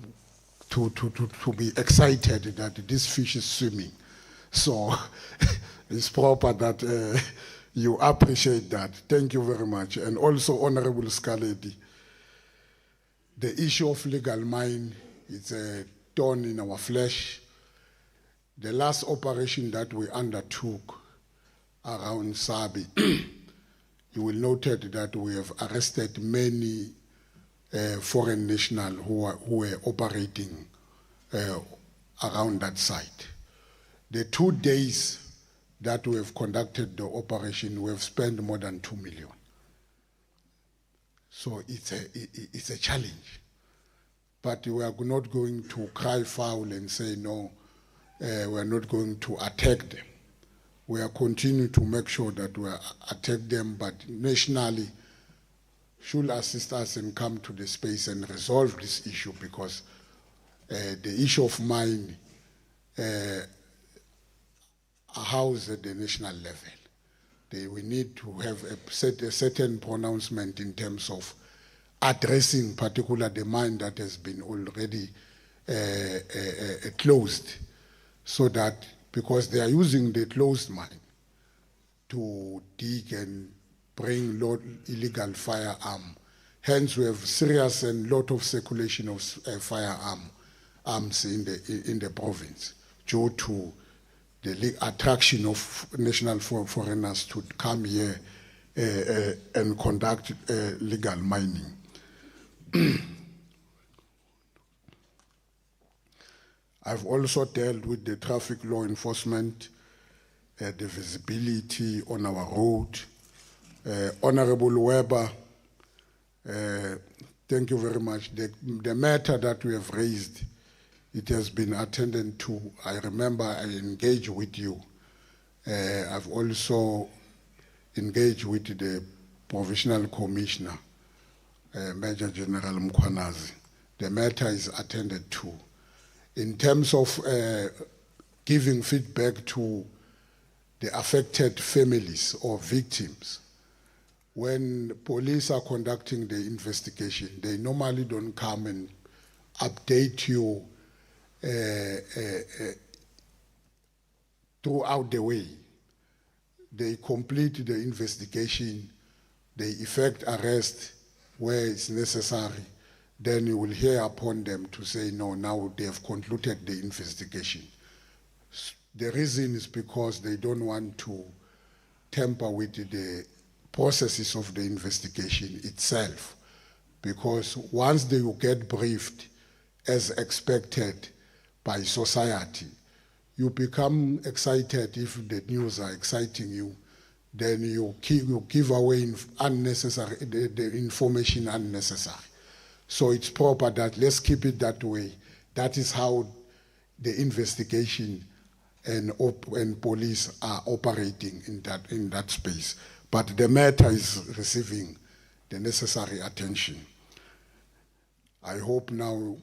be excited that this fish is swimming. So it's proper that you appreciate that. Thank you very much. And also, Honorable Scaledi, the issue of legal mine is a thorn in our flesh. The last operation that we undertook around Sabi, you will note that we have arrested many foreign nationals who were operating around that site. The 2 days that we have conducted the operation, we have spent more than 2 million. So it's a challenge. But we are not going to cry foul and say, no, we are not going to attack them. We are continuing to make sure that we attack them, but nationally should assist us and come to the space and resolve this issue because the issue of mine housed at the national level. We need to have a certain pronouncement in terms of addressing particular the mine that has been already closed, so that because they are using the closed mine to dig and bring illegal firearm. Hence, we have serious and lot of circulation of firearms in the province due to the attraction of national foreigners to come here and conduct legal mining. I've also dealt with the traffic law enforcement, the visibility on our road. Honorable Weber, thank you very much. The matter that we have raised, it has been attended to. I remember I engaged with you. I've also engaged with the Provisional Commissioner, Major General Mkhwanazi. The matter is attended to. In terms of giving feedback to the affected families or victims, when police are conducting the investigation, they normally don't come and update you throughout the way. They complete the investigation, they effect arrest where it's necessary, then you will hear upon them to say, no, now they have concluded the investigation. The reason is because they don't want to tamper with the processes of the investigation itself. Because once they will get briefed as expected by society, you become excited if the news are exciting you, then you give away unnecessary, the information unnecessary. So it's proper that let's keep it that way. That is how the investigation and police are operating in that space. But the matter is receiving the necessary attention. I hope now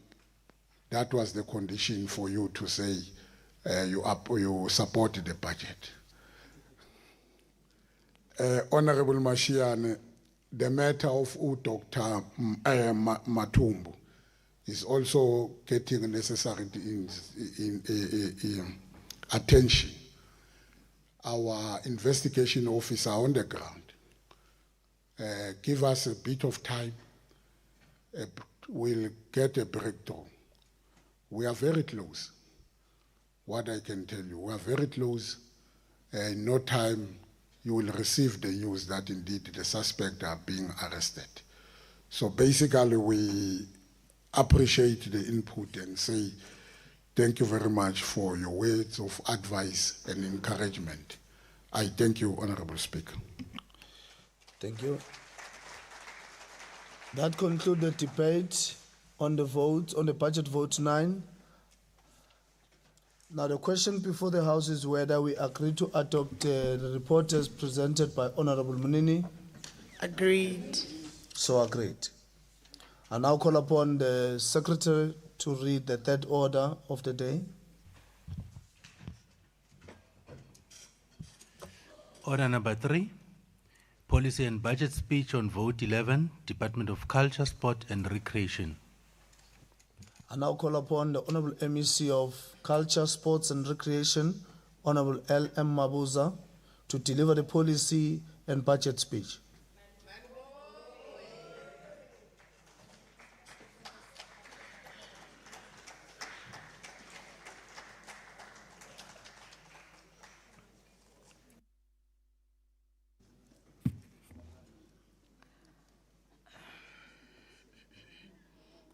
that was the condition for you to say you support the budget. Honorable Mashiane, the matter of Dr. Matumbu is also getting necessary attention. Our investigation officer on the ground, give us a bit of time, we'll get a breakthrough. We are very close. What I can tell you, we are very close. In no time, you will receive the news that indeed the suspects are being arrested. So basically, we appreciate the input and say thank you very much for your words of advice and encouragement. I thank you, Honorable Speaker. Thank you. That concludes the debate on the vote, on the budget vote 9. Now the question before the House is whether we agree to adopt the report as presented by Honorable Munini. Agreed. So agreed. I now call upon the Secretary to read the third order of the day. Order number 3, Policy and Budget Speech on Vote 11, Department of Culture, Sport and Recreation. I now call upon the Honorable MEC of Culture, Sports and Recreation, Honorable L.M. Mabuza, to deliver the policy and budget speech.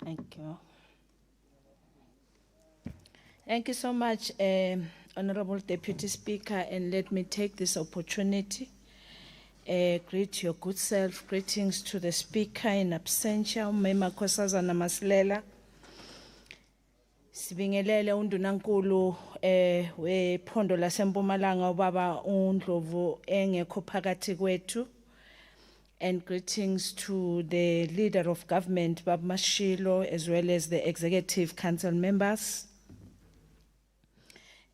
Thank you. Thank you so much, Honorable Deputy Speaker, and let me take this opportunity, greet your good self, greetings to the Speaker in absentia, Umema Nkosazana Masilela, Sibingelele undunankulu wephondo laseMpumalanga ubaba uNdlovu engekho phakathi kwethu. And greetings to the leader of government, Bab Mashilo, as well as the executive council members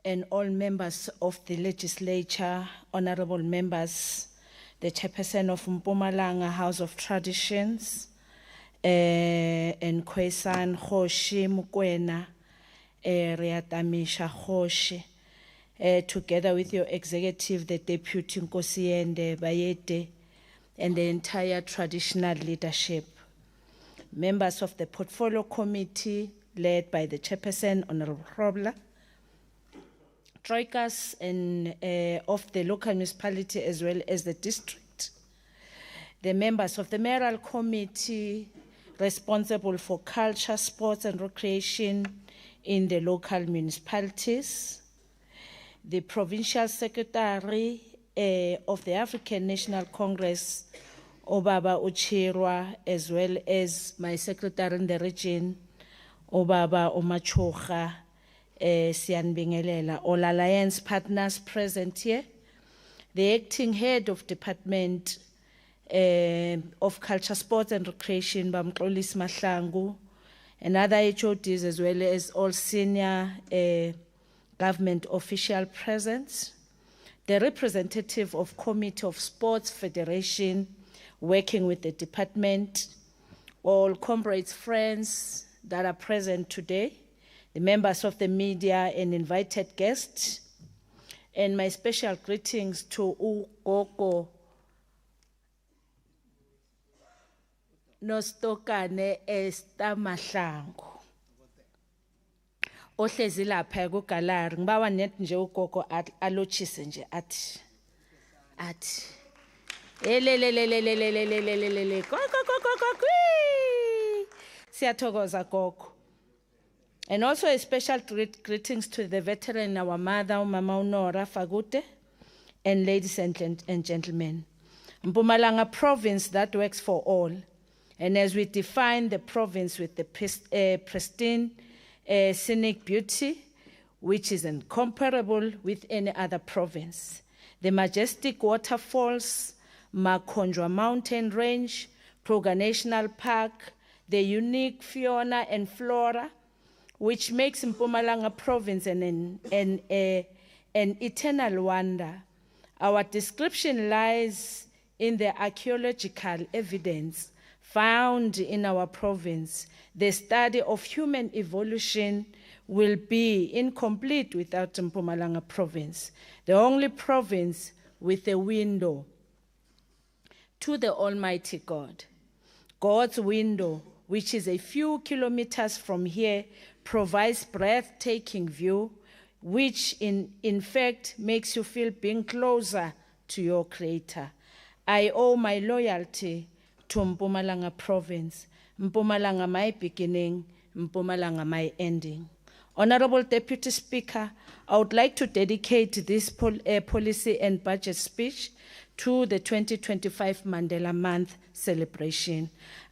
and all members of the legislature, honorable members, the chairperson of Mpumalanga House of Traditions, and Kwesan Hoshi Mukwena, Riatamisha Hoshi, together with your executive, the deputy Nkosiende Bayete, and the entire traditional leadership. Members of the Portfolio Committee, led by the Chairperson, Honorable Grobler, Troikas and of the local municipality as well as the district, the members of the Mayoral Committee responsible for culture, sports and recreation in the local municipalities, the Provincial Secretary of the African National Congress, Obaba Uchirwa, as well as my secretary in the region, Obaba Omachocha Sianbingelela, all alliance partners present here, the acting head of Department of Culture, Sports and Recreation, Bamklolis Mahlangu, and other HODs, as well as all senior government official present, the representative of Committee of Sports Federation working with the department, all comrades, friends that are present today, the members of the media and invited guests, and my special greetings to Ugogo Nostokane Esther Mahlangu. Ohlezi lapha kugalari ngibawa net nje ugogo alochise nje athi elelelelelelelelelelele gogo siyathokoza gogo. And also a special greetings to the veteran, our mother Mama Unora Fagute, and ladies and gentlemen. Mpumalanga province that works for all, and as we define the province with the pristine scenic beauty, which is incomparable with any other province. The majestic waterfalls, Makonjwa Mountain Range, Kruger National Park, the unique fauna and flora, which makes Mpumalanga province an eternal wonder. Our description lies in the archaeological evidence found in our province. The study of human evolution will be incomplete without Mpumalanga province, the only province with a window to the Almighty God. God's window, which is a few kilometers from here, provides breathtaking view, which in fact makes you feel being closer to your Creator. I owe my loyalty to Mpumalanga province. Mpumalanga my beginning, Mpumalanga my ending. Honorable Deputy Speaker, I would like to dedicate this policy and budget speech to the 2025 Mandela Month celebration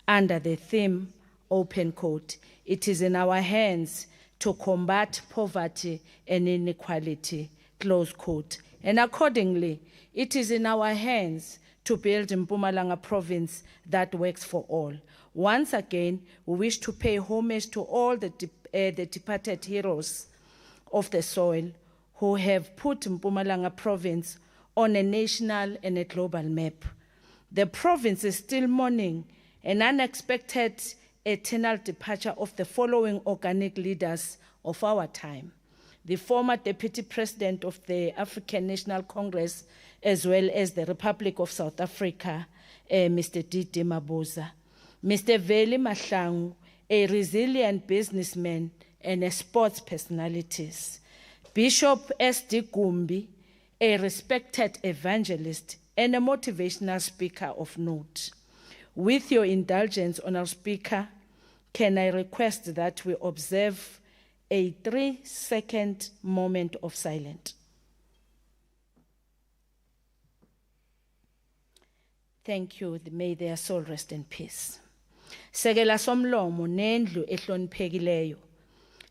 under the theme, open quote, "It is in our hands to combat poverty and inequality," close quote. And accordingly, it is in our hands to build Mpumalanga province that works for all. Once again, we wish to pay homage to all the departed heroes of the soil who have put Mpumalanga province on a national and a global map. The province is still mourning an unexpected eternal departure of the following organic leaders of our time: the former Deputy President of the African National Congress, as well as the Republic of South Africa, Mr. D.D. Mabuza, Mr. Veli Mahlangu, a resilient businessman and a sports personality, Bishop S.D. Gumbi, a respected evangelist and a motivational speaker of note. With your indulgence, Honourable Speaker, can I request that we observe a 3-second moment of silence? Thank you. May their soul rest in peace. Sekela somlomo nendlu ehloniphekileyo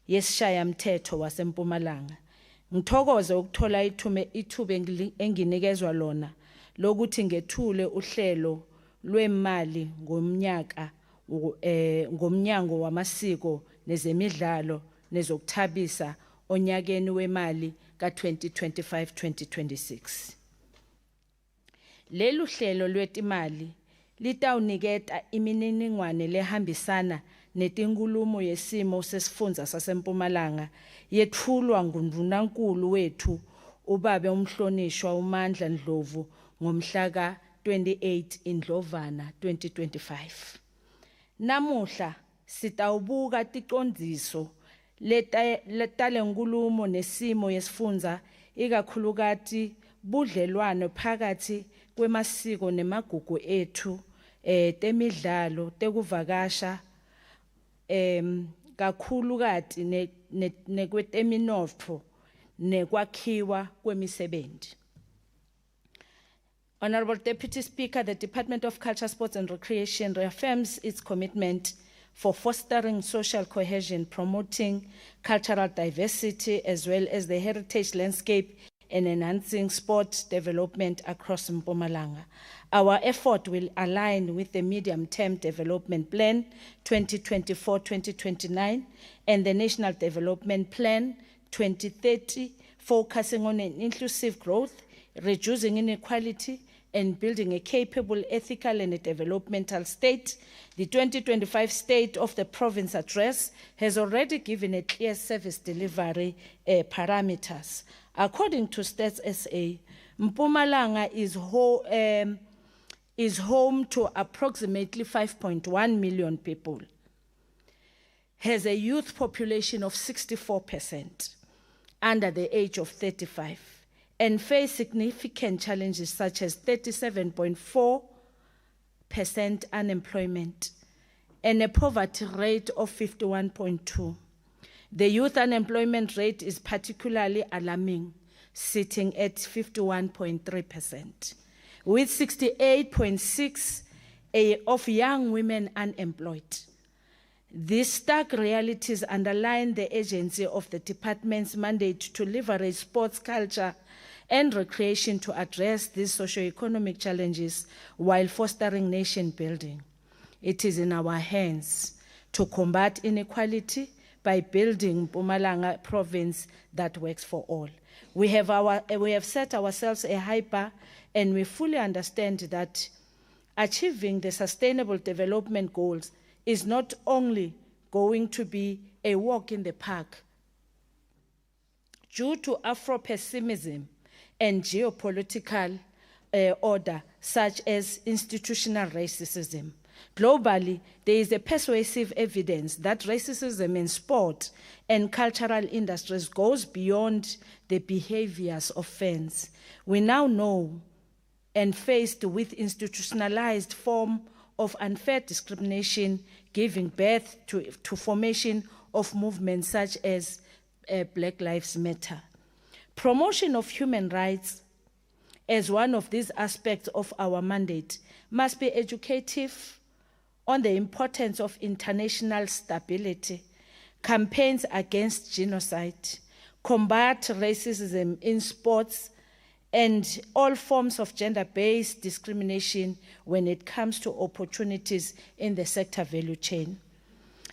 yesishayamthetho waseMpumalanga. Ngithokoze ukuthola ithuba enginikezwa lona lokuthi ngethule uhlelo lwemali ngomnyango wamasiko nezemidlalo nezokuthabisa onyakeni wemali ka-2025-2026. Lelu hlelo lwetimali litawuniketa imininingwane lehambisana netinkulumo yesimo sesifundza saseMpumalanga yethulwa nguNdunankulu wethu uBabe uMhlonishwa uMandla Ndlovu ngomhla ka 28 Indlovana 2025. Namuhla sitawubuka tiqondiso letalenkhulumo nesimo yesifundza ikakhulukati budlelwano phakathi kwemasiko nemagugu ethu temidlalo tekuvakasha kakhulukati nekweteminotfo nekwakhiwa kwemisebenzi. Honorable Deputy Speaker, the Department of Culture, Sports and Recreation reaffirms its commitment for fostering social cohesion, promoting cultural diversity, as well as the heritage landscape and enhancing sport development across Mpumalanga. Our effort will align with the Medium-Term Development Plan 2024-2029 and the National Development Plan 2030, focusing on an inclusive growth, reducing inequality, and building a capable, ethical, and a developmental state. The 2025 State of the Province Address has already given a clear service delivery parameters. According to Stats SA, Mpumalanga is home to approximately 5.1 million people, has a youth population of 64% under the age of 35, and face significant challenges such as 37.4% unemployment and a poverty rate of 51.2%. The youth unemployment rate is particularly alarming, sitting at 51.3%, with 68.6% of young women unemployed. These stark realities underline the agency of the department's mandate to leverage sports, culture, and recreation to address these socio-economic challenges while fostering nation building. It is in our hands to combat inequality by building Mpumalanga province that works for all. We have set ourselves a high bar, and we fully understand that achieving the sustainable development goals is not only going to be a walk in the park. Due to Afro-pessimism and geopolitical order, such as institutional racism, globally, there is a persuasive evidence that racism in sport and cultural industries goes beyond the behaviors of fans. We now know, and faced with institutionalized form of unfair discrimination, giving birth to formation of movements such as Black Lives Matter. Promotion of human rights as one of these aspects of our mandate must be educative on the importance of international stability, campaigns against genocide, combat racism in sports, and all forms of gender-based discrimination when it comes to opportunities in the sector value chain.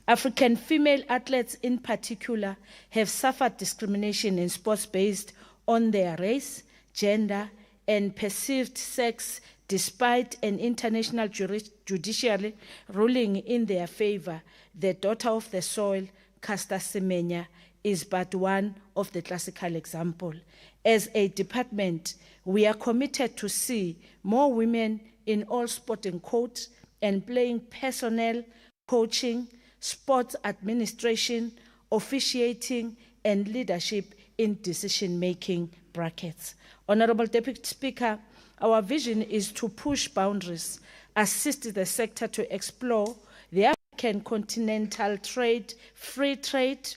African female athletes in particular have suffered discrimination in sports based on their race, gender, and perceived sex, despite an international judiciary ruling in their favor. The daughter of the soil, Caster Semenya, is but one of the classical examples. As a department, we are committed to see more women in all sporting codes and playing personnel, coaching, sports administration, officiating, and leadership in decision-making brackets. Honorable Deputy Speaker, our vision is to push boundaries, assist the sector to explore the African continental free trade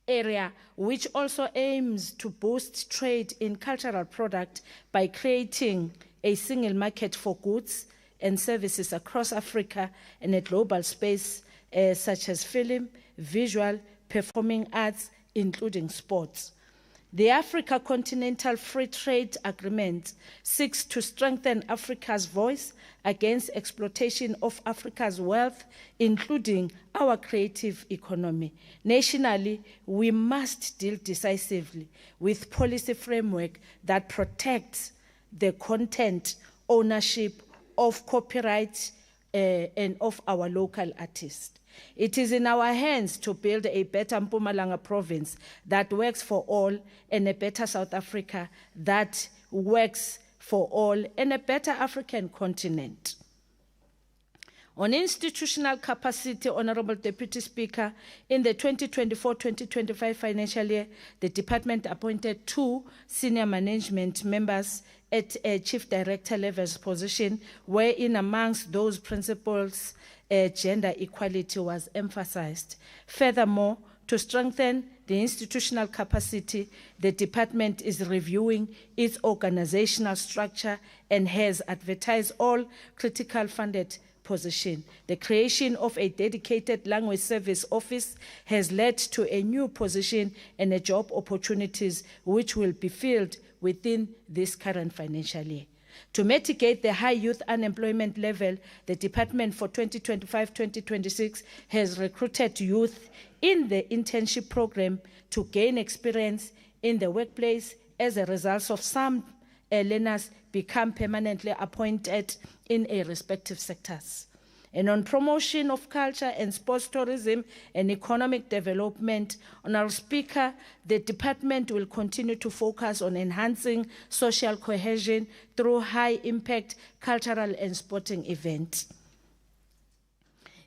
area, which also aims to boost trade in cultural products by creating a single market for goods and services across Africa and a global space such as film, visual, performing arts, including sports. The Africa Continental Free Trade Agreement seeks to strengthen Africa's voice against exploitation of Africa's wealth, including our creative economy. Nationally, we must deal decisively with policy framework that protects the content ownership of copyright and of our local artists. It is in our hands to build a better Mpumalanga province that works for all and a better South Africa that works for all and a better African continent. On institutional capacity, Honorable Deputy Speaker, in the 2024-2025 financial year, the department appointed 2 senior management members at a chief director level's position, wherein amongst those principles, gender equality was emphasized. Furthermore, to strengthen the institutional capacity, the department is reviewing its organizational structure and has advertised all critical funded position. The creation of a dedicated language service office has led to a new position and a job opportunities which will be filled within this current financial year. To mitigate the high youth unemployment level, the department for 2025-2026 has recruited youth in the internship program to gain experience in the workplace. As a result of some learners become permanently appointed in a respective sectors. And on promotion of culture and sports tourism and economic development, Honourable Speaker, the department will continue to focus on enhancing social cohesion through high-impact cultural and sporting events.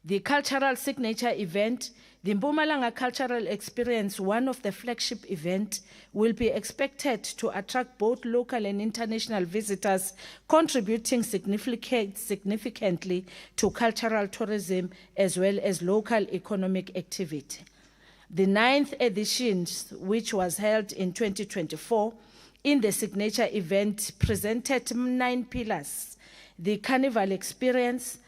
The cultural signature event, the Mpumalanga Cultural Experience, one of the flagship events, will be expected to attract both local and international visitors, contributing significantly to cultural tourism as well as local economic activity. The 9th edition, which was held in 2024, in the signature event presented 9 pillars: the carnival experience,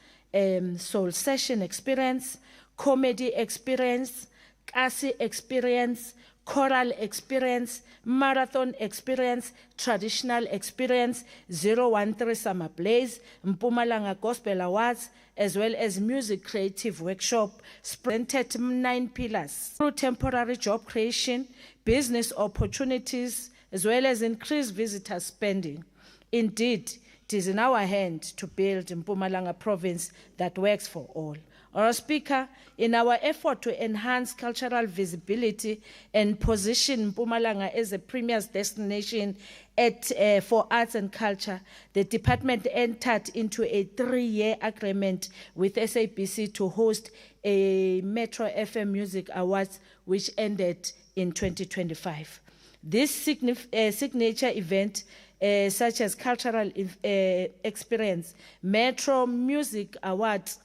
soul session experience, comedy experience, kasi experience, choral experience, marathon experience, traditional experience, 013 Summer Blaze, Mpumalanga Gospel Awards, as well as music creative workshop, presented 9 pillars through temporary job creation, business opportunities, as well as increased visitor spending. Indeed, it is in our hand to build Mpumalanga province that works for all. Our Speaker, in our effort to enhance cultural visibility and position Mpumalanga as a premier destination for arts and culture, the department entered into a 3-year agreement with SABC to host a Metro FM Music Awards, which ended in 2025. This signature event, such as cultural experience, Metro Music Awards,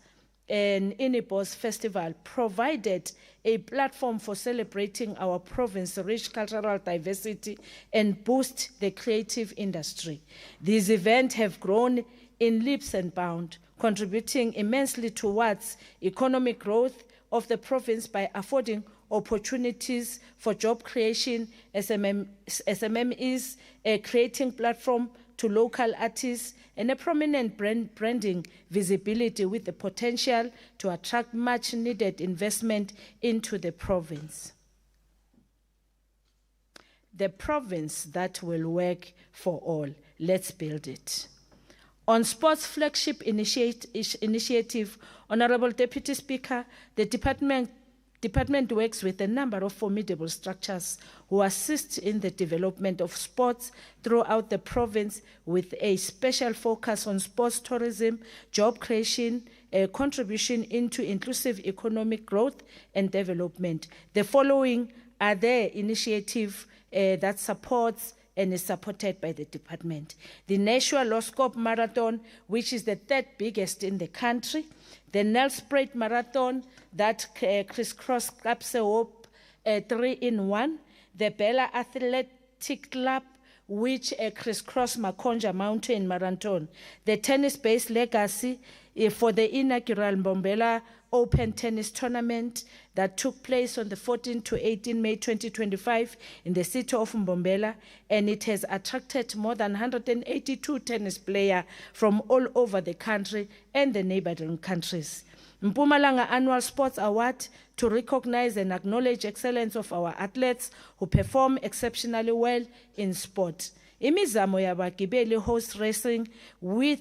and Inibos Festival, provided a platform for celebrating our province's rich cultural diversity and boost the creative industry. These events have grown in leaps and bounds, contributing immensely towards economic growth of the province by affording opportunities for job creation. SMM is a creating platform to local artists and a prominent branding visibility with the potential to attract much needed investment into the province. The province that will work for all. Let's build it. On sports flagship initiative, Honorable Deputy Speaker, the department works with a number of formidable structures who assist in the development of sports throughout the province, with a special focus on sports tourism, job creation, contribution into inclusive economic growth and development. The following are the initiative that supports and is supported by the department. The Nashua Loscope Marathon, which is the 3rd biggest in the country. The Nelspruit Marathon, that crisscross Kapse Hope 3-in-1. The Bella Athletic Club, which crisscross Makonja Mountain Marathon. The tennis-based legacy for the inaugural Mbombela Open Tennis Tournament that took place on the 14 to 18 May 2025 in the city of Mbombela, and it has attracted more than 182 tennis players from all over the country and the neighboring countries. Mpumalanga Annual Sports Award to recognize and acknowledge excellence of our athletes who perform exceptionally well in sport. Imizamo yabagibeli horse racing with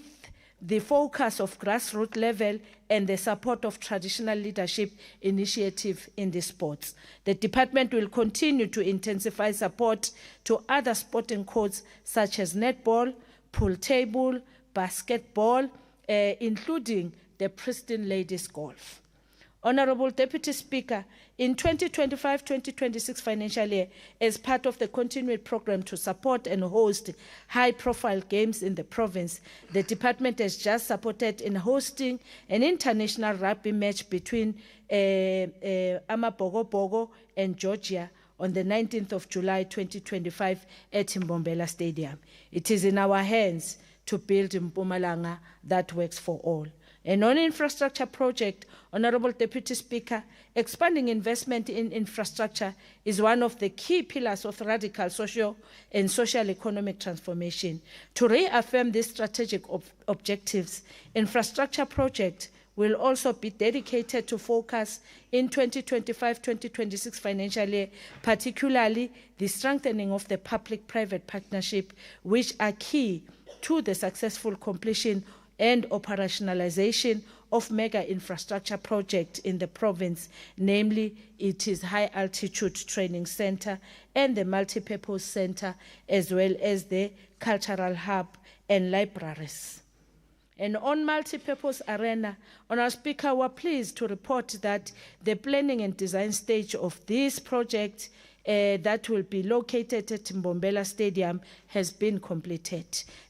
the focus of grassroots level and the support of traditional leadership initiative in the sports. The department will continue to intensify support to other sporting codes such as netball, pool table, basketball, including the pristine ladies golf. Honorable Deputy Speaker, in 2025-2026 financial year, as part of the continued program to support and host high-profile games in the province, the department has just supported in hosting an international rugby match between Amabogobogo and Georgia on the 19th of July 2025 at Mbombela Stadium. It is in our hands to build Mpumalanga that works for all. A non-infrastructure project, Honorable Deputy Speaker, expanding investment in infrastructure is one of the key pillars of radical social and social economic transformation. To reaffirm these strategic objectives, infrastructure project will also be dedicated to focus in 2025-2026 financial year, particularly the strengthening of the public-private partnership, which are key to the successful completion and operationalization of mega infrastructure projects in the province, namely it is High Altitude Training Center and the Multipurpose Center, as well as the Cultural Hub and libraries. And on multipurpose arena, Honourable Speaker, we're pleased to report that the planning and design stage of this project that will be located at Mbombela Stadium has been completed.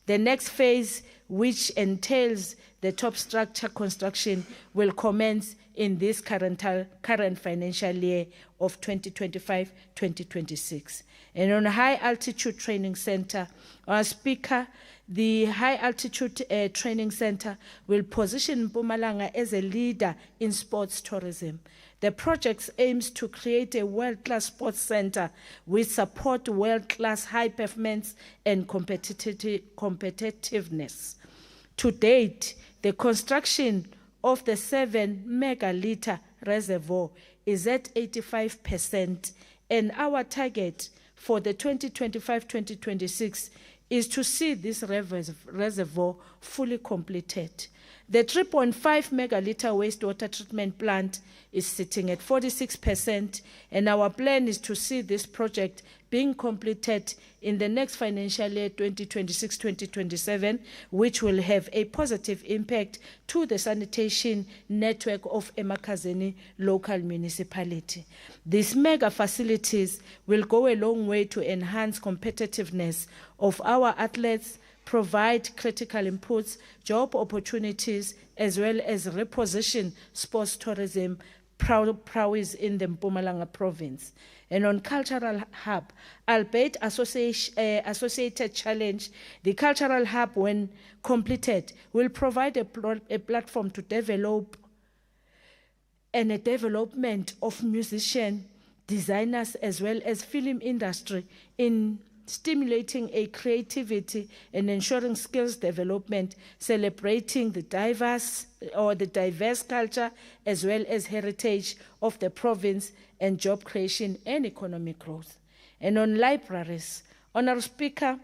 The next phase, which entails the top structure construction, will commence in this current financial year of 2025-2026. And on High Altitude Training Center, our Speaker, the High Altitude Training Center will position Mpumalanga as a leader in sports tourism. The project aims to create a world-class sports center with support world-class high performance and competitiveness. To date, the construction of the 7 megaliter reservoir is at 85%, and our target for the 2025-2026 is to see this reservoir fully completed. The 3.5 megaliter wastewater treatment plant is sitting at 46%, and our plan is to see this project being completed in the next financial year 2026-2027, which will have a positive impact to the sanitation network of Emakazeni local municipality. These mega facilities will go a long way to enhance competitiveness of our athletes, provide critical inputs, job opportunities, as well as reposition sports tourism prowess in the Mpumalanga province. And on Cultural Hub, albeit associated challenge, the Cultural Hub, when completed, will provide a platform to develop and a development of musicians, designers, as well as film industry in stimulating a creativity and ensuring skills development, celebrating the diverse culture as well as heritage of the province, and job creation and economic growth. And on libraries, Honourable Speaker,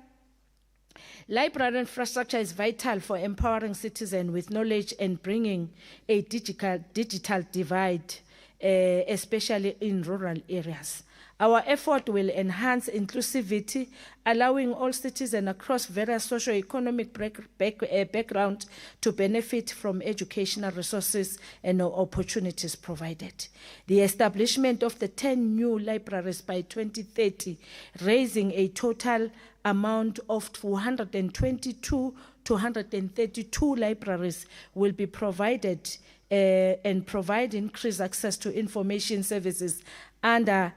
library infrastructure is vital for empowering citizens with knowledge and bringing a digital divide, especially in rural areas. Our effort will enhance inclusivity, allowing all citizens across various socio-economic backgrounds to benefit from educational resources and opportunities provided. The establishment of the 10 new libraries by 2030, raising a total amount of 222 to 132 libraries, will be provided and provide increased access to information services under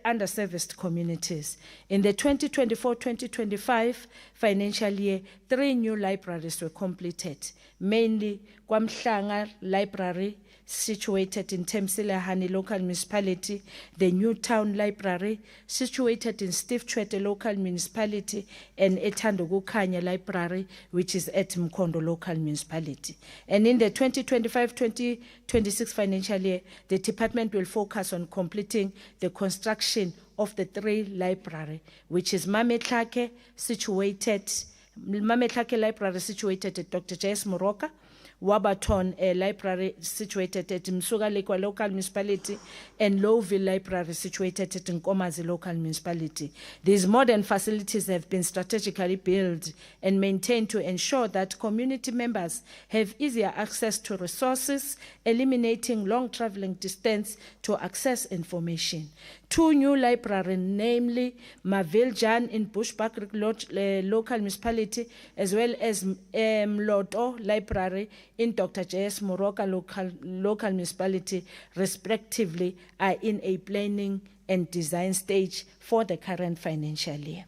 underserviced communities. In the 2024-2025 financial year, 3 new libraries were completed, mainly KwaMhlanga Library, situated in Temsilahani local municipality, the Newtown Library, situated in Steve Tshwete local municipality, and Etando Kukhanya Library, which is at Mkondo local municipality. And in the 2025-2026 financial year, the department will focus on completing the construction of the 3 libraries, which is Mametlake, situated Mametlake Library situated at Dr. J.S. Moroka, Wabaton Library situated at Msuga Lekwa Local Municipality, and Lowville Library situated at Nkomazi Local Municipality. These modern facilities have been strategically built and maintained to ensure that community members have easier access to resources, eliminating long traveling distance to access information. 2 new libraries, namely Maviljan in Bushbuck Local Municipality, as well as Mloto Library in Dr. J.S. Moroka Local Municipality, respectively, are in a planning and design stage for the current financial year.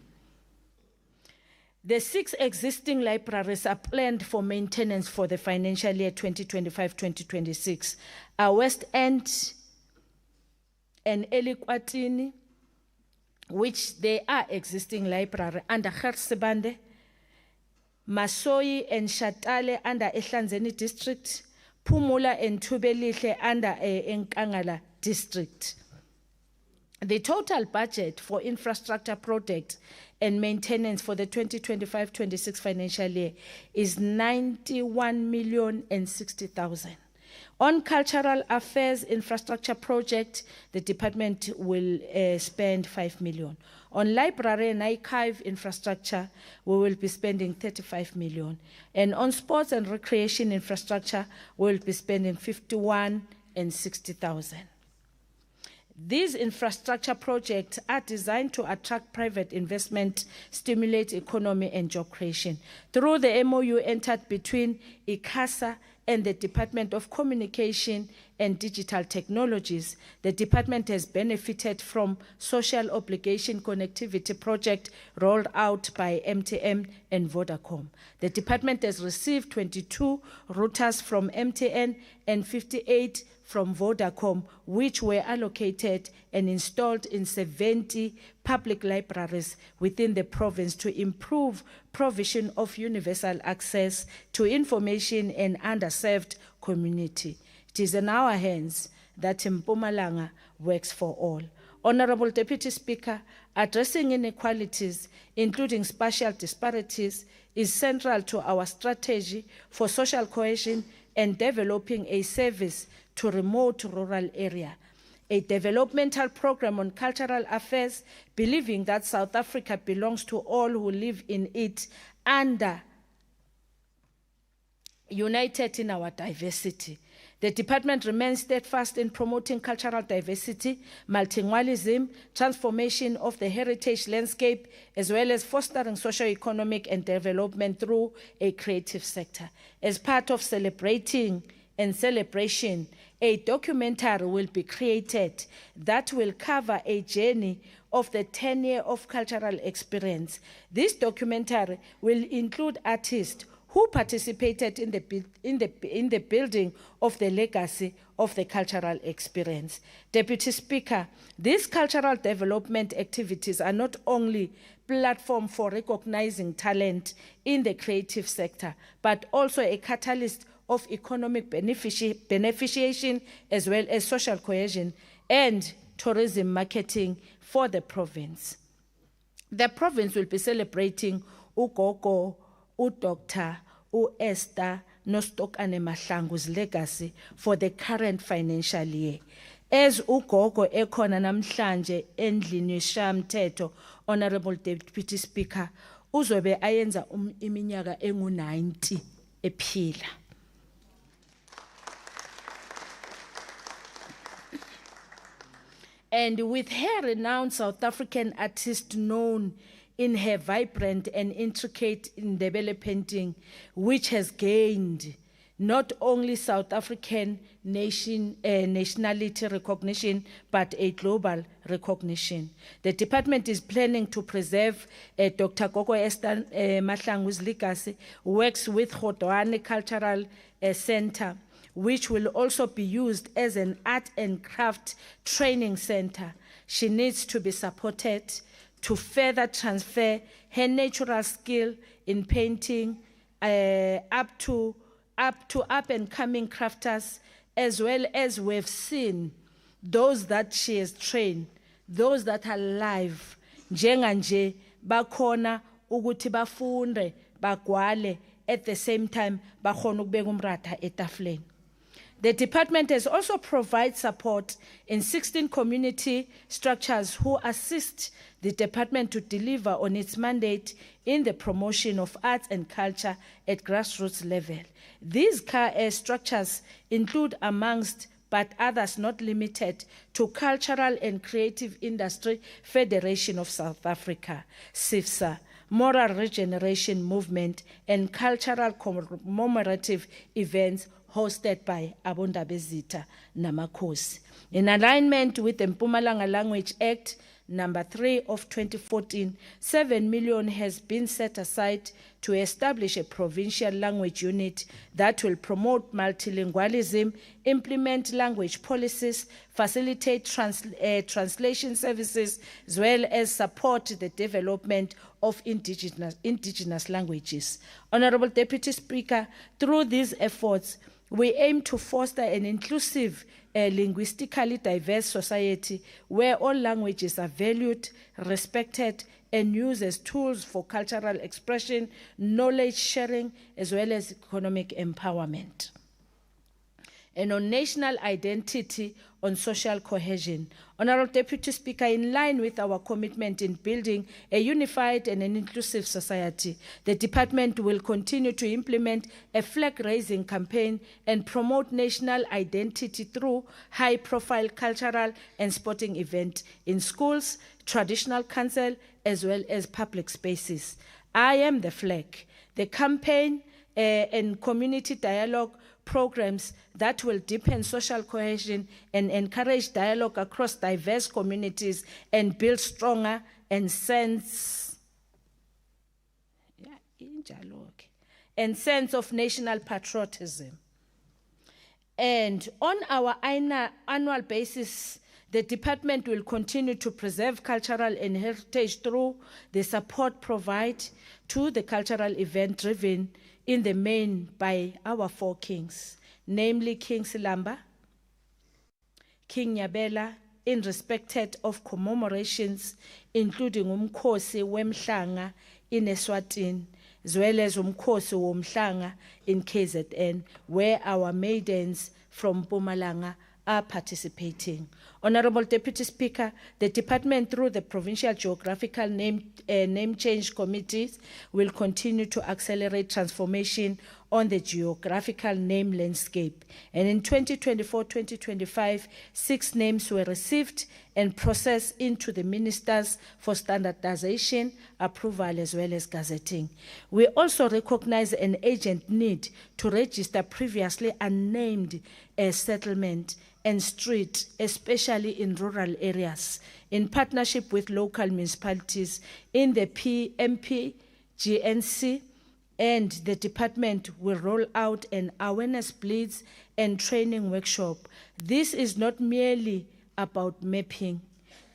The 6 existing libraries are planned for maintenance for the financial year 2025-2026. Our West End and Elikwatini, which they are existing library under Gersebande, Masoyi and Shatale under Ehlanzeni district, Pumula and Tubelihle under Nkangala district. The total budget for infrastructure projects and maintenance for the 2025-26 financial year is 91,060,000. On cultural affairs infrastructure project, the department will spend 5 million. On library and archive infrastructure, we will be spending 35 million. And on sports and recreation infrastructure, we will be spending 51,060,000. These infrastructure projects are designed to attract private investment, stimulate economy and job creation. Through the MOU entered between ICASA and the Department of Communication and Digital Technologies, the department has benefited from social obligation connectivity project rolled out by MTN and Vodacom. The department has received 22 routers from MTN and 58 from Vodacom, which were allocated and installed in 70 public libraries within the province to improve provision of universal access to information in underserved community. It is in our hands that Mpumalanga works for all. Honorable Deputy Speaker, addressing inequalities, including spatial disparities, is central to our strategy for social cohesion and developing a service to remote rural area. A developmental program on cultural affairs, believing that South Africa belongs to all who live in it, under united in our diversity. The department remains steadfast in promoting cultural diversity, multilingualism, transformation of the heritage landscape, as well as fostering socio-economic and development through a creative sector. As part of celebrating and celebration, a documentary will be created that will cover a journey of the 10 years of cultural experience. This documentary will include artists who participated in the building of the legacy of the cultural experience. Deputy Speaker, these cultural development activities are not only platform for recognizing talent in the creative sector, but also a catalyst of economic beneficiation as well as social cohesion and tourism marketing for the province. The province will be celebrating uGogo, uDr. Esther Nostokane Mahlangu's legacy for the current financial year. As uGogo ekhona namhlanje endlini yeshamthetho, Honorable Deputy Speaker, uzobe ayenza iminyaka engu-90 ephila. And with her renowned South African artist known in her vibrant and intricate Ndebele painting, which has gained not only South African nationality recognition, but a global recognition. The department is planning to preserve Dr. Gogo Esther Mahlangu's legacy, works with Kgodwane Cultural Center, which will also be used as an art and craft training center. She needs to be supported to further transfer her natural skill in painting up and coming crafters, as well as we've seen those that she has trained, those that are live, njenganje bakhona ukuthi bafunde bagwale, at the same time bakhona ukubeka umratha etafuleni. The department has also provided support in 16 community structures who assist the department to deliver on its mandate in the promotion of arts and culture at grassroots level. These structures include, amongst but others not limited to, Cultural and Creative Industry Federation of South Africa, CIFSA, Moral Regeneration Movement, and cultural commemorative events hosted by Abondaba Zitha Namakosi. In alignment with the Mpumalanga Language Act number 3 of 2014, 7 million has been set aside to establish a provincial language unit that will promote multilingualism, implement language policies, facilitate translation services, as well as support the development of indigenous languages. Honorable Deputy Speaker, through these efforts, we aim to foster an inclusive, linguistically diverse society where all languages are valued, respected, and used as tools for cultural expression, knowledge sharing, as well as economic empowerment. And on national identity, on social cohesion. Honorable Deputy Speaker, in line with our commitment in building a unified and an inclusive society, the department will continue to implement a flag-raising campaign and promote national identity through high-profile cultural and sporting events in schools, traditional council, as well as public spaces. I am the flag. The campaign and community dialogue programs that will deepen social cohesion and encourage dialogue across diverse communities and build stronger and sense of national patriotism. And on our annual basis, the department will continue to preserve cultural and heritage through the support provided to the cultural event driven in the main by our 4 kings, namely King Silamba, King Nyabela, in respect of commemorations, including Umkhosi Wemhlanga in Eswatini, as well as Umkhosi Womhlanga in KZN, where our maidens from Mpumalanga are participating. Honorable Deputy Speaker, the department through the Provincial Geographical Name Change Committees will continue to accelerate transformation on the geographical name landscape. And in 2024-2025, 6 names were received and processed into the Ministers for Standardization, Approval, as well as gazetting. We also recognize an urgent need to register previously unnamed settlement and street, especially in rural areas, in partnership with local municipalities in the PMP-GNC, and the department will roll out an awareness blitz and training workshop. This is not merely about mapping.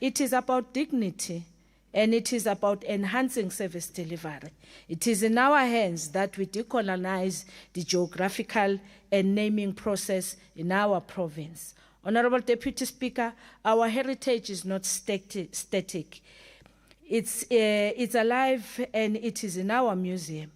It is about dignity, and it is about enhancing service delivery. It is in our hands that we decolonize the geographical and naming process in our province. Honorable Deputy Speaker, our heritage is not static. It's alive and it is in our museum.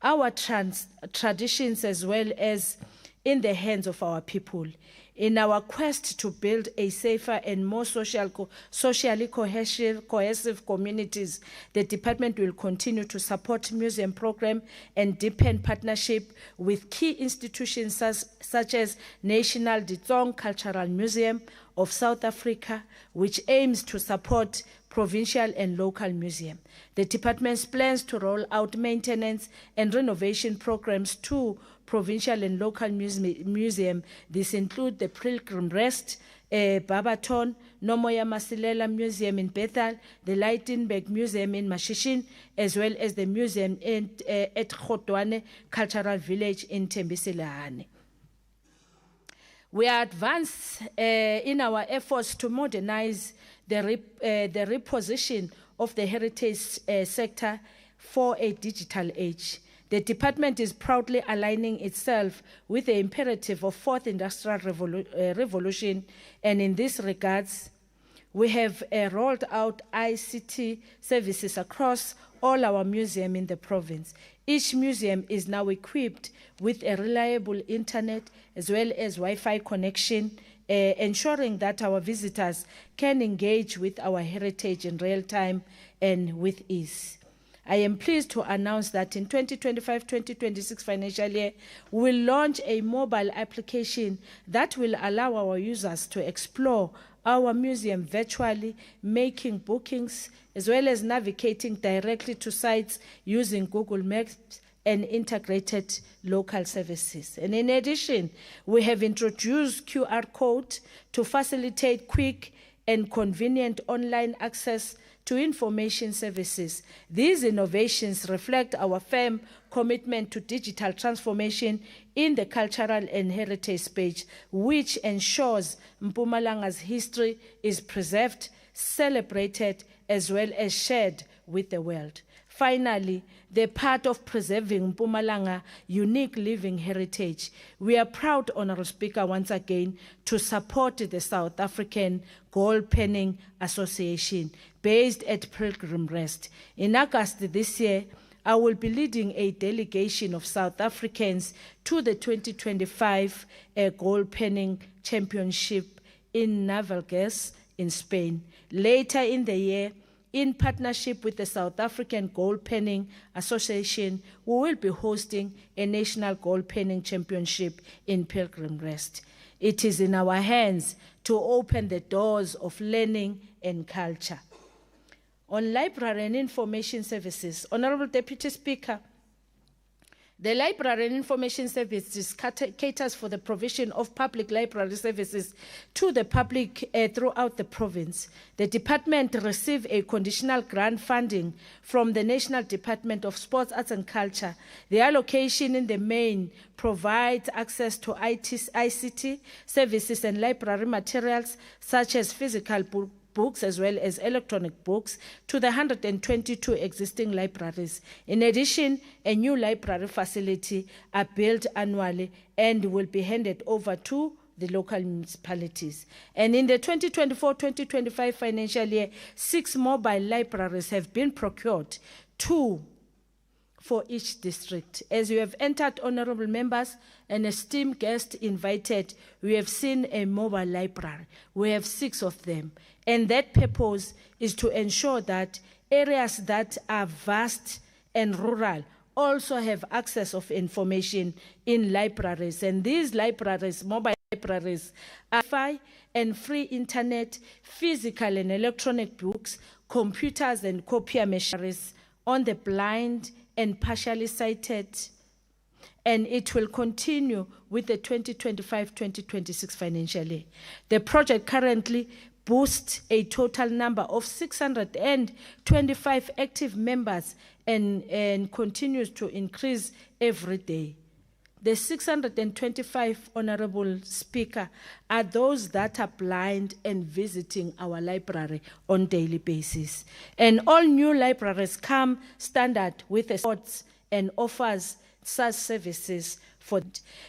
Our traditions as well as in the hands of our people. In our quest to build a safer and more socially cohesive communities, the department will continue to support museum program and deepen partnership with key institutions such as National Ditsong Cultural Museum of South Africa, which aims to support provincial and local museums. The department's plans to roll out maintenance and renovation programs to provincial and local museum. This include the Pilgrim Rest, Barberton, Nomoya Masilela Museum in Bethel, the Lightenberg Museum in Mashishin, as well as the museum at Khotwane Cultural Village in Tembisilahane. We are advanced in our efforts to modernize the reposition of the heritage sector for a digital age. The department is proudly aligning itself with the imperative of 4th Industrial Revolution, and in this regards, we have rolled out ICT services across all our museums in the province. Each museum is now equipped with a reliable internet as well as Wi-Fi connection, ensuring that our visitors can engage with our heritage in real time and with ease. I am pleased to announce that in 2025-2026 financial year, we will launch a mobile application that will allow our users to explore our museum virtually, making bookings, as well as navigating directly to sites using Google Maps and integrated local services. And in addition, we have introduced QR code to facilitate quick and convenient online access to information services. These innovations reflect our firm commitment to digital transformation in the cultural and heritage space, which ensures Mpumalanga's history is preserved, celebrated, as well as shared with the world. Finally, the part of preserving Mpumalanga unique living heritage. We are proud, Honorable Speaker, once again, to support the South African Gold Penning Association based at Pilgrim Rest. In August this year, I will be leading a delegation of South Africans to the 2025 Gold Penning Championship in Navalgaz in Spain. Later in the year, in partnership with the South African Gold Penning Association, we will be hosting a National Gold Penning Championship in Pilgrim Rest. It is in our hands to open the doors of learning and culture. On library and information services, Honorable Deputy Speaker, the Library and Information Services caters for the provision of public library services to the public throughout the province. The department received a conditional grant funding from the National Department of Sports, Arts and Culture. The allocation in the main provides access to ICT services and library materials such as physical books as well as electronic books to the 122 existing libraries. In addition, a new library facility are built annually and will be handed over to the local municipalities. And in the 2024-2025 financial year, 6 mobile libraries have been procured, 2 for each district. As you have entered, honorable members and esteemed guests invited, we have seen a mobile library. We have 6 of them. And that purpose is to ensure that areas that are vast and rural also have access of information in libraries. And these libraries, mobile libraries, are Wi-Fi and free internet, physical and electronic books, computers and copier machines on the blind and partially sighted. And it will continue with the 2025-2026 financial year. The project currently boasts a total number of 625 active members and continues to increase every day. The 625, Honorable Speaker, are those that are blind and visiting our library on a daily basis. And all new libraries come standard with the sports and offers such services.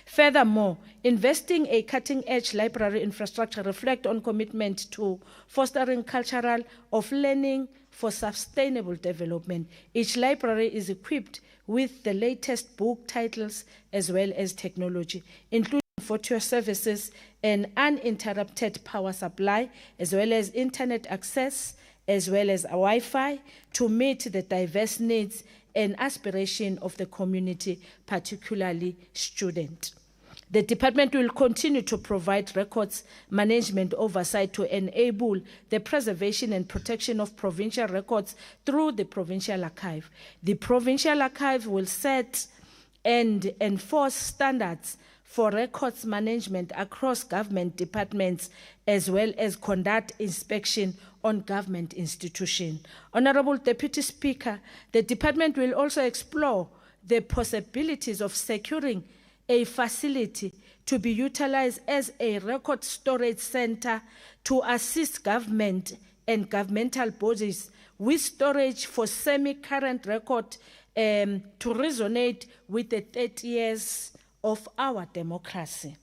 Furthermore, investing a cutting-edge library infrastructure reflects on commitment to fostering cultural of learning for sustainable development. Each library is equipped with the latest book titles as well as technology, including virtual services and uninterrupted power supply, as well as internet access, as well as Wi-Fi, to meet the diverse needs and aspiration of the community, particularly students. The department will continue to provide records management oversight to enable the preservation and protection of provincial records through the Provincial Archive. The Provincial Archive will set and enforce standards for records management across government departments, as well as conduct inspection on government institutions. Honorable Deputy Speaker, the department will also explore the possibilities of securing a facility to be utilized as a record storage center to assist government and governmental bodies with storage for semi-current record to resonate with the 30 years of our democracy.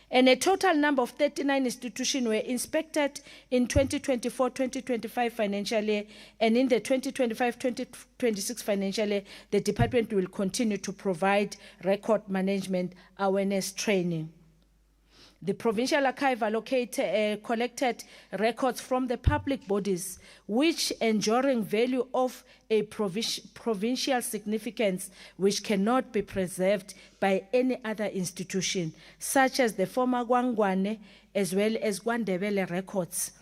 And a total number of 39 institutions were inspected in 2024-2025 financial year, and in the 2025-2026 financial year, the department will continue to provide record management awareness training. The Provincial Archive collected records from the public bodies which enduring value of a provincial significance which cannot be preserved by any other institution, such as the former Gwangwane as well as Gwandebele records.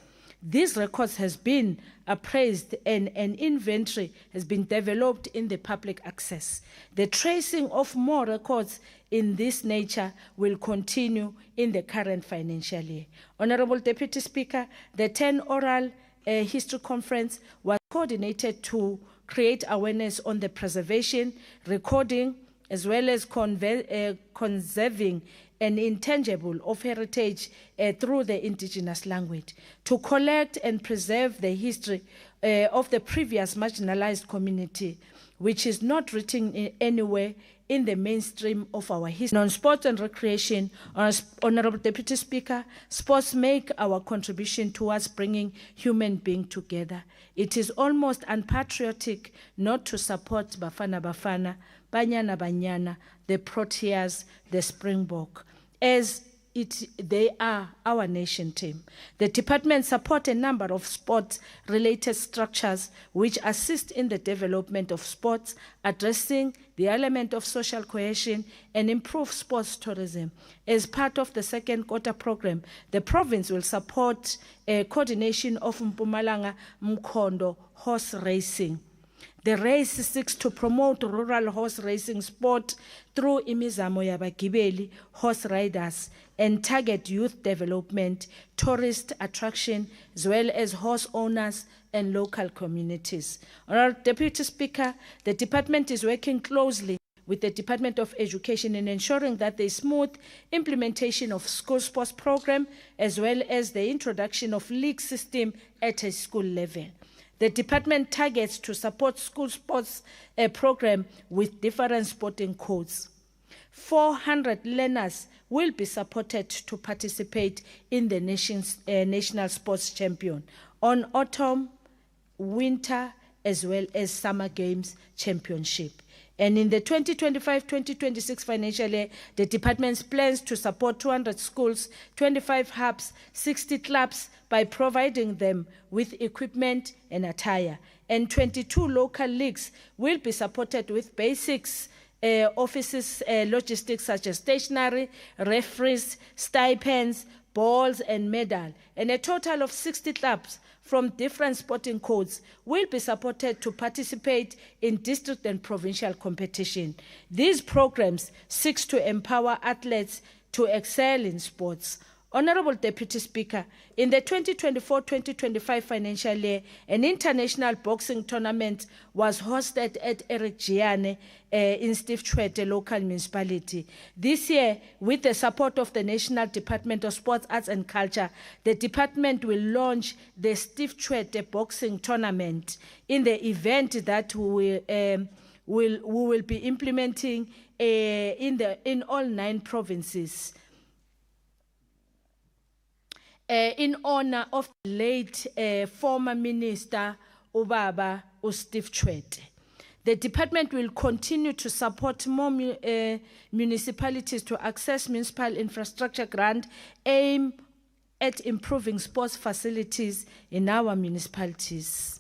These records has been appraised and an inventory has been developed in the public access. The tracing of more records in this nature will continue in the current financial year. Honorable Deputy Speaker, the 10 oral history conference was coordinated to create awareness on the preservation, recording, as well as conserving an intangible of heritage through the indigenous language, to collect and preserve the history of the previous marginalized community, which is not written anywhere in the mainstream of our history. On sports and recreation, Honorable Deputy Speaker, sports make our contribution towards bringing human beings together. It is almost unpatriotic not to support Bafana Bafana, Banyana Banyana, the Proteas, the Springbok, as they are our nation team. The department supports a number of sport-related structures which assist in the development of sports, addressing the element of social cohesion and improve sports tourism. As part of the second quarter program, the province will support a coordination of Mpumalanga Mkondo horse racing. The race seeks to promote rural horse racing sport through imizamo yabagibeli, horse riders, and target youth development, tourist attraction, as well as horse owners and local communities. Honorable Deputy Speaker, the department is working closely with the Department of Education in ensuring that there is smooth implementation of school sports program, as well as the introduction of league system at a school level. The department targets to support school sports program with different sporting codes. 400 learners will be supported to participate in the nation's national sports champion on autumn, winter, as well as summer games championship. And in the 2025-2026 financial year, the department plans to support 200 schools, 25 hubs, 60 clubs by providing them with equipment and attire. And 22 local leagues will be supported with basics, offices, logistics such as stationery, referees, stipends, balls, and medal. And a total of 60 clubs from different sporting codes will be supported to participate in district and provincial competition. These programs seek to empower athletes to excel in sports. Honorable Deputy Speaker, in the 2024-2025 financial year, an international boxing tournament was hosted at Eric Giane in Steve Tshwete local municipality. This year, with the support of the National Department of Sports, Arts and Culture, the department will launch the Steve Tshwete boxing tournament in the event that we will be implementing in all 9 provinces. In honor of the late former Minister Ubaba Steve Tshwete. The department will continue to support more municipalities to access municipal infrastructure grant aimed at improving sports facilities in our municipalities.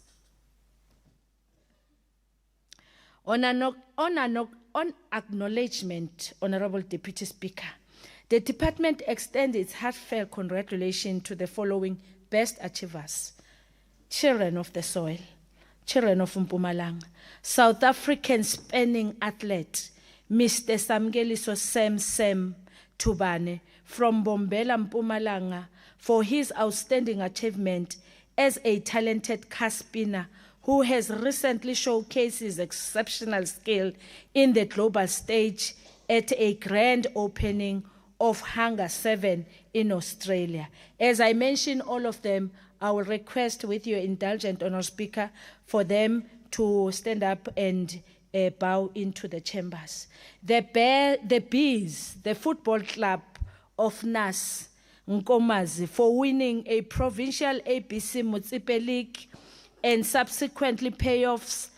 On acknowledgement, Honorable Deputy Speaker, the department extends its heartfelt congratulations to the following best achievers: children of the soil, children of Mpumalanga, South African spinning athlete, Mr. Samgeliso Sem Tubane from Bombela, Mpumalanga, for his outstanding achievement as a talented car spinner who has recently showcased his exceptional skill in the global stage at a grand opening of Hangar 7 in Australia. As I mentioned all of them, I will request with your indulgence, Honourable Speaker, for them to stand up and bow into the chambers. The Bees, the football club of Nas Nkomazi for winning a provincial ABC Motsepe League and subsequently playoffs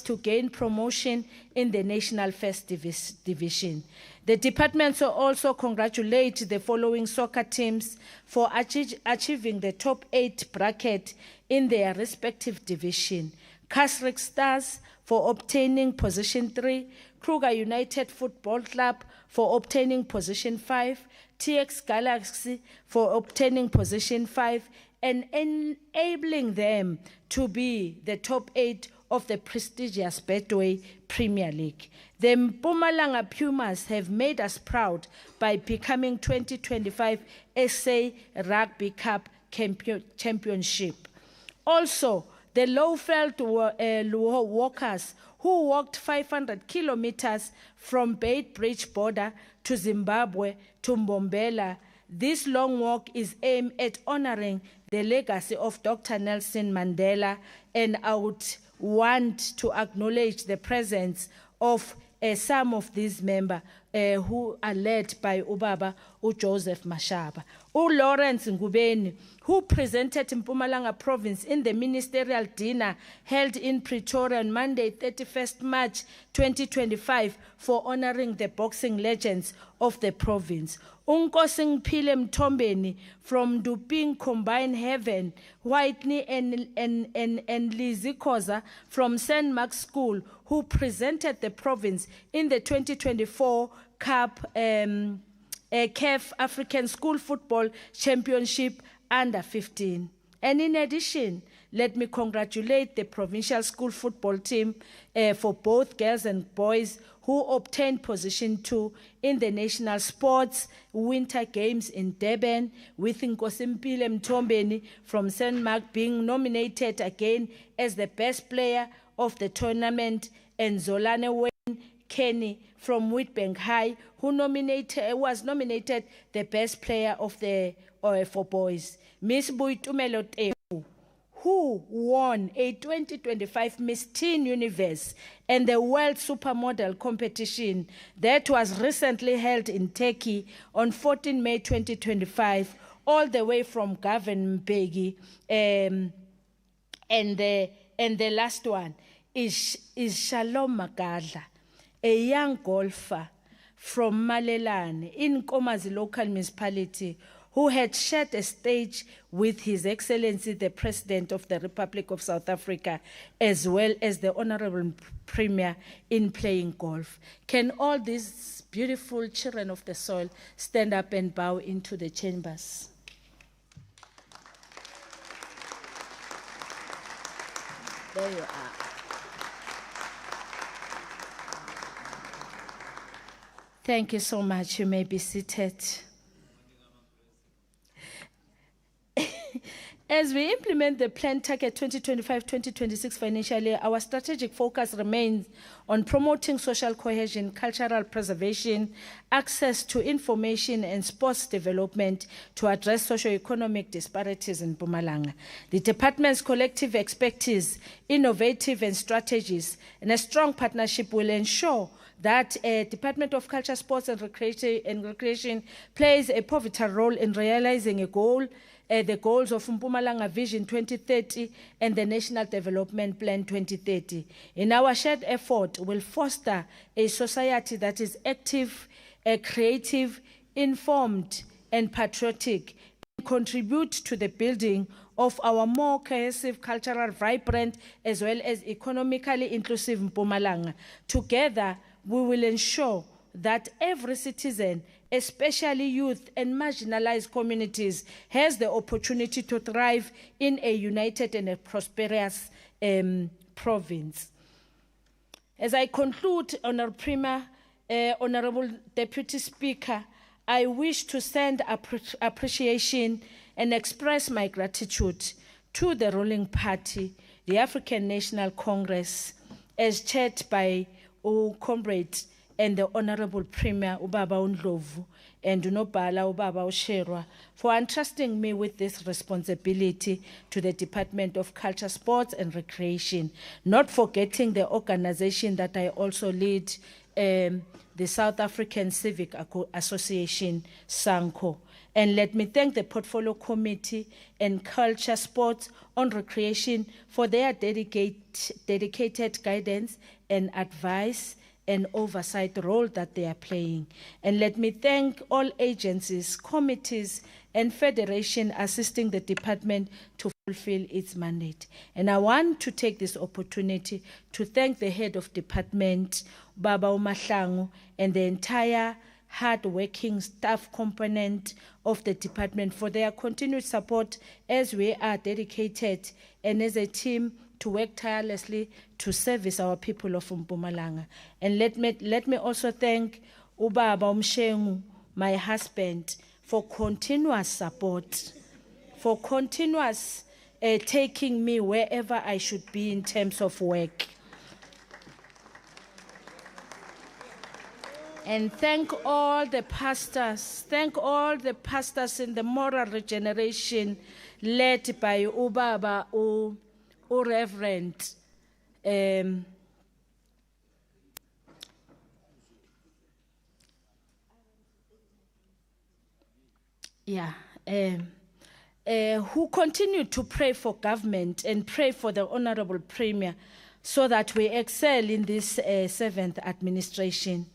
to gain promotion in the National First Division. The departments also congratulate the following soccer teams for achieving the top 8 bracket in their respective division. Kasrik Stars for obtaining position 3, Kruger United Football Club for obtaining position 5, TX Galaxy for obtaining position 5, and enabling them to be the top 8 of the prestigious Betway Premier League. The Mpumalanga Pumas have made us proud by becoming 2025 SA Rugby Cup Championship. Also, the Lowveld walkers who walked 500 kilometers from Beit Bridge border to Zimbabwe to Mbombela. This long walk is aimed at honoring the legacy of Dr. Nelson Mandela, and I would want to acknowledge the presence of some of these members who are led by Ubaba Joseph Mashaba. Lawrence Ngubeni, who presented Mpumalanga province in the ministerial dinner held in Pretoria on Monday, 31st March 2025 for honoring the boxing legends of the province. Unkosing Pilem Tombeni from Duping Combined Heaven, Whitney and Lizzie Koza from St. Mark's School, who presented the province in the 2024 Cup CAF African School Football Championship under 15. And in addition, let me congratulate the provincial school football team for both girls and boys who obtained position 2 in the National Sports Winter Games in Durban, with Nkosimpile Mtombeni from St. Mark being nominated again as the best player of the tournament, and Zolane Wayne Kenny from Witbank High, who was nominated the best player of the for boys. Miss Boitumelo Tefu, who won a 2025 Miss Teen Universe and the World Supermodel competition that was recently held in Turkey on 14 May 2025, all the way from Gavin Mbeki. And the last one is Shalom Magadla, a young golfer from Malelane in Nkomazi local municipality, who had shared a stage with His Excellency the President of the Republic of South Africa, as well as the Honorable Premier, in playing golf. Can all these beautiful children of the soil stand up and bow into the chambers? There you are. Thank you so much. You may be seated. As we implement the Plan Target 2025-2026 financial year, our strategic focus remains on promoting social cohesion, cultural preservation, access to information, and sports development to address socio-economic disparities in Mpumalanga. The department's collective expertise, innovative and strategies, and a strong partnership will ensure that Department of Culture, Sports and Recreation plays a pivotal role in realizing the goals of Mpumalanga Vision 2030 and the National Development Plan 2030. In our shared effort, we'll foster a society that is active, creative, informed, and patriotic, and contribute to the building of our more cohesive, cultural, vibrant, as well as economically inclusive Mpumalanga. Together, we will ensure that every citizen, especially youth and marginalized communities, has the opportunity to thrive in a united and a prosperous province. As I conclude, Honorable Deputy Speaker, I wish to send appreciation and express my gratitude to the ruling party, the African National Congress, as chaired by Comrade and the Honorable Premier Ubaba Undlovu and Unobhala Ubaba Usherwa for entrusting me with this responsibility to the Department of Culture, Sports and Recreation, not forgetting the organization that I also lead, the South African Civic Association, SANCO. And let me thank the Portfolio Committee and Culture, Sports, and Recreation for their dedicated guidance and advice and oversight role that they are playing. And let me thank all agencies, committees, and federation assisting the department to fulfill its mandate. And I want to take this opportunity to thank the head of department, Baba Umahlangu, and the entire hard-working staff component of the department for their continued support as we are dedicated and as a team to work tirelessly to service our people of Mpumalanga. And let me also thank Ubaba Umshengu, my husband, for continuous support, for continuous taking me wherever I should be in terms of work. And thank all the pastors in the moral regeneration led by Ubaba, Reverend who continue to pray for government and pray for the Honorable Premier so that we excel in this 7th administration.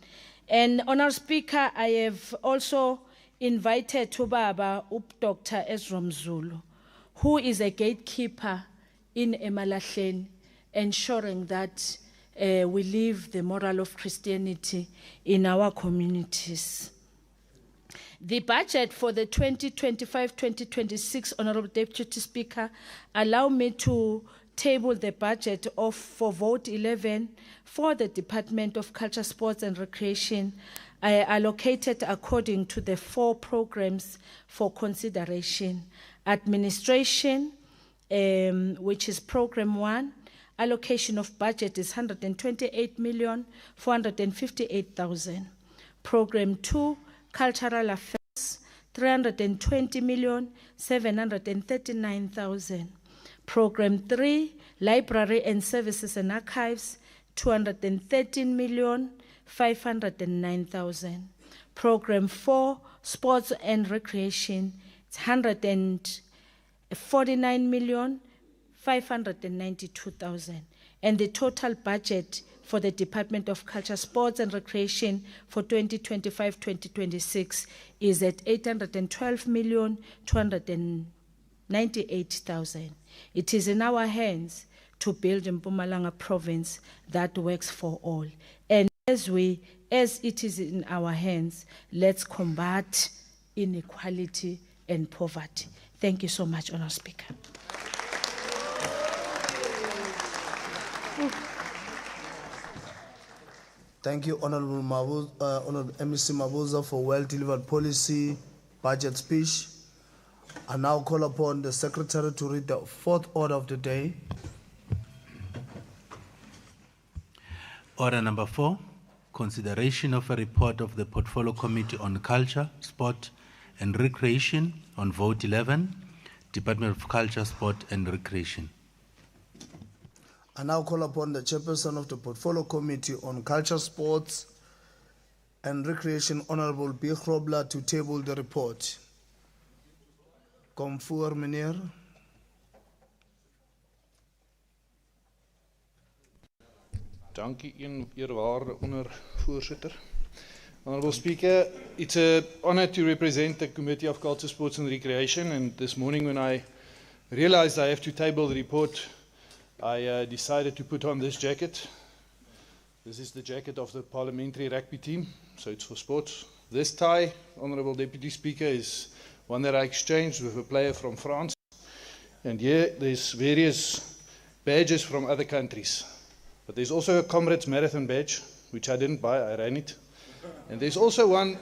And Honourable Speaker, I have also invited to Baba Dr. Ezrom Zulu, who is a gatekeeper in Emalahleni, ensuring that we live the moral of Christianity in our communities. The budget for the 2025-2026, Honourable Deputy Speaker, allow me to table the budget for vote 11 for the Department of Culture, Sports and Recreation, allocated according to the 4 programs for consideration. Administration, which is Program 1, allocation of budget is 128,458,000. Program 2, Cultural Affairs, 320,739,000. Program 3, Library and Services and Archives, 213,509,000. Program 4, Sports and Recreation, it's 149,592,000. And the total budget for the Department of Culture, Sports and Recreation for 2025-2026 is at 812,298,000. It is in our hands to build Mpumalanga province that works for all. And as it is in our hands, let's combat inequality and poverty. Thank you so much, Honourable Speaker. Thank you, Honourable MEC Mabuza, for well-delivered policy budget speech. I now call upon the Secretary to read the 4th order of the day. Order number 4, consideration of a report of the Portfolio Committee on Culture, Sport and Recreation on Vote 11, Department of Culture, Sport and Recreation. I now call upon the Chairperson of the Portfolio Committee on Culture, Sports and Recreation, Honourable B. Grobler, to table the report. Comfoor, meneer. Dankie, eerwaarde ondervoorsitter. Honourable Speaker, it's an honor to represent the Committee of Culture, Sports and Recreation, and this morning when I realized I have to table the report, I decided to put on this jacket. This is the jacket of the parliamentary rugby team, so it's for sports. This tie, Honourable Deputy Speaker, is one that I exchanged with a player from France. And here there's various badges from other countries. But there's also a Comrades Marathon badge, which I didn't buy, I ran it. And there's also one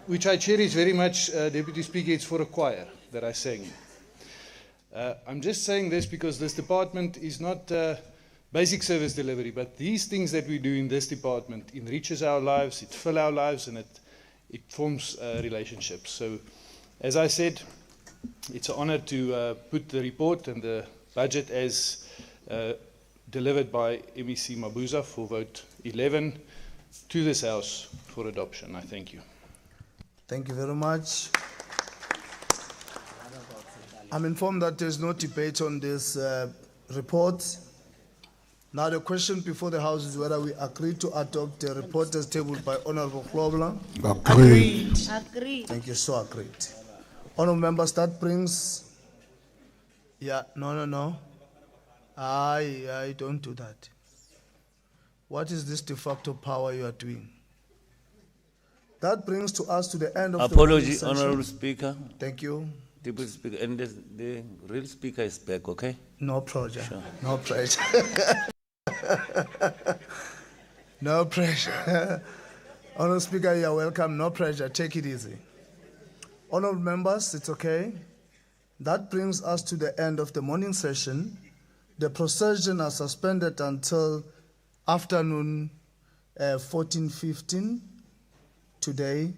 which I cherish very much, Deputy Speaker, it's for a choir that I sang. I'm just saying this because this department is not basic service delivery, but these things that we do in this department enriches our lives, it fills our lives, and it forms relationships. So, as I said, it's an honor to put the report and the budget as delivered by MEC Mabuza for vote 11 to this House for adoption. I thank you. Thank you very much. I'm informed that there's no debate on this report. Now the question before the House is whether we agree to adopt the report as tabled by Honorable Klobler. Agreed. Thank you, so agreed. Honorable members, that brings, no. I don't do that. What is this de facto power you are doing? That brings to us to the end of Apology, the session. Honorable Speaker. Thank you. Deputy Speaker, and the real Speaker is back, okay? No pressure. Sure. No pressure. No pressure. Honorable Speaker, you're welcome. No pressure. Take it easy. Honorable members, it's okay. That brings us to the end of the morning session. The procession is suspended until afternoon 14:15 today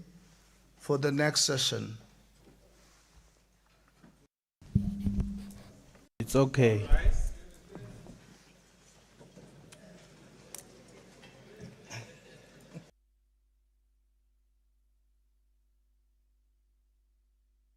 for the next session. It's okay.